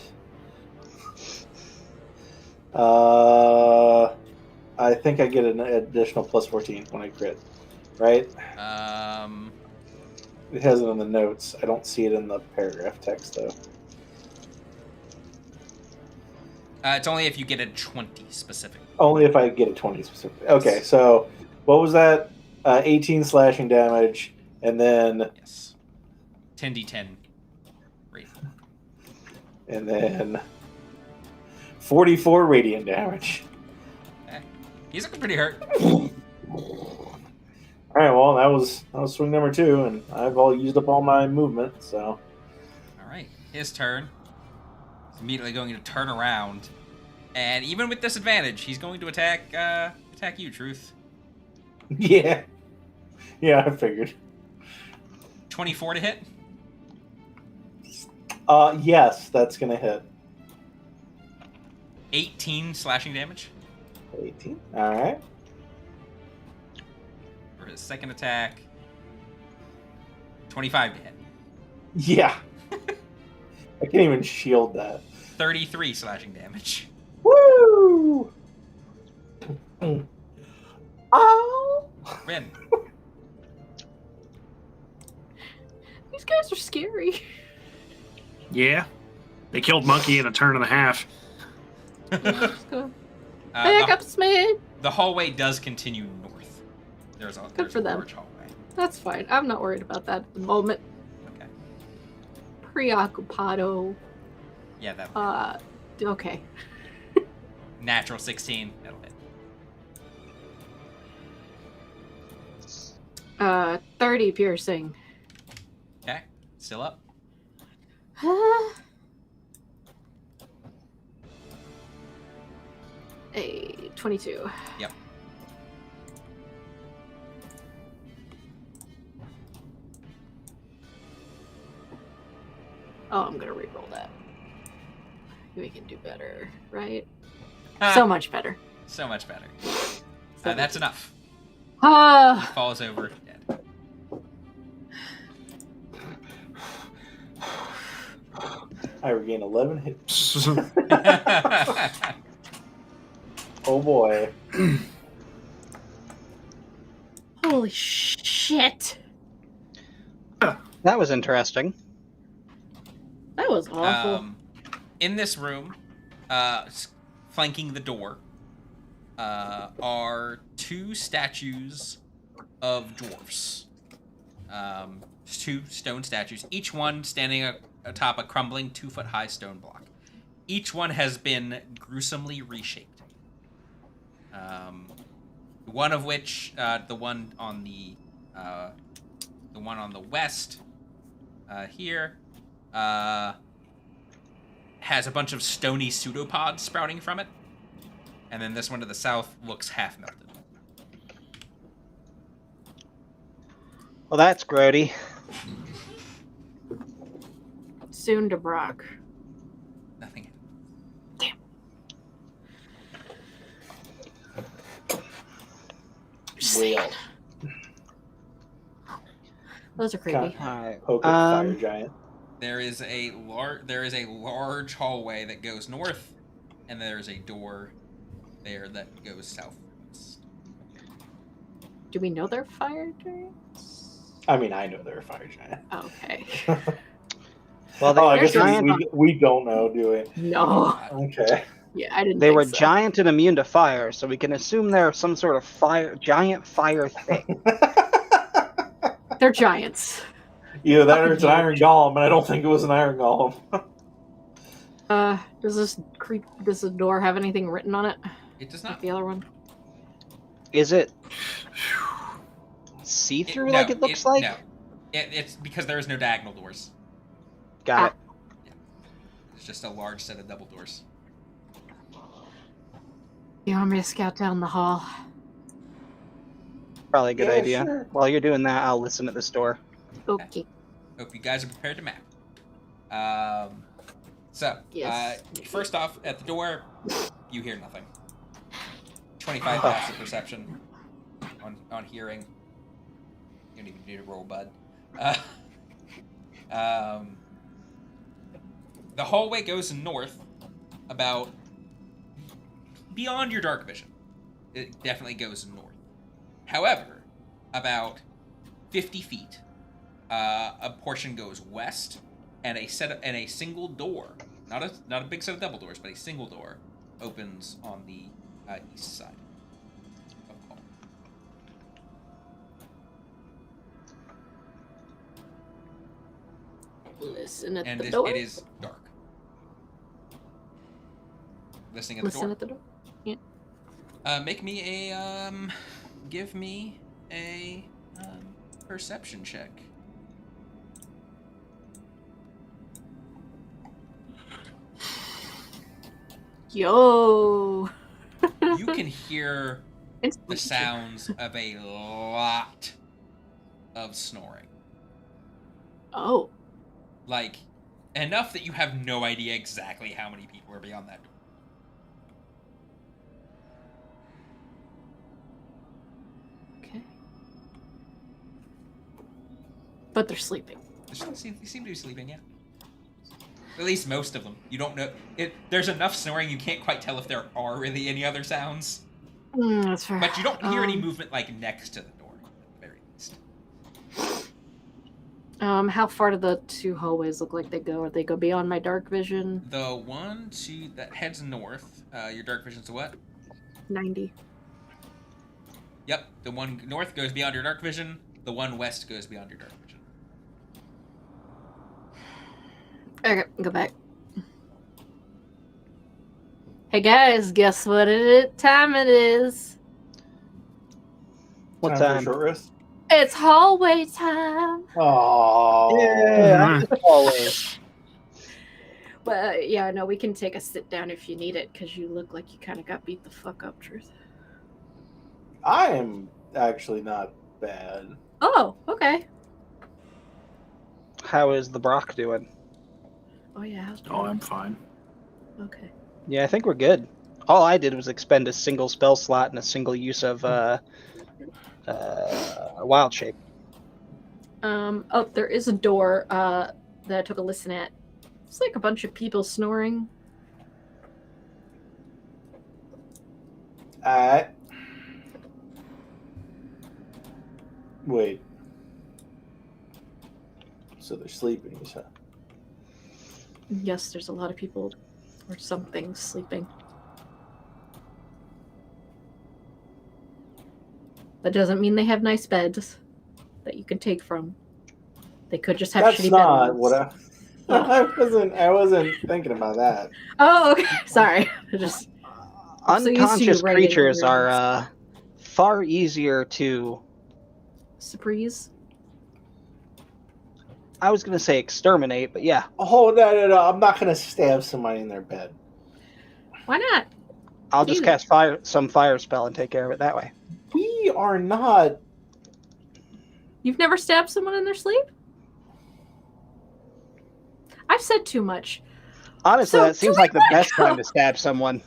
I think I get an additional plus 14 when I crit, right? It has it in the notes. I don't see it in the paragraph text, though. It's only if you get a 20 specific. Only if I get a 20 specific. Okay, so what was that? 18 slashing damage, and then... Yes. 10d10. Right. And then 44 radiant damage. Okay. He's looking pretty hurt. All right, well, that was swing number 2, and I've used up all my movement, so. All right, his turn. He's immediately going to turn around, and even with disadvantage, he's going to attack you, Truth. Yeah, I figured. 24 to hit. Yes, that's gonna hit. 18 slashing damage 18. All right. for his second attack. 25 to hit. Yeah. I can't even shield that. 33 slashing damage. Woo! Oh! Rin. These guys are scary. Yeah. They killed Monkey in a turn and a half. Let's go. Uh, Back up, Smith. the hallway does continue north. There's a for them. large hallway. That's fine. I'm not worried about that at the moment. Okay. Preoccupado. Yeah, that Okay. natural 16. That'll hit. 30 piercing. Okay. Still up. A 22. Yep. Oh, I'm gonna re-roll that. We can do better, right? Ah, So much better. so much better. So That's enough. He Ah, falls over dead. I regain 11 hits. Oh boy. holy shit! That was interesting. That was awful. In this room, flanking the door, are 2 statues of dwarfs. 2 stone statues, each one standing atop a crumbling 2-foot-high stone block. Each one has been gruesomely reshaped. One of which, the one on the west, here, has a bunch of stony pseudopods sprouting from it, and then this one to the south looks half melted. Well, that's grody. Soon to Brock. Nothing. Real. Those are creepy. Alright. Poke at Fire Giant. There is a large hallway that goes north, and there is a door there that goes southwest. Do we know they're fire giants? I mean, I know they're a Fire Giant. Okay. Well, they I were guess giant. we don't know, do we? No. Okay. Yeah, I didn't They think were so. giant and immune to fire, so we can assume they're some sort of giant fire thing. They're giants. Either that or it's an Iron Golem, and I don't think it was an Iron Golem. Does this door have anything written on it? It does Like not. the other one? Is it see-through like it looks like? No. It's because there is no diagonal doors. Got it. It's just a large set of double doors. You want me to scout down the hall? Probably a good Yeah, idea. sure. While you're doing that, I'll listen at this door. Okay. Hope you guys are prepared to map. Yes. First off, at the door, you hear nothing. 25 passive perception on hearing. You don't even need to roll, bud. The hallway goes north about beyond your dark vision. It definitely goes north. However, about 50 feet, a portion goes west, and a single door, not a big set of double doors, but a single door, opens on the east side of the hall. Listen at And the door. it is dark. listening at the Listen door. at the door. Yeah. Give me a perception check. Yo. You can hear It's the sounds of a lot of snoring. Oh. Like, enough that you have no idea exactly how many people are beyond that door. Okay. But they're sleeping. They seem to be sleeping, yeah. At least most of them. You don't know. There's enough snoring you can't quite tell if there are really any other sounds. That's fair. But you don't hear any movement, like, next to the door, at the very least. How far do the two hallways look like they go? Or they go beyond my dark vision? The one that heads north, your dark vision's what? 90. Yep, the one north goes beyond your dark vision. The one west goes beyond your dark vision. Okay, go back. Hey guys, guess what time it is? What For time? short rest? It's hallway time. Oh. Yeah, always. But yeah, no, we can take a sit down if you need it, because you look like you kind of got beat the fuck up, Truth. I am actually not bad. Oh, okay. How is the Brock doing? Oh yeah, how's Oh, I'm fine. okay. Yeah, I think we're good. All I did was expend a single spell slot and a single use of wild shape. Oh, there is a door that I took a listen at. It's like a bunch of people snoring. Wait. So they're sleeping, you said? Yes, there's a lot of people or something sleeping. That doesn't mean they have nice beds that you can take from. They could just have That's shitty not beds. what I wasn't thinking about that. Oh, okay. Sorry. Just I'm so used to you Unconscious writing creatures words. are far easier to, surprise. I was going to say exterminate, but yeah. Oh, no. I'm not going to stab somebody in their bed. Why not? I'll just Ew. cast some fire spell and take care of it that way. We are not. You've never stabbed someone in their sleep? I've said too much. Honestly, So, that seems do like we the wanna best go? time to stab someone.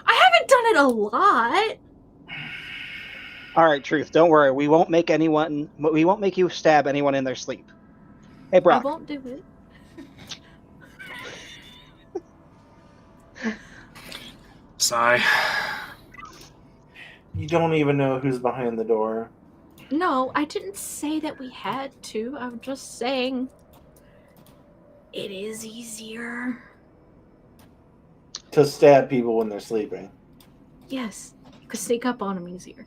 I haven't done it a lot. All right, Truth, don't worry. We won't make you stab anyone in their sleep. Hey, Brock. I won't do it. Sigh. You don't even know who's behind the door. No, I didn't say that we had to. I'm just saying it is easier. To stab people when they're sleeping. Yes, you could sneak up on them easier.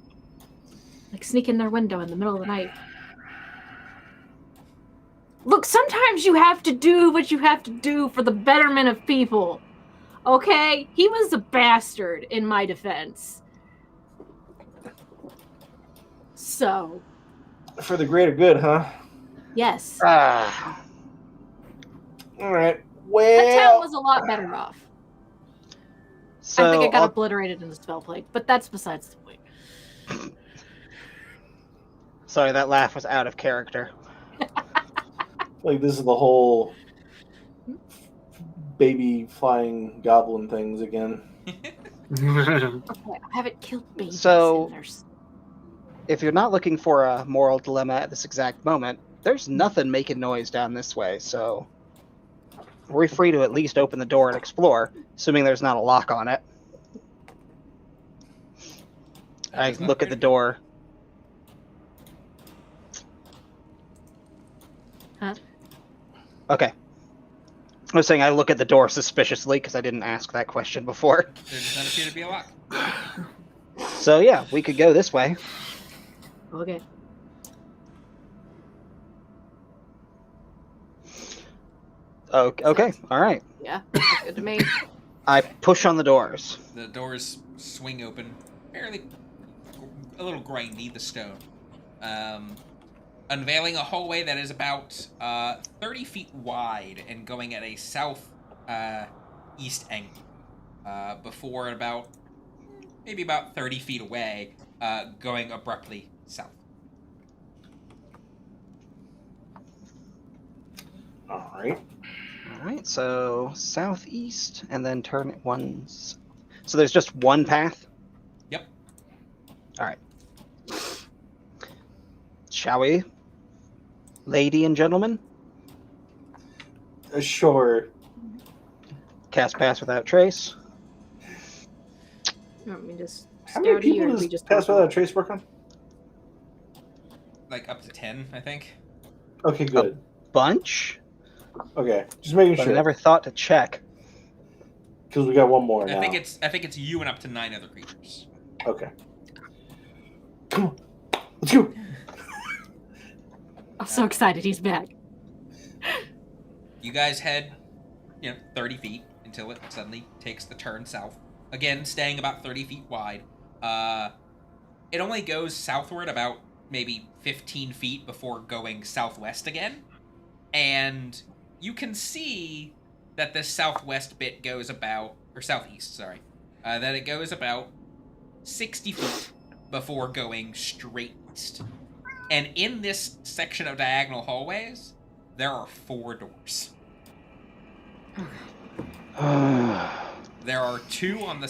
Like sneak in their window in the middle of the night. Look, sometimes you have to do what you have to do for the betterment of people. Okay? He was a bastard, in my defense. So, For the greater good, huh? yes. Ah. Alright. That town Well. was a lot better off. So I think it got I'll- obliterated in the spell plague, but that's besides the point. Sorry, that laugh was out of character. Like, this is the whole baby flying goblin things again. Okay, I haven't killed babies. So- in their s- If you're not looking for a moral dilemma at this exact moment, there's nothing making noise down this way, so we're free to at least open the door and explore, assuming there's not a lock on it. I Does not look at the appear to be. door. Huh? Okay. I was saying I look at the door suspiciously because I didn't ask that question before. There does not appear to be a lock. So yeah, we could go this way. Okay. Okay, all right. Yeah. I Good to me. I push on the doors. The doors swing open, fairly a little grindy, the stone. Unveiling a hallway that is about 30 feet wide and going at a south east angle. Before maybe about 30 feet away, going abruptly south. All right. All right, so southeast, and then turn it once. So there's just one path? Yep. All right. Shall we? Lady and gentlemen? Sure. Cast Pass Without Trace. Let me just. How many Stouty, people or does we just Pass talk Without about- Trace work on? Like up to 10, I think. Okay, good. Bunch? Okay, just making But sure. I never thought to check. Because we got one more I now. think it's you and up to 9 other creatures. Okay. Come on. Let's go. I'm so excited he's back. You guys head, 30 feet until it suddenly takes the turn south. Again, staying about 30 feet wide. It only goes southward about maybe 15 feet before going southwest again. And you can see that the southwest bit goes about, or southeast, sorry, that it goes about 60 feet before going straight east. And in this section of diagonal hallways, there are 4 doors. There are 2 on the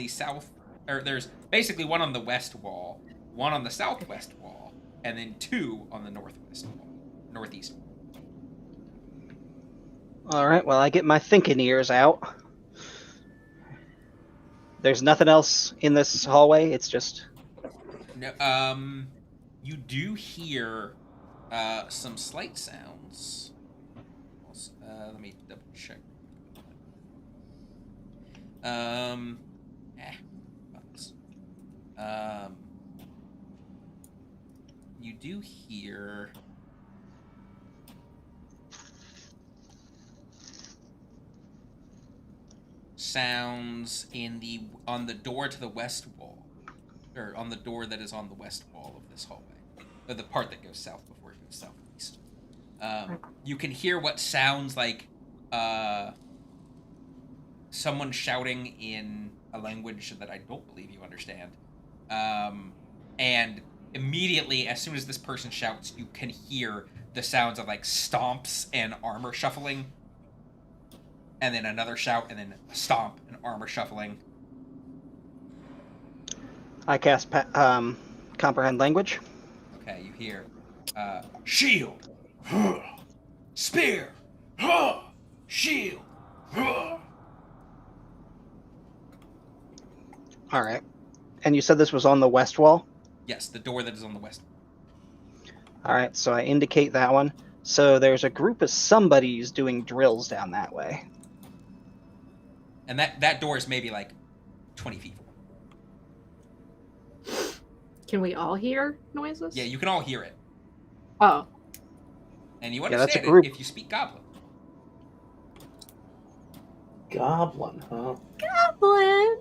south, or there's basically one on the west wall, one on the southwest wall, and then 2 on the northwest wall, northeast wall. All right, well, I get my thinking ears out. There's nothing else in this hallway. It's just... No, you do hear some slight sounds. Let me double check. You do hear sounds on the door to the west wall, or on the door that is on the west wall of this hallway, or the part that goes south before it goes southeast. You can hear what sounds like someone shouting in a language that I don't believe you understand. And immediately, as soon as this person shouts, you can hear the sounds of like stomps and armor shuffling. And then another shout, and then a stomp and armor shuffling. I cast Comprehend Language. Okay, you hear shield, spear, shield. All right. And you said this was on the west wall? Yes, the door that is on the west. All right, so I indicate that one. So there's a group of somebody's doing drills down that way. And that door is maybe like 20 feet forward. Can we all hear noises? Yeah, you can all hear it. Oh. And you that's a understand group. it if you speak Goblin. Goblin, huh? Goblin.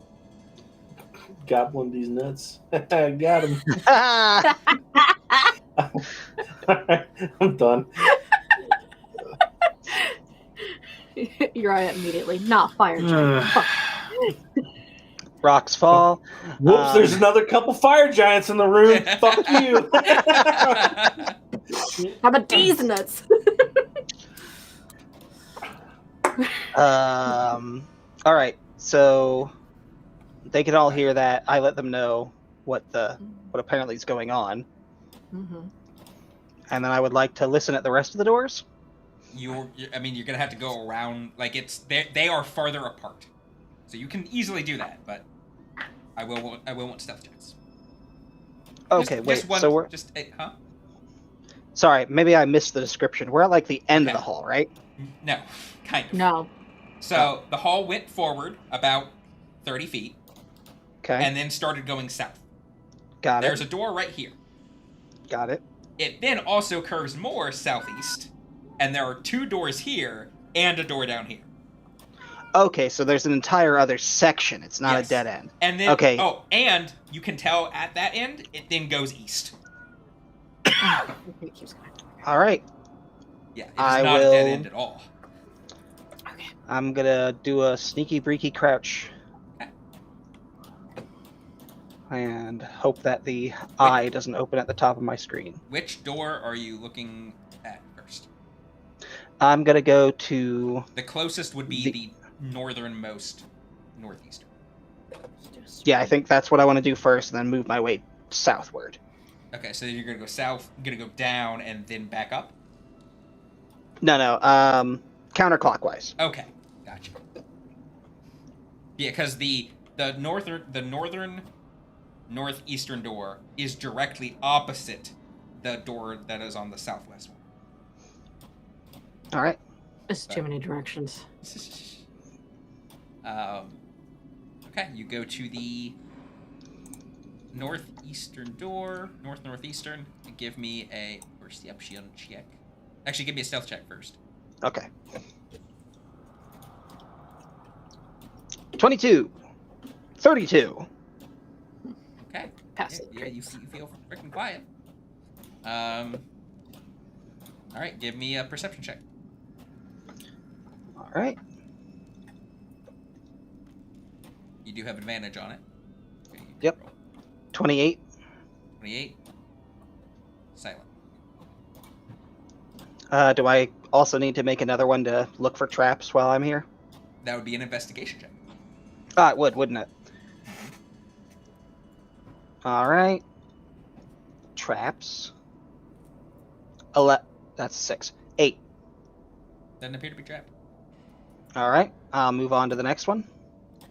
Goblin these nuts. Got him. I'm done. Uriah immediately. Not fire giant. Fuck. Rocks fall. Whoops, there's another couple fire giants in the room. Fuck you. How about these nuts? All right, so they can all hear that. I let them know what apparently is going on, Mm-hmm. and then I would like to listen at the rest of the doors. You're gonna have to go around. Like they are farther apart, so you can easily do that. But I will want stealth checks. Okay, wait. Just one, so we're sorry. Maybe I missed the description. We're at like the end of Okay. the hall, right? No, kind of. No. So the hall went forward about 30 feet, Okay, and then started going south. got There's it. a door right here. Got it. It then also curves more southeast, and there are 2 doors here and a door down here. Okay, so there's an entire other section. It's not Yes. a dead end. And then, Okay. oh, and you can tell at that end, it then goes east. Oh, okay, it keeps going. All right. Yeah, it's I not a dead will- end at all. Okay. I'm gonna do a sneaky breaky crouch. Okay. And hope that the eye doesn't open at the top of my screen. Which door are you looking at first? I'm gonna go to... The closest would be the northernmost northeastern. Yeah, I think that's what I want to do first, and then move my way southward. Okay, so you're gonna go south, you're gonna go down, and then back up? No, counterclockwise. Okay, gotcha. Yeah, because the northern northeastern door is directly opposite the door that is on the southwest one. All right. There's too many directions. Okay, you go to the northeastern door, northeastern. Give me a perception check. Actually, give me a stealth check first. Okay. 22. 32. Okay. Pass it. Yeah, you feel freaking quiet. All right, give me a perception check. All right. You do have advantage on it. Okay, Yep. roll. 28. 28. Silent. Do I also need to make another one to look for traps while I'm here? That would be an investigation check. Ah, it would, wouldn't it? All right. Traps. That's 6. 8. Doesn't appear to be trapped. All right. I'll move on to the next one.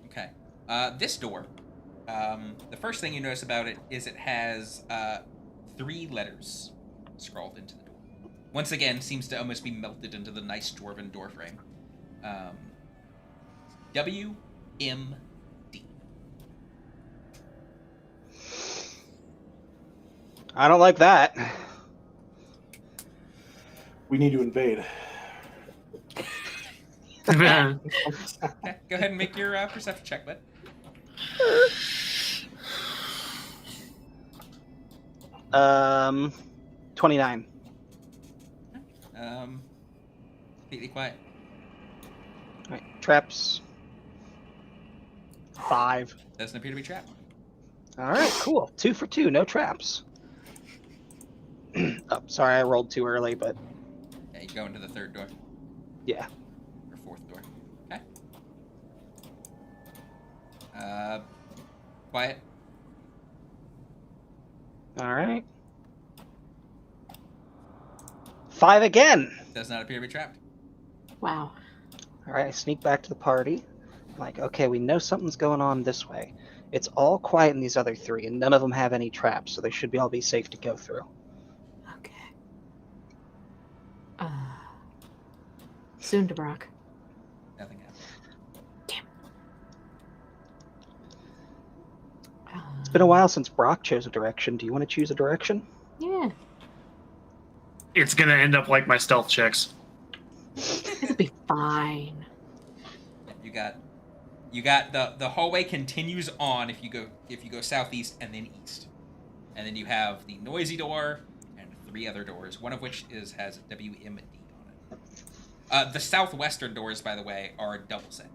Okay. This door, the first thing you notice about it is it has 3 letters scrawled into the door. Once again, seems to almost be melted into the nice dwarven door frame. WMD. I don't like that. We need to invade. Okay, go ahead and make your perception check, bud. Um, 29. Completely quiet. All right. Traps. 5. Doesn't appear to be trapped. All right, cool. 2 for 2, no traps. Oh, sorry, I rolled too early, but Yeah, you go into the third door. yeah. Or fourth door. Okay. Quiet. All right. 5 again. Does not appear to be trapped. Wow. All right, I sneak back to the party. I'm like, okay, we know something's going on this way. It's all quiet in these other 3, and none of them have any traps, so they should all be safe to go through. Okay. Soon to Brock. Nothing happened. Damn. It's been a while since Brock chose a direction. Do you want to choose a direction? Yeah. It's gonna end up like my stealth checks. It'll be fine. You got the hallway continues on if you go southeast and then east. And then you have the noisy door and 3 other doors, one of which has WMD on it. The southwestern doors, by the way, are double set.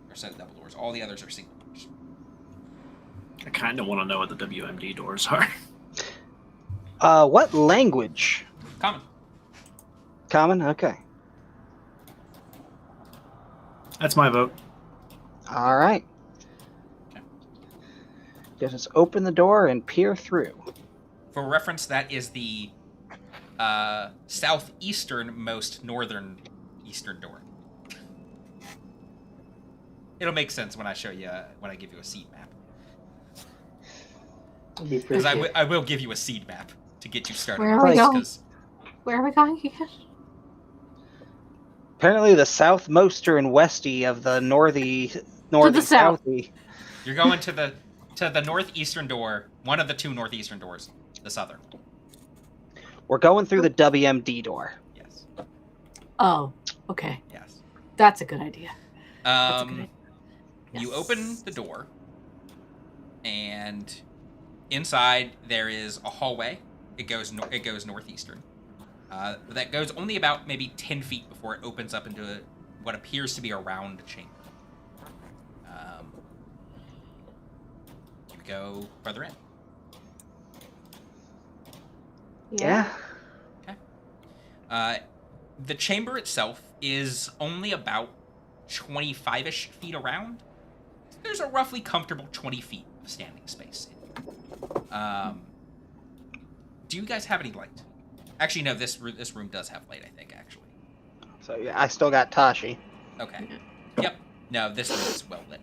Or set of double doors. All the others are single doors. I kind of want to know what the WMD doors are. What language? Common. Common? Okay. That's my vote. All right. Okay. Just open the door and peer through. For reference, that is the southeasternmost northern eastern door. It'll make sense when I show you when I give you a seed map. Because I will give you a seed map to get you started. Where are we going? 'cause- Where are we going again? Apparently the southmoster and westy of the northy south. southy. You're going to the northeastern door, one of the 2 northeastern doors, the southern. We're going through the WMD door. Yes. Oh, okay. Yes. That's a good idea. That's a good idea. You Yes. open the door, and inside there is a hallway. It goes northeastern. That goes only about maybe 10 feet before it opens up into what appears to be a round chamber. You go further in. Yeah. The chamber itself is only about 25-ish feet around. There's a roughly comfortable 20 feet of standing space. Do you guys have any light? Actually, no, this room does have light, I think, actually. So yeah, I still got Tashi. Okay. Yep. No, this room is well lit.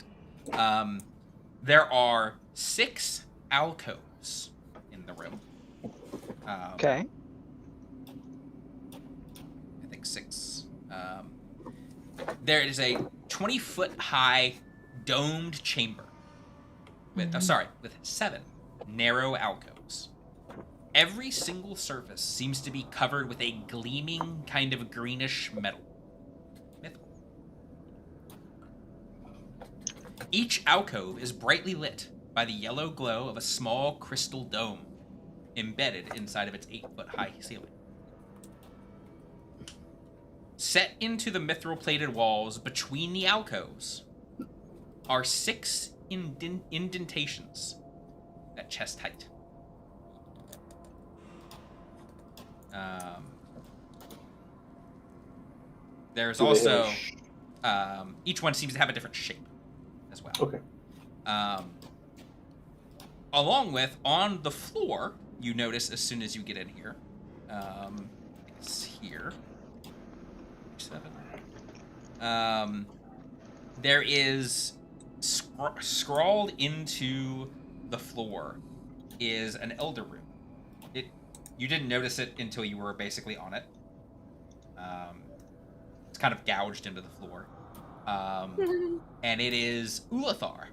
There are 6 alcoves in the room. Okay. I think 6. There is a 20-foot high domed chamber with, with 7 narrow alcoves. Every single surface seems to be covered with a gleaming kind of greenish metal. Each alcove is brightly lit by the yellow glow of a small crystal dome embedded inside of its 8-foot high ceiling. Set into the mithril-plated walls between the alcoves are 6 indentations at chest height. There's also each one seems to have a different shape as well. Okay. Along with, on the floor, you notice as soon as you get in here, it's here. 7. There is scrawled into the floor is an elder rune. You didn't notice it until you were basically on it. It's kind of gouged into the floor. And it is Ulathar.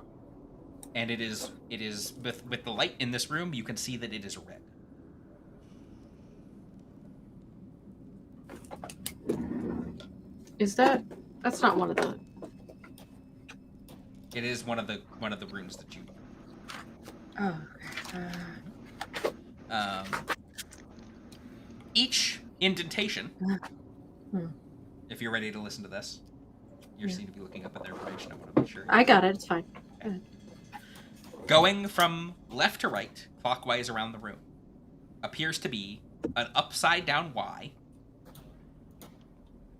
And it is with the light in this room, you can see that it is red. That's not one of the... It is one of the runes that you... Oh, Each indentation, if you're ready to listen to this, you seem to be looking up at their information. I want to make sure. I got it. It's fine. Okay. Going from left to right, clockwise around the room, appears to be an upside-down Y,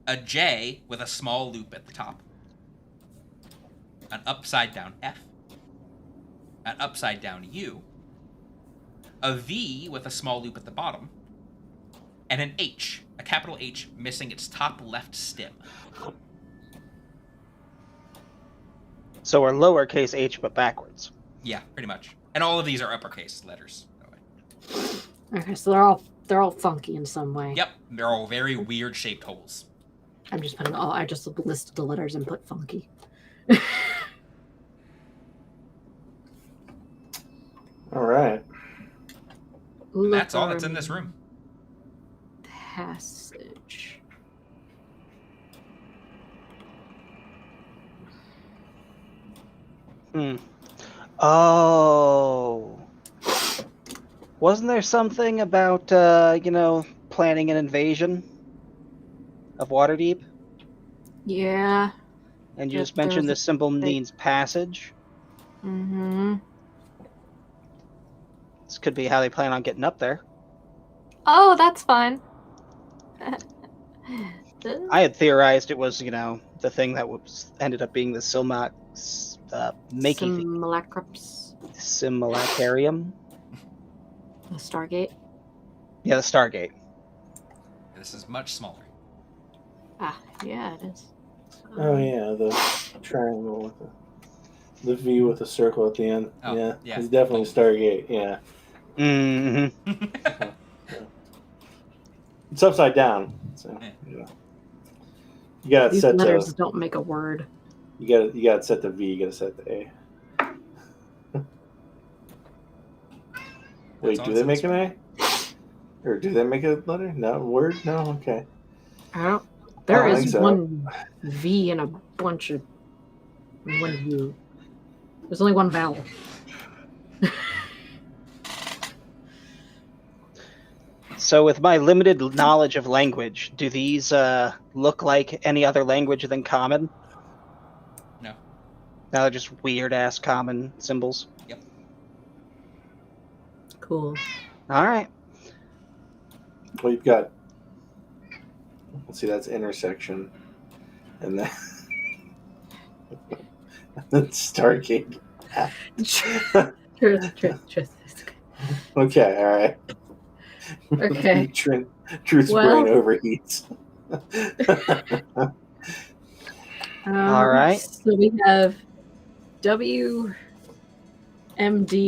a J with a small loop at the top, an upside-down F, an upside-down U, a V with a small loop at the bottom, and an H, a capital H, missing its top left stem. So we're lowercase h, but backwards. Yeah, pretty much. And all of these are uppercase letters, by the way. Okay, so they're all funky in some way. Yep, they're all very weird shaped holes. I'm just putting I just listed the letters and put funky. All right. And that's all that's in this room. Passage. Oh. Wasn't there something about, planning an invasion of Waterdeep? Yeah. And you Yep, just mentioned there this was symbol means passage. Mm-hmm. This could be how they plan on getting up there. Oh, that's fine. I had theorized it was, the thing that ended up being the Simulacarium. The Stargate. Yeah, the Stargate. This is much smaller. Ah, yeah, it is. Oh yeah, the triangle with the V with the circle at the end. Oh, yeah, yeah. It's definitely Stargate. Yeah. Mm-hmm. It's upside down. So you gotta These set letters the. don't make a word. You gotta set the V. You gotta set the A. Wait, do they make an A? Or do they make a letter? No, word? No, okay. I don't. There I is think so. one V and a bunch of One U. There's only one vowel. So, with my limited knowledge of language, do these look like any other language than Common? No. No, they're just weird-ass Common symbols. Yep. Cool. All right. Well, you've got. Let's see, that's intersection, and then Stargate. Truth. Okay, all right. Okay. Truth's Well- brain overheats. All right. So we have WMD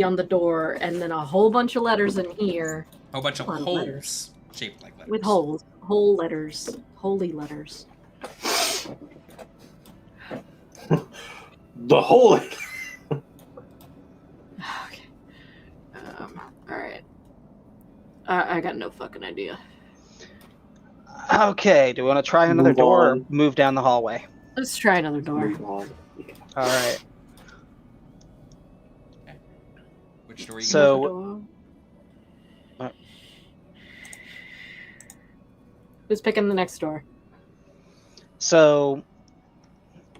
on the door, and then a whole bunch of letters in here A whole bunch of Lot of holes letters. shaped like letters. with holes. Whole letters. Holy letters. The whole. Okay. All right. I got no fucking idea. Okay, do we want to try another Move door or on. move down the hallway? Let's try another door. Move on. All right. Which door are you So- Another door. What? Who's picking the next door? So,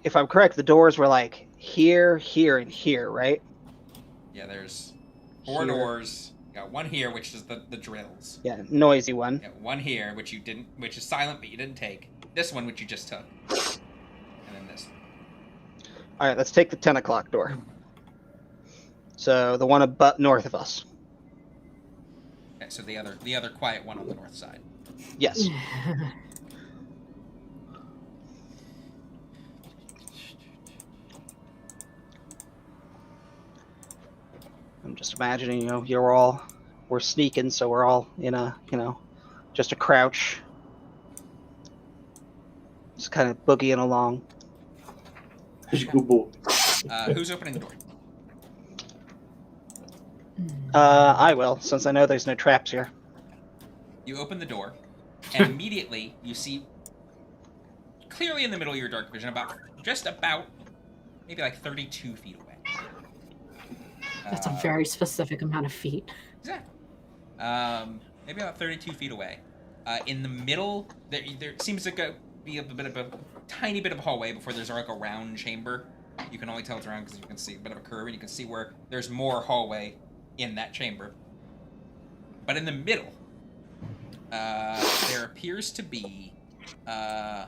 if I'm correct, the doors were like here, here, and here, right? Yeah, there's 4 Here. doors. You got one here, which is the drills. Yeah, noisy one. You got one here, which is silent, but you didn't take. This one, which you just took. And then this one. All right, let's take the 10 o'clock door. So the one north of us. Okay, so the other quiet one on the north side. Yes. I'm just imagining, we're sneaking, so we're all in a, just a crouch. Just kind of boogieing along. Who's opening the door? I will, since I know there's no traps here. You open the door, and immediately you see, clearly in the middle of your dark vision, just about, maybe like 32 feet away. That's a very specific amount of feet. Exactly. Maybe about 32 feet away. In the middle, there seems to be a tiny bit of a hallway before there's like a round chamber. You can only tell it's around because you can see a bit of a curve, and you can see where there's more hallway in that chamber. But in the middle, there appears to be Yeah.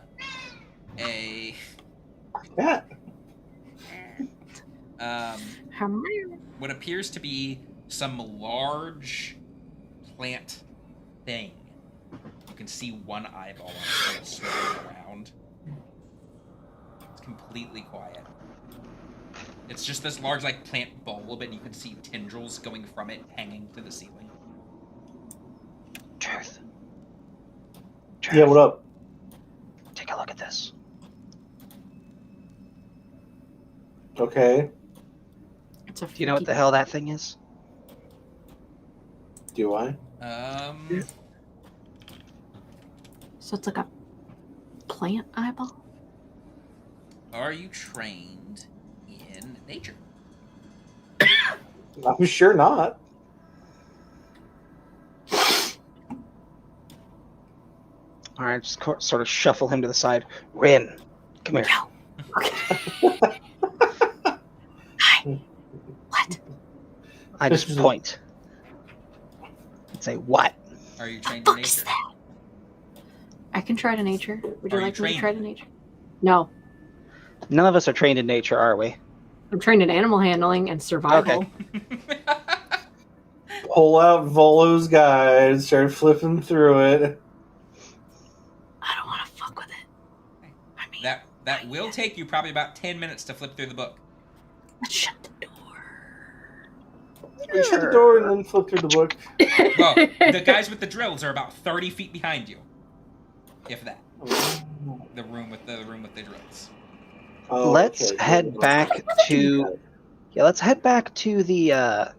what appears to be some large plant thing. You can see one eyeball on it kind of swirling around. It's completely quiet. It's just this large, like, plant bulb, and you can see tendrils going from it hanging to the ceiling. Truth. Yeah, what up? Take a look at this. Okay. It's a Do you know what the hell that thing is? Do I? So it's like a plant eyeball? Are you trained in nature? I'm sure not. All right, just sort of shuffle him to the side. Rin, come here. Hi. What? I just point. And say, what? Are you trained in nature? I can try to nature. Would you Are you like me to trained? try to nature? No. None of us are trained in nature, are we? I'm trained in animal handling and survival. Okay. Pull out Volo's guide, start flipping through it. I don't want to fuck with it. I mean, That will take you probably about 10 minutes to flip through the book. let's shut the door. You shut the door and then flip through the book. Well, the guys with the drills are about 30 feet behind you. If that. The room with the drills. Oh, Let's okay. head back to. Yeah, let's head back to the.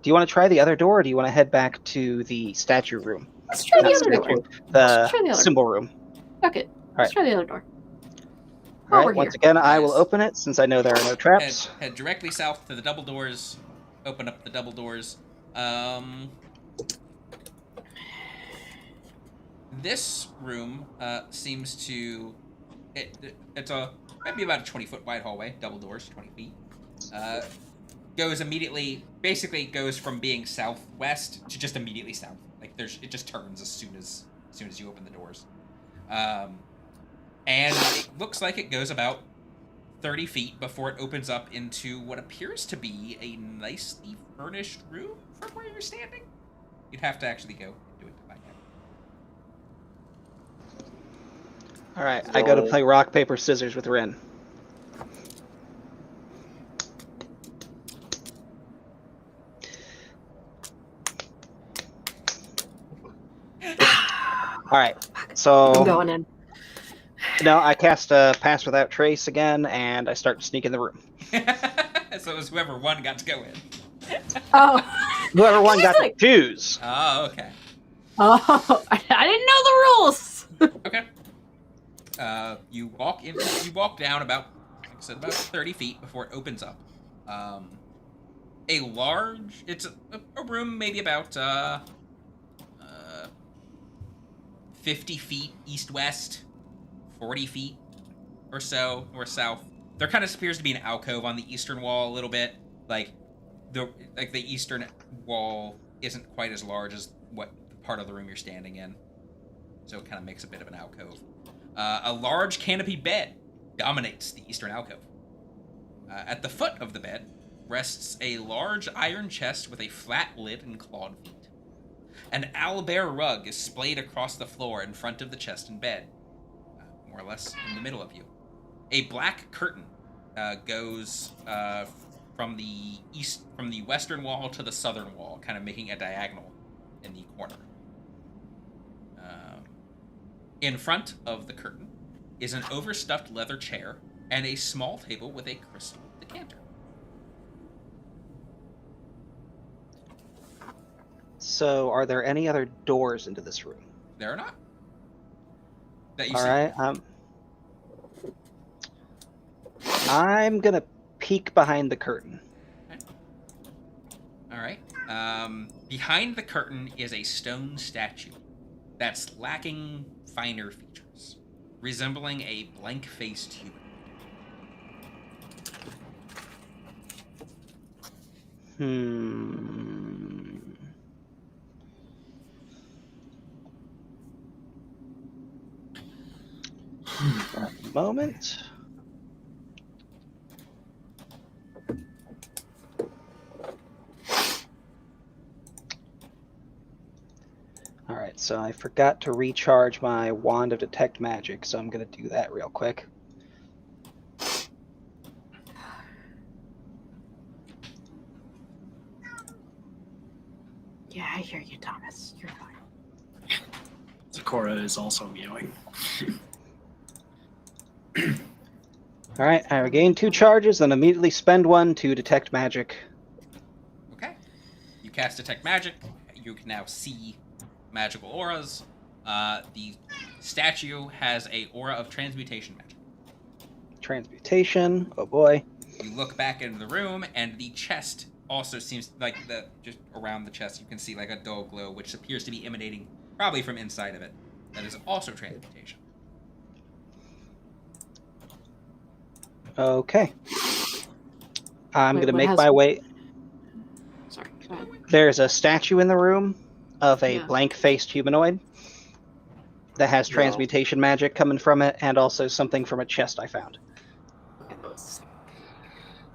Do you want to try the other door, or do you want to head back to the statue room? Let's try Not the other statue, door. The Let's try the other symbol room. Fuck it. Let's try the other door. All right, Over once here. again, I will Yes. open it since I know there are no traps. Head directly south to the double doors. Open up the double doors. This room seems to it's a maybe about a 20-foot wide hallway, double doors, 20 feet. Goes immediately, basically goes from being southwest to just immediately south. Like it just turns as soon as you open the doors. And it looks like it goes about 30 feet before it opens up into what appears to be a nicely furnished room from where you're standing. You'd have to actually go and do it to find out. All right, I go to play rock, paper, scissors with Rin. All right, so I'm going in. no, I cast a Pass Without Trace again, and I start to sneak in the room. So it was whoever won got to go in. Oh. Whoever won got to Like- choose. Oh, okay. Oh, I didn't know the rules. Okay. You walk in. You walk down about, like I said, about 30 feet before it opens up. A large. It's a room maybe about 50 feet east-west, 40 feet or so north-south. There kind of appears to be an alcove on the eastern wall a little bit. Like the eastern wall isn't quite as large as what part of the room you're standing in, so it kind of makes a bit of an alcove. A large canopy bed dominates the eastern alcove. At the foot of the bed rests a large iron chest with a flat lid and clawed feet. An owlbear rug is splayed across the floor in front of the chest and bed, more or less in the middle of you. A black curtain goes from the western wall to the southern wall, kind of making a diagonal in the corner. In front of the curtain is an overstuffed leather chair and a small table with a crystal decanter. So, are there any other doors into this room? There are not. That you All see. right, I'm gonna peek behind the curtain. All right. Behind the curtain is a stone statue that's lacking finer features, resembling a blank-faced human. A moment. Alright, so I forgot to recharge my Wand of Detect Magic, so I'm going to do that real quick. Yeah, I hear you, Thomas. You're fine. Zakora is also mewing. Alright, I regain 2 charges, then immediately spend 1 to detect magic. Okay. You cast Detect Magic. You can now see magical auras. The statue has a aura of transmutation magic. Transmutation, oh boy. You look back into the room, and the chest also seems like just around the chest you can see like a dull glow, which appears to be emanating probably from inside of it. That is also transmutation. Okay. I'm Wait, going to what make has- my way... Sorry, go ahead. There's a statue in the room of a Yeah. blank-faced humanoid that has transmutation magic coming from it, and also something from a chest I found.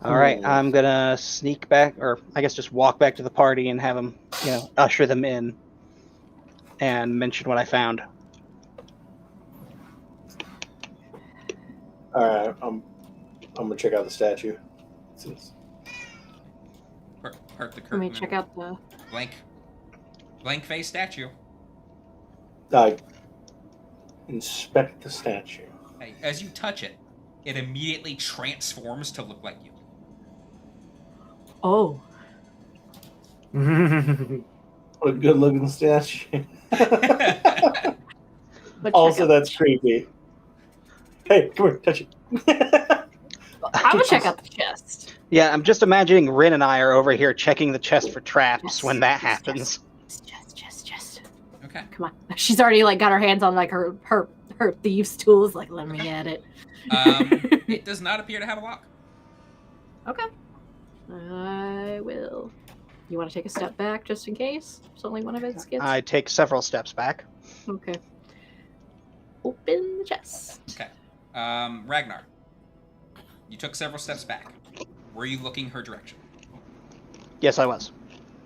Alright, I'm gonna sneak back, or I guess just walk back to the party and have them, usher them in and mention what I found. Alright, I'm gonna check out the statue. Part the Let curtain. me check out the... Blank face statue. Inspect the statue. Hey, as you touch it, it immediately transforms to look like you. Oh. What a good looking statue. But check Also, out- that's creepy. Hey, come here, touch it. I would check out the chest. Yeah, I'm just imagining Rin and I are over here checking the chest for traps Yes, when that yes, happens. Chest. Okay. Come on. She's already like got her hands on like her thieves' tools. Like, let me at it. It does not appear to have a lock. Okay. I will. You want to take a step back just in case? It's only one of its kids. I take several steps back. Okay. Open the chest. Okay. Ragnar, you took several steps back. Were you looking her direction? Yes, I was.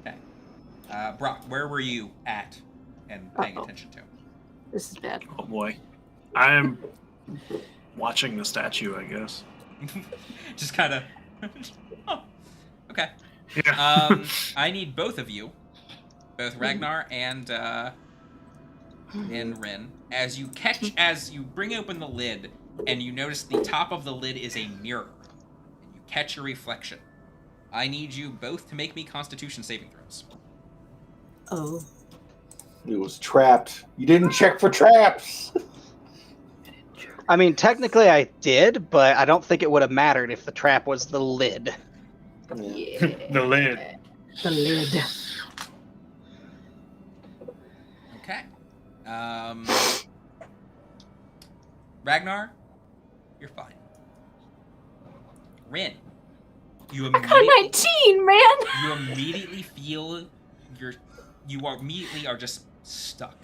Okay. Brock, where were you at and paying attention to? This is bad. Oh boy. I'm watching the statue, I guess. Just kind of. Oh, okay. Yeah. I need both of you, both Ragnar and Rin, as you bring open the lid, and you notice the top of the lid is a mirror, and you catch your reflection. I need you both to make me Constitution saving throws. Oh. It was trapped. You didn't check for traps. I mean, technically I did, but I don't think it would have mattered if the trap was the lid. Yeah. The lid. The lid. Okay. Ragnar, you're fine. Rin, you I got immediately, 19, man. you immediately feel you immediately are just stuck,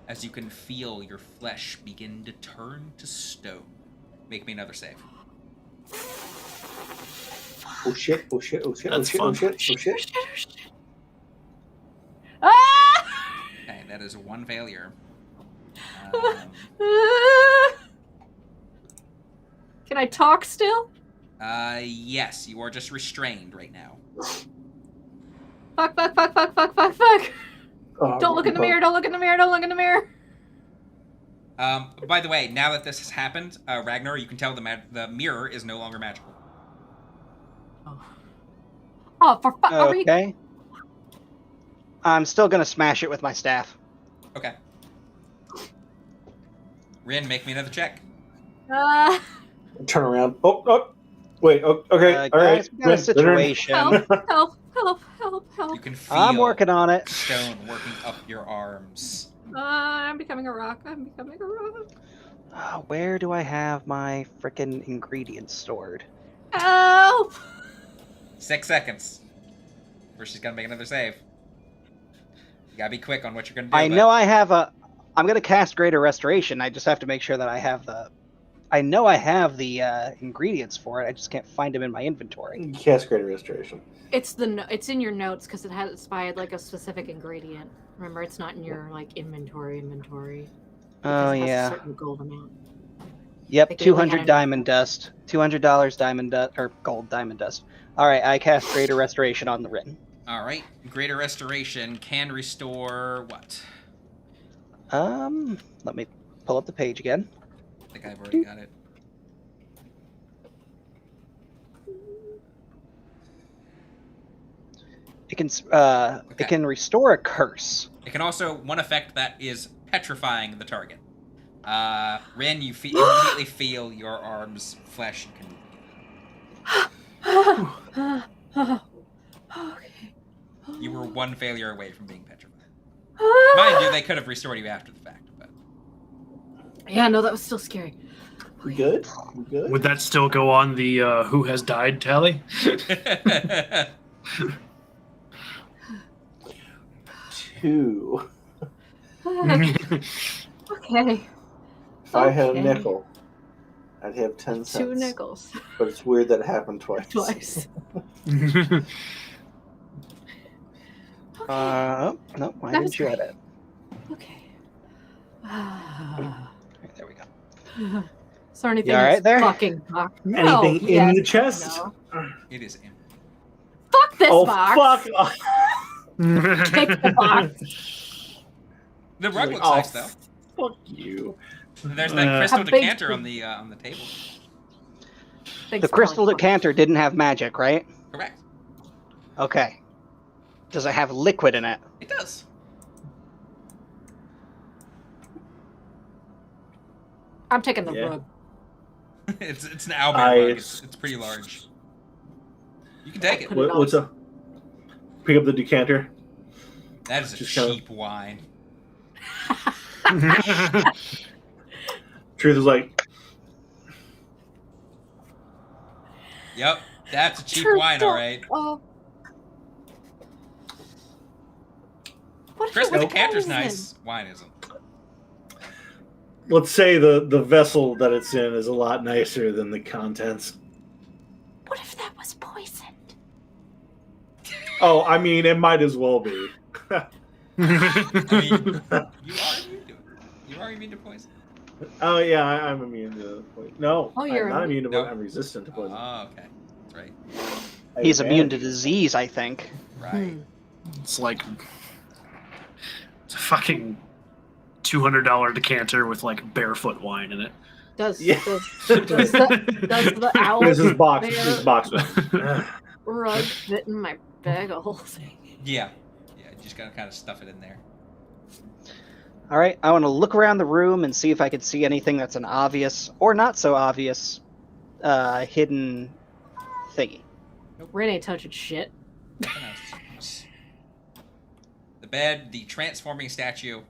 as you can feel your flesh begin to turn to stone. Make me another save. Oh shit, oh shit, oh shit, oh That's shit, fun. oh shit, oh shit. Ah! Okay, that is one failure. Can I talk still? Yes, you are just restrained right now. Fuck. Oh, Don't look in the mirror, don't look in the mirror, don't look in the mirror. By the way, now that this has happened, Ragnar, you can tell the mirror is no longer magical. Oh, for fuck. Okay. I'm still gonna smash it with my staff. Okay. Rin, make me another check. Turn around. Oh. Wait, okay, all right. Guys, we got a situation. Help. You can feel I'm working on it. stone working up your arms. I'm becoming a rock. Where do I have my frickin' ingredients stored? Help! 6 seconds. Or she's gonna make another save. You gotta be quick on what you're gonna do. I know I have I'm gonna cast Greater Restoration. I just have to make sure that I have the. I know I have the ingredients for it. I just can't find them in my inventory. Cast Greater Restoration. It's in your notes because it has inspired like a specific ingredient. Remember, it's not in your like inventory. Oh It has yeah. a certain gold amount. Yep, Like they only 200 had- diamond dust. $200 diamond dust or gold diamond dust. All right, I cast Greater Restoration on the Rin. All right. Greater Restoration can restore what? Let me pull up the page again. I think I've already got it. It can Okay. it can restore a curse. It can also one effect that is petrifying the target. Rin, you immediately feel your arms flesh can. Okay. You were one failure away from being petrified. Mind you, they could have restored you after the fact, but Yeah, no, that was still scary. We good? We good? Would that still go on the who has died tally? 2. Okay. If I had a Okay. nickel, I'd have 10 cents. 2 nickels. But it's weird that it happened twice. Twice. No, why That didn't was you great. edit? Okay. Right, there we go. Is there anything You all right there? fucking box? No, Anything yes, in the chest? no. it is in. Fuck this Oh, box. fuck! Kick the box. The rug looks Oh, nice though. Fuck you. There's that crystal A big- decanter on the table. Thanks The for crystal calling. decanter didn't have magic, right? Correct. Okay. Does it have liquid in it? It does. I'm taking the Yeah. rug. It's an owlbear mug. It's pretty large. You can take it. What's up? Pick up the decanter. That is a Just cheap wine. Truth is like, Yep, that's a cheap True wine, story. all right. Oh. What if Chris, it the was decanter's poison? nice. Wine isn't. let's say the vessel that it's in is a lot nicer than the contents. What if that was poisoned? Oh, I mean, it might as well be. I mean, you are immune to poison. Oh yeah, I'm immune to poison. No, Oh, you're I'm not immune to No. poison. I'm resistant to poison. Oh, okay. That's right. I He's have immune to advantage. disease, I think. Right. It's like it's a fucking $200 decanter with like barefoot wine in it. Does Yeah. does the owl This is box. bear This is box one. rug fit in my bag of whole thing? Yeah. Yeah, you just gotta kind of stuff it in there. All right, I want to look around the room and see if I can see anything that's an obvious or not so obvious hidden thingy. Ren ain't touching shit. The bed, the transforming statue,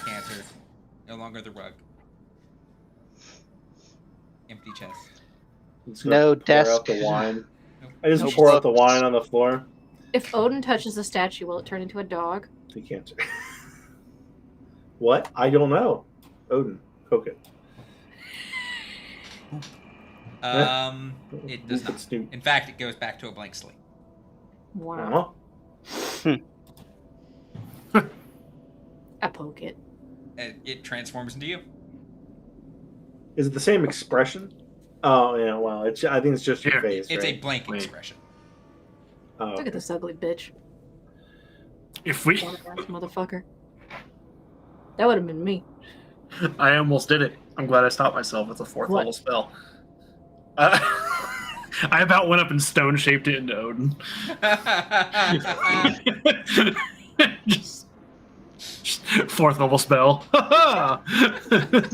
canter, no longer the rug. Empty chest. Just gonna No pour desk. out the wine. Nope. I just No pour out the books. wine on the floor. If Odin touches the statue, will it turn into a dog? Decanter. What? I don't know. Odin, cook it. It does not. It's new. In fact, it goes back to a blank slate. Wow. Uh-huh. I poke it. It transforms into you. Is it the same expression? Oh yeah. Well, I think it's just your Here. face. It's a right? blank Wait. expression. Oh, Look okay. at this ugly bitch. If we, Dumbass motherfucker. That would have been me. I almost did it. I'm glad I stopped myself with a 4th What? level spell. I about went up and stone shaped it into Odin. just 4th level spell.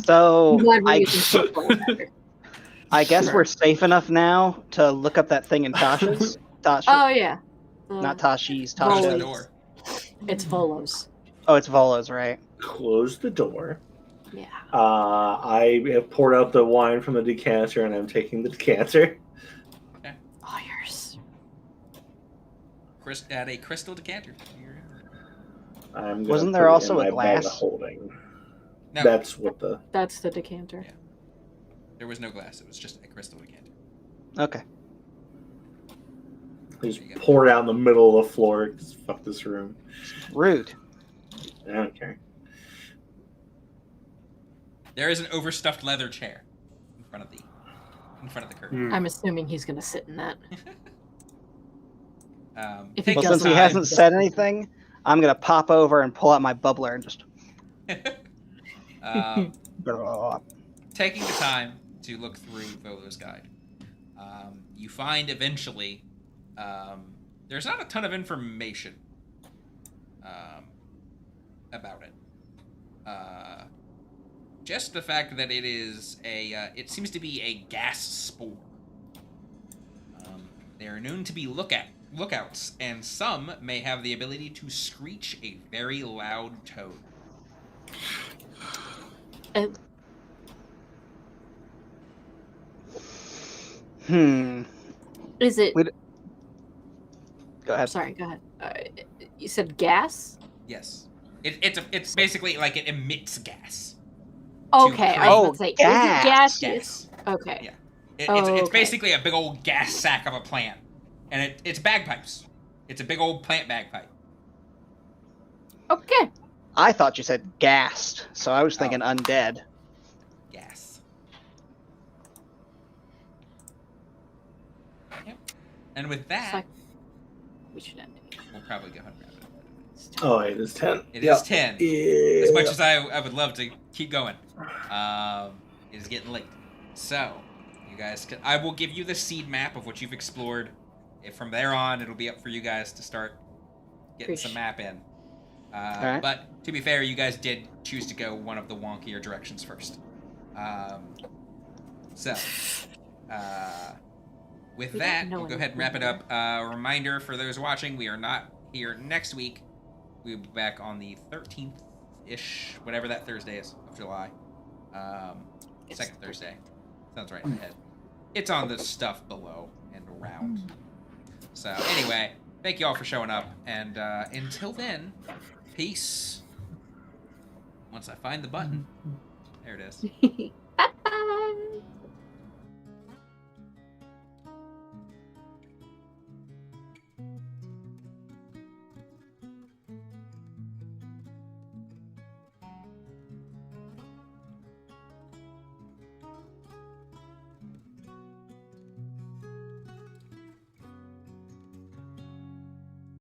So I'm glad we're I, using football better. I guess Sure. we're safe enough now to look up that thing in Tasha's. Tasha, Oh yeah. not Tashi's. Close the Tasha's. door. It's Volos. Oh, it's Volo's, right? Close the door. Yeah. I have poured out the wine from the decanter, and I'm taking the decanter. All yours. Add a crystal decanter. I'm gonna Wasn't put there it also in a my bag of glass? holding. No, That's what the. That's the decanter. Yeah. there was no glass. It was just a crystal decanter. Okay. I just There you go. pour it out in the middle of the floor. 'Cause fuck this room. Rude. I don't care. There is an overstuffed leather chair in front of the curtain. I'm assuming he's gonna sit in that. If Take he Well, your since he doesn't- hasn't said anything, I'm gonna pop over and pull out my bubbler and just. um, taking the time to look through Volo's guide, you find eventually there's not a ton of information about it. Just the fact that it is it seems to be a gas spore. They are known to be lookouts, and some may have the ability to screech a very loud tone. Is it? Wait. Go ahead. Sorry. Go ahead. You said gas. Yes, it's basically like it emits gas. Okay. I was about to say, gas. is it gaseous? Okay. Yeah. It's Okay. basically a big old gas sack of a plant, and it's bagpipes. It's a big old plant bagpipe. Okay. I thought you said gassed, so I was thinking undead. Gas. Yep. And with that, So we should end it. we'll probably go ahead and wrap it up. Oh, it is 10. It is 10. Yeah. As much as I would love to keep going, it is getting late. So, you guys I will give you the seed map of what you've explored. If from there on, it'll be up for you guys to start getting some map in. Alright. But to be fair, you guys did choose to go one of the wonkier directions first. So, with We that, don't know we'll go ahead and wrap it up. A reminder for those watching, we are not here next week. We'll be back on the 13th-ish, whatever that Thursday is of July. Second Thursday. Sounds right in my head. It's on the stuff below and around. So, anyway, thank you all for showing up. And until then, peace. Once I find the button. There it is.